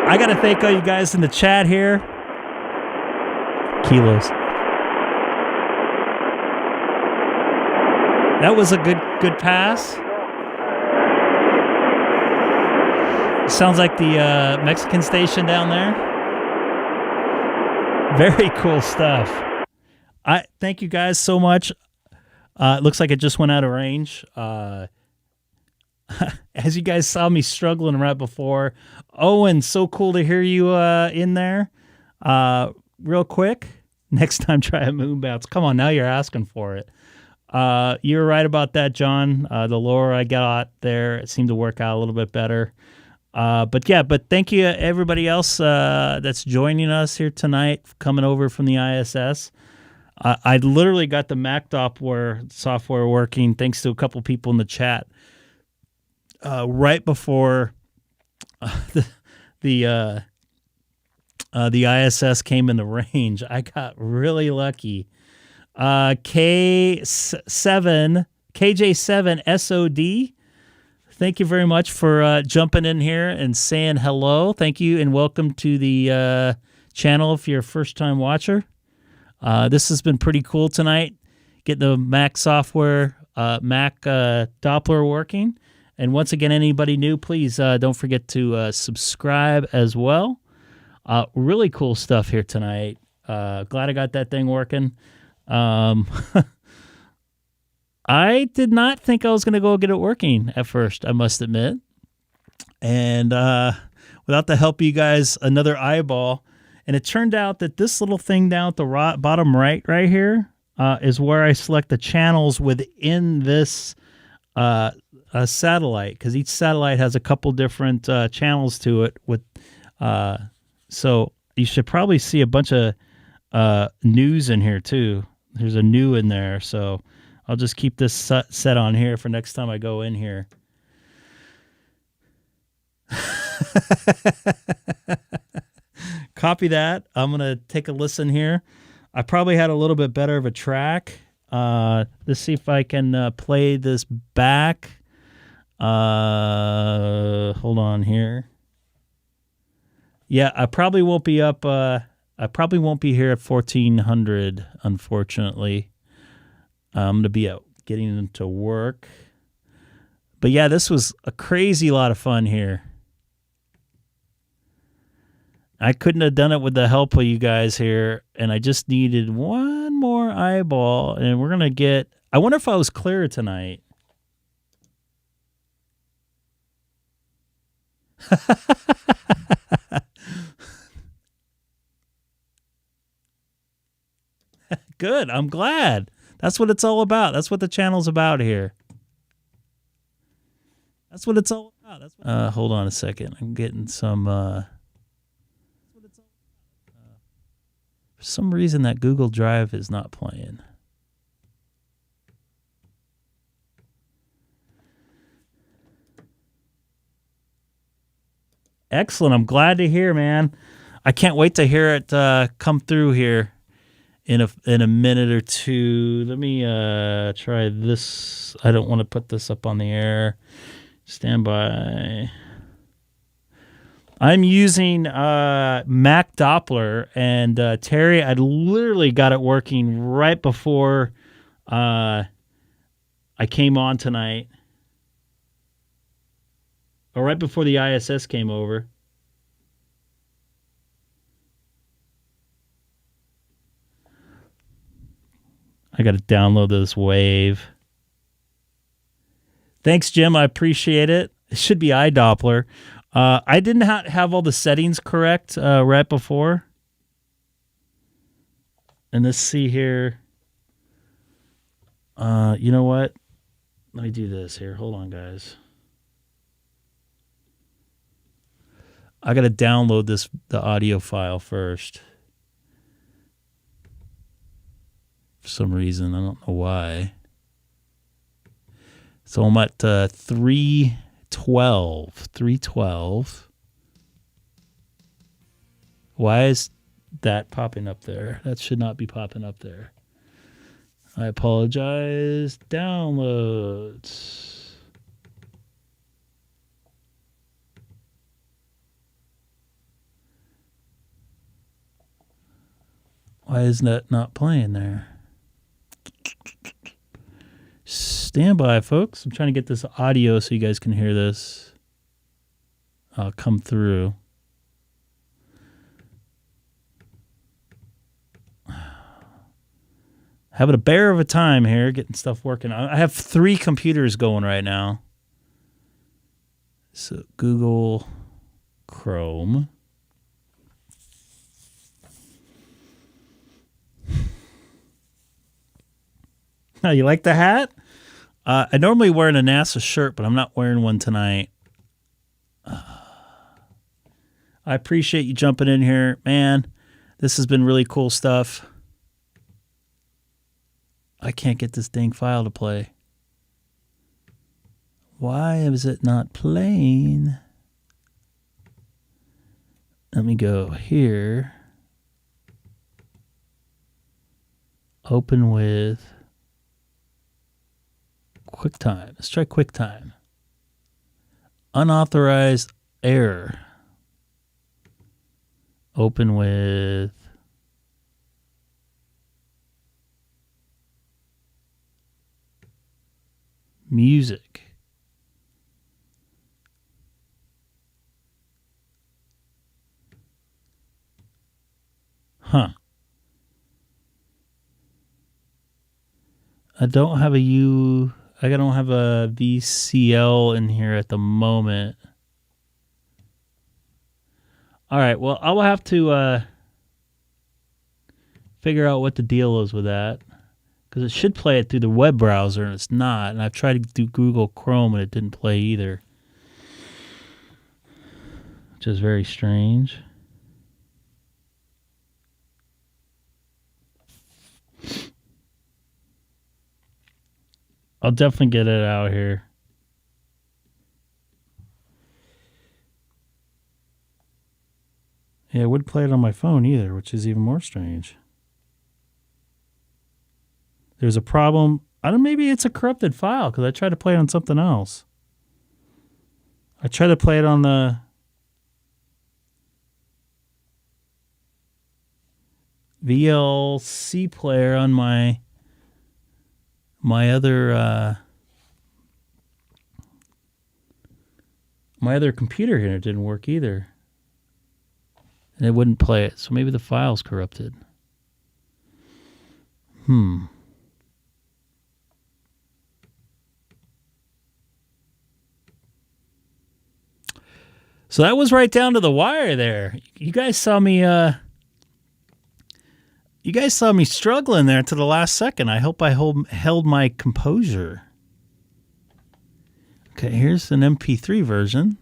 I got to thank all you guys in the chat here. Kilos. That was a good pass. Sounds like the Mexican station down there. Very cool stuff. I thank you guys so much. It looks like it just went out of range. As you guys saw me struggling right before. Owen, so cool to hear you in there. Real quick, next time try a moon bounce. Come on, now you're asking for it. You're right about that, John. The lower I got there, it seemed to work out a little bit better. But thank you everybody else that's joining us here tonight, coming over from the ISS. I literally got the macdoppler software working thanks to a couple people in the chat right before the ISS came in the range. I got really lucky. KJ7 SOD. Thank you very much for jumping in here and saying hello. Thank you and welcome to the channel if you're a first-time watcher. This has been pretty cool tonight. Get the Mac software, Mac Doppler working. And once again, anybody new, please don't forget to subscribe as well. Really cool stuff here tonight. Glad I got that thing working. I did not think I was going to go get it working at first, I must admit. And without the help of you guys, another eyeball. And it turned out that this little thing down at the bottom right here is where I select the channels within this satellite, because each satellite has a couple different channels to it. So you should probably see a bunch of news in here too. There's a new in there, so I'll just keep this set on here for next time I go in here. Copy that. I'm going to take a listen here. I probably had a little bit better of a track. Let's see if I can play this back. Hold on here. Yeah, I probably won't be up. I probably won't be here at 1400, unfortunately. I'm going to be out getting into work. But yeah, this was a crazy lot of fun here. I couldn't have done it with the help of you guys here, and I just needed one more eyeball, and we're going to get... I wonder if I was clear tonight. Good. I'm glad. That's what it's all about. That's what the channel's about here. That's what it's all about. Hold on a second. I'm getting some... for some reason, that Google Drive is not playing. Excellent. I'm glad to hear, man. I can't wait to hear it come through here in a minute or two. Let me try this. I don't want to put this up on the air. Stand by. I'm using macdoppler, and Terry, I literally got it working right before I came on tonight. Or right before the ISS came over. I got to download this wave. Thanks, Jim. I appreciate it. It should be iDoppler. I didn't have all the settings correct right before. And let's see here. You know what? Let me do this here. Hold on, guys. I got to download the audio file first. For some reason, I don't know why. So I'm at 312. 312. Why is that popping up there? That should not be popping up there. I apologize. Downloads. Why is that not playing there? Stand by, folks. I'm trying to get this audio so you guys can hear this. I'll come through. Having a bear of a time here, getting stuff working. I have 3 computers going right now. So Google Chrome. You like the hat? I normally wear a NASA shirt, but I'm not wearing one tonight. I appreciate you jumping in here. Man, this has been really cool stuff. I can't get this dang file to play. Why is it not playing? Let me go here. Open with QuickTime. Let's try QuickTime. Unauthorized error. Open with music. Huh. I don't have I don't have a VCL in here at the moment. All right, well, I will have to figure out what the deal is with that, because it should play it through the web browser, and it's not. And I've tried to do Google Chrome, and it didn't play either, which is very strange. I'll definitely get it out here. Yeah, it wouldn't play it on my phone either, which is even more strange. There's a problem. I don't know, maybe it's a corrupted file, because I tried to play it on something else. I tried to play it on the VLC player on my other computer here. It didn't work either. It and it wouldn't play it. So maybe the file's corrupted. So that was right down to the wire there. You guys saw me struggling there to the last second. I hope I held my composure. Okay, here's an MP3 version.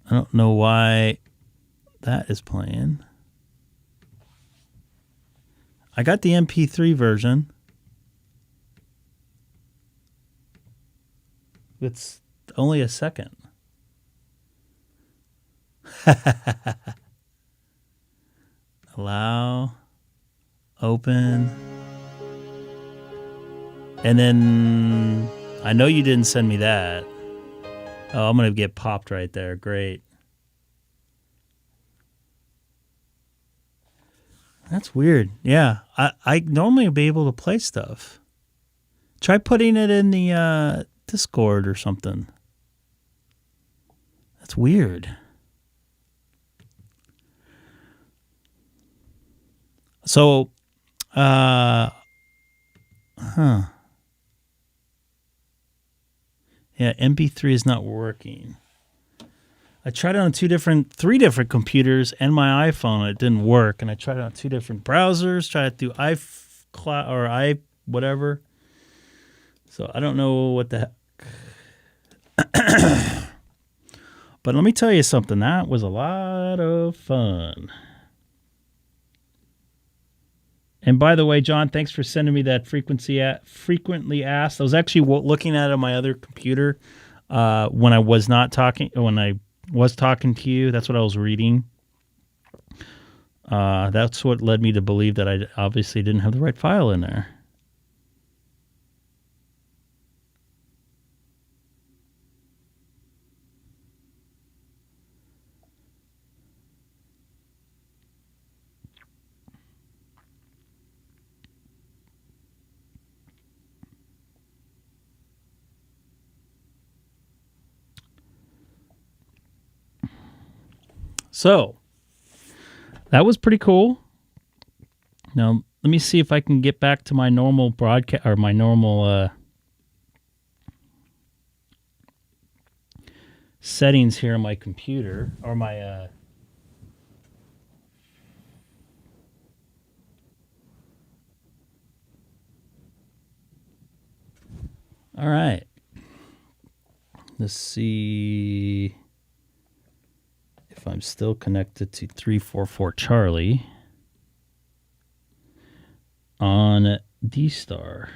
I don't know why that is playing. I got the MP3 version. It's only a second. Allow. Open. And then I know you didn't send me that. Oh, I'm going to get popped right there. Great. That's weird. Yeah. I normally would be able to play stuff. Try putting it in the Discord or something. That's weird. So, yeah, MP3 is not working. I tried it on three different computers and my iPhone. It didn't work, and I tried it on 2 different browsers. Tried it through iCloud or whatever. So I don't know what the heck. But let me tell you something. That was a lot of fun. And by the way, John, thanks for sending me that frequently asked. I was actually looking at it on my other computer when I was talking to you. That's what I was reading. That's what led me to believe that I obviously didn't have the right file in there. So, that was pretty cool. Now, let me see if I can get back to my normal broadcast or my normal settings here on my computer or my all right. Let's see if I'm still connected to 344 Charlie on DStar.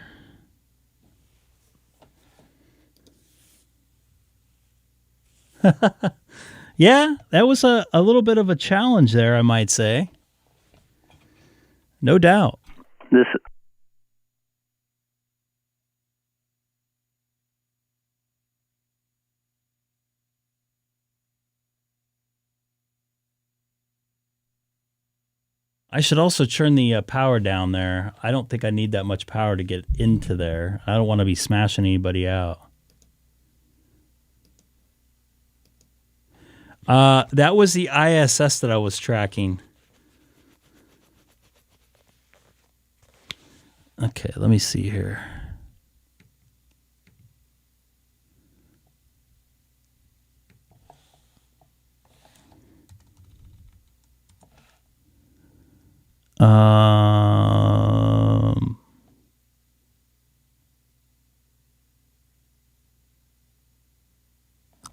Yeah, that was a little bit of a challenge there, I might say. No doubt. I should also turn the power down there. I don't think I need that much power to get into there. I don't want to be smashing anybody out. That was the ISS that I was tracking. Okay, let me see here.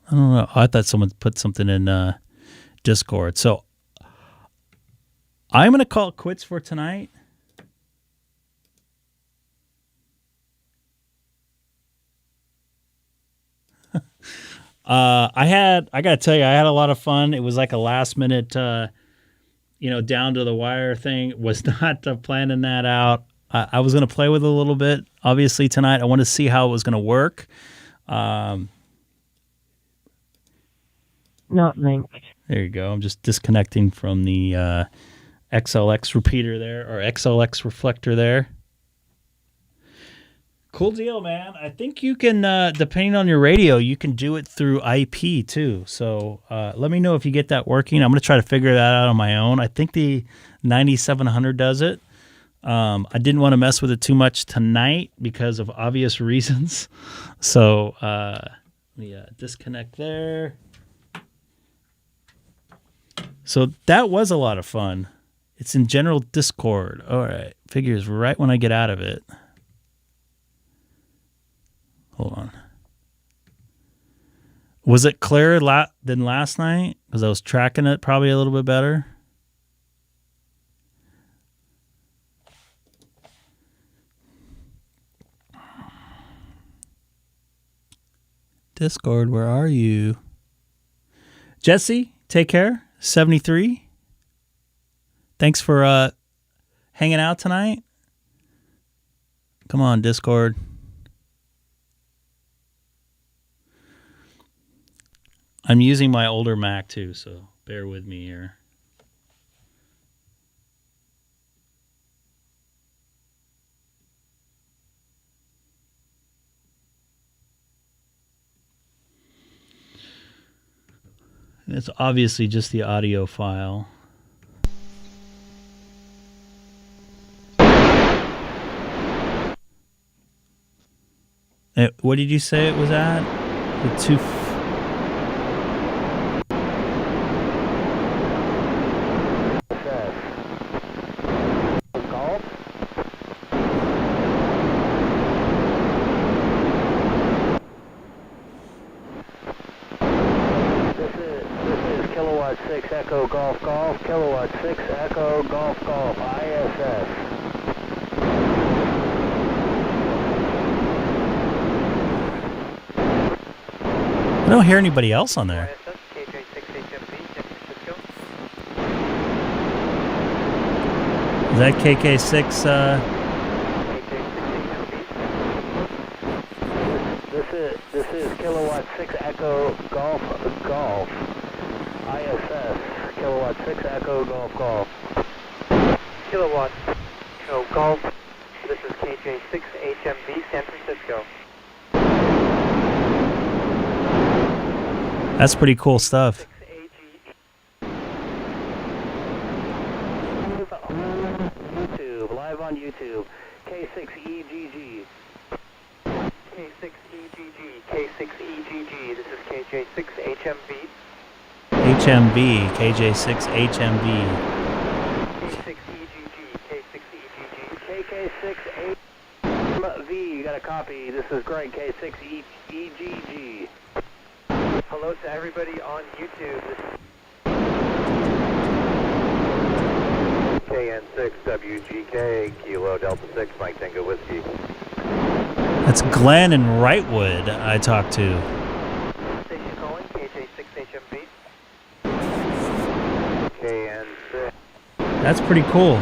I don't know. I thought someone put something in Discord. So I'm going to call it quits for tonight. I got to tell you, I had a lot of fun. It was like a last minute, down to the wire thing. Was not planning that out. I was going to play with it a little bit, obviously, tonight. I wanted to see how it was going to work. Not linked. There you go. I'm just disconnecting from the XLX repeater there, or XLX reflector there. Cool deal, man. I think you can, depending on your radio, you can do it through IP too. So let me know if you get that working. I'm going to try to figure that out on my own. I think the 9700 does it. I didn't want to mess with it too much tonight because of obvious reasons. So let me disconnect there. So that was a lot of fun. It's in general Discord. All right. Figures right when I get out of it. Hold on. Was it clearer than last night? Because I was tracking it probably a little bit better. Discord, where are you? Jesse, take care. 73. Thanks for hanging out tonight. Come on, Discord. I'm using my older Mac too, so bear with me here. And it's obviously just the audio file. What did you say it was at? The two. Echo Golf Golf, Kilowatt 6 Echo Golf Golf, ISS. I don't hear anybody else on there. Is that KK6? This is Kilowatt 6 Echo Golf Golf. ISS, Kilowatt 6 Echo Golf Golf. Kilowatt Echo Golf. This is KJ6HMB, San Francisco. That's pretty cool stuff. Live on YouTube, K6EGG. K6EGG, K6EGG. This is KJ6HMB. HMB, KJ6HMB. K6EGG, K6EGG. KK6HMV, you got a copy. This is Greg, K6EGG. Hello to everybody on YouTube. This is KN6WGK, Kilo Delta 6, Mike Tango Whiskey. That's Glenn in Wrightwood I talked to. station calling, KJ6HMB. KN6. That's pretty cool.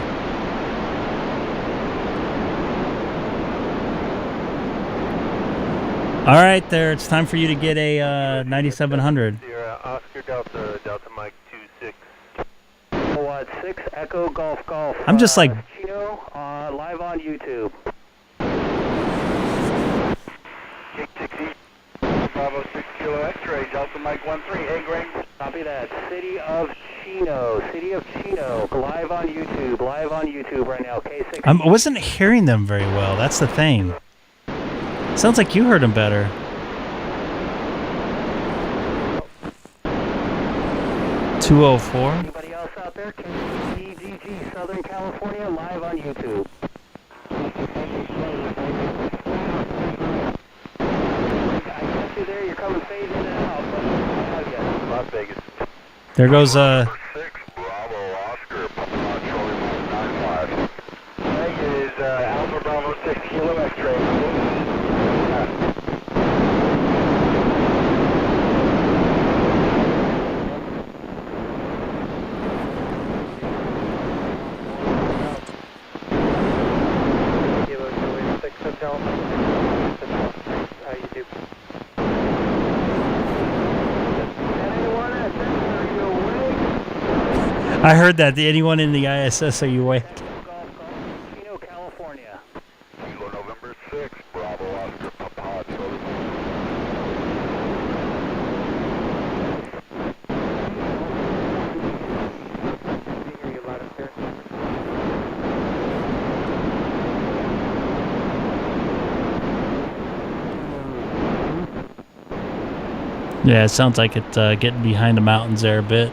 All right, there. It's time for you to get a 9700. Oscar Delta, Delta Mike 26. Kilowatt 6 Echo Golf Golf. I'm just like... Chino, live on YouTube. K6EGG, Bravo 6 Kilo X-ray, Delta Mike 13. Hey, Greg. Copy that. City of Chino, live on YouTube right now. K6. I wasn't hearing them very well. That's the thing. Sounds like you heard them better. $204. Anybody else out there? K6EGG, Southern California, live on YouTube. I got you there. You're coming fade in and out. But I got you. Las Vegas. There goes Bravo Oscar, Charlie 95. Greg is Alpha Bravo 6 Kilo X-ray. How you do? I heard that. Anyone in the ISS, are you awake? Chino, California. Kilo November 6, Bravo Yeah, it sounds like it's getting behind the mountains there a bit.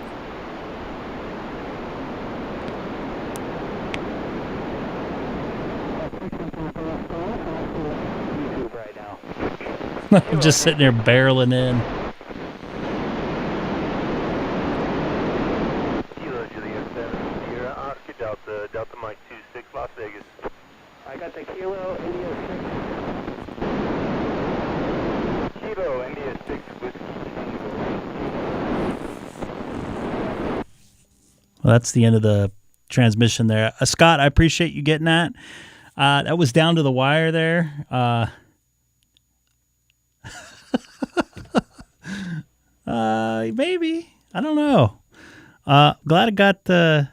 I'm just sitting there barreling in. Kilo Juliet 7 Sierra Oscar Delta, Delta Mike 26 Las Vegas. I got the Kilo India 6. Kilo India 6 Whiskey Tango. Well, that's the end of the transmission there. Scott, I appreciate you getting that. That was down to the wire there. Maybe. I don't know. Glad I got the...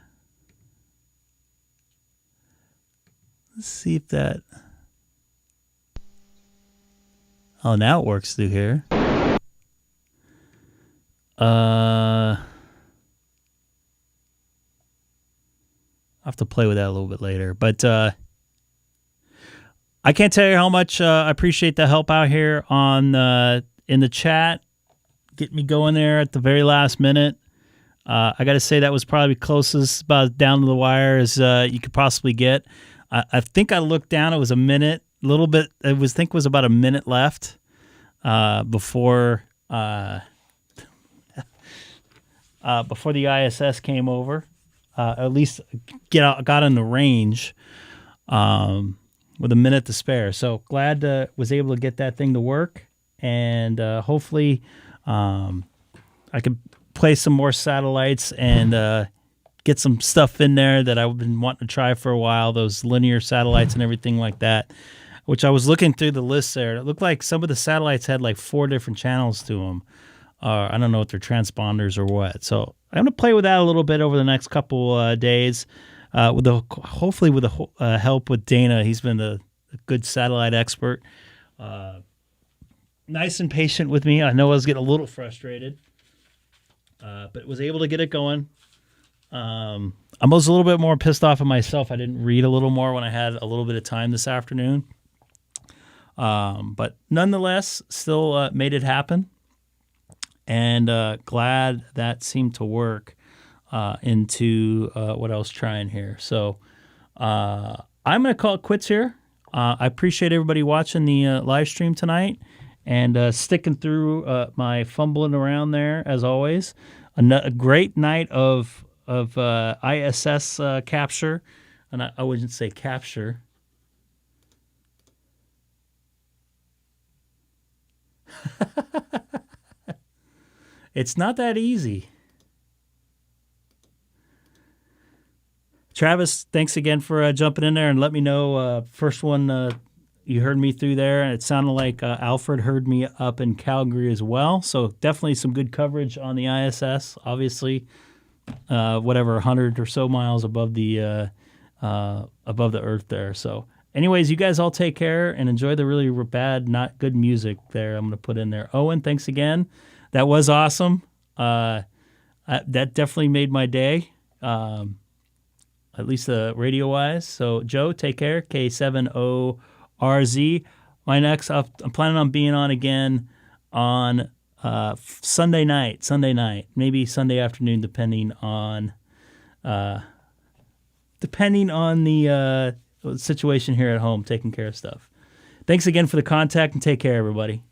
Let's see if that... Oh, now it works through here. I'll have to play with that a little bit later. But I can't tell you how much I appreciate the help out here on in the chat. Get me going there at the very last minute. I got to say that was probably closest about down to the wire as you could possibly get. I think I looked down. It was a minute, a little bit. I think it was about a minute left before before the ISS came over. At least got in the range with a minute to spare. So glad was able to get that thing to work, and hopefully I could play some more satellites and get some stuff in there that I've been wanting to try for a while, those linear satellites and everything like that, which I was looking through the list there. It looked like some of the satellites had like 4 different channels to them. I don't know if they're transponders or what. So I'm going to play with that a little bit over the next couple days, hopefully with the help with Dana. He's been a good satellite expert. Nice and patient with me. I know I was getting a little frustrated, but was able to get it going. I was a little bit more pissed off at myself. I didn't read a little more when I had a little bit of time this afternoon. But nonetheless, still made it happen. And glad that seemed to work into what I was trying here. So I'm going to call it quits here. I appreciate everybody watching the live stream tonight and sticking through my fumbling around there, as always. A great night of ISS capture. And I wouldn't say capture. It's not that easy. Travis, thanks again for jumping in there and let me know. First one, you heard me through there, and it sounded like Alfred heard me up in Calgary as well. So definitely some good coverage on the ISS. Obviously, 100 or so miles above the Earth there. So, anyways, you guys all take care and enjoy the really bad, not good music there. I'm going to put in there. Owen, thanks again. That was awesome. That definitely made my day, at least radio-wise. So, Joe, take care. K6EGG. My next, I'm planning on being on again on Sunday night, maybe Sunday afternoon, depending on the situation here at home, taking care of stuff. Thanks again for the contact, and take care, everybody.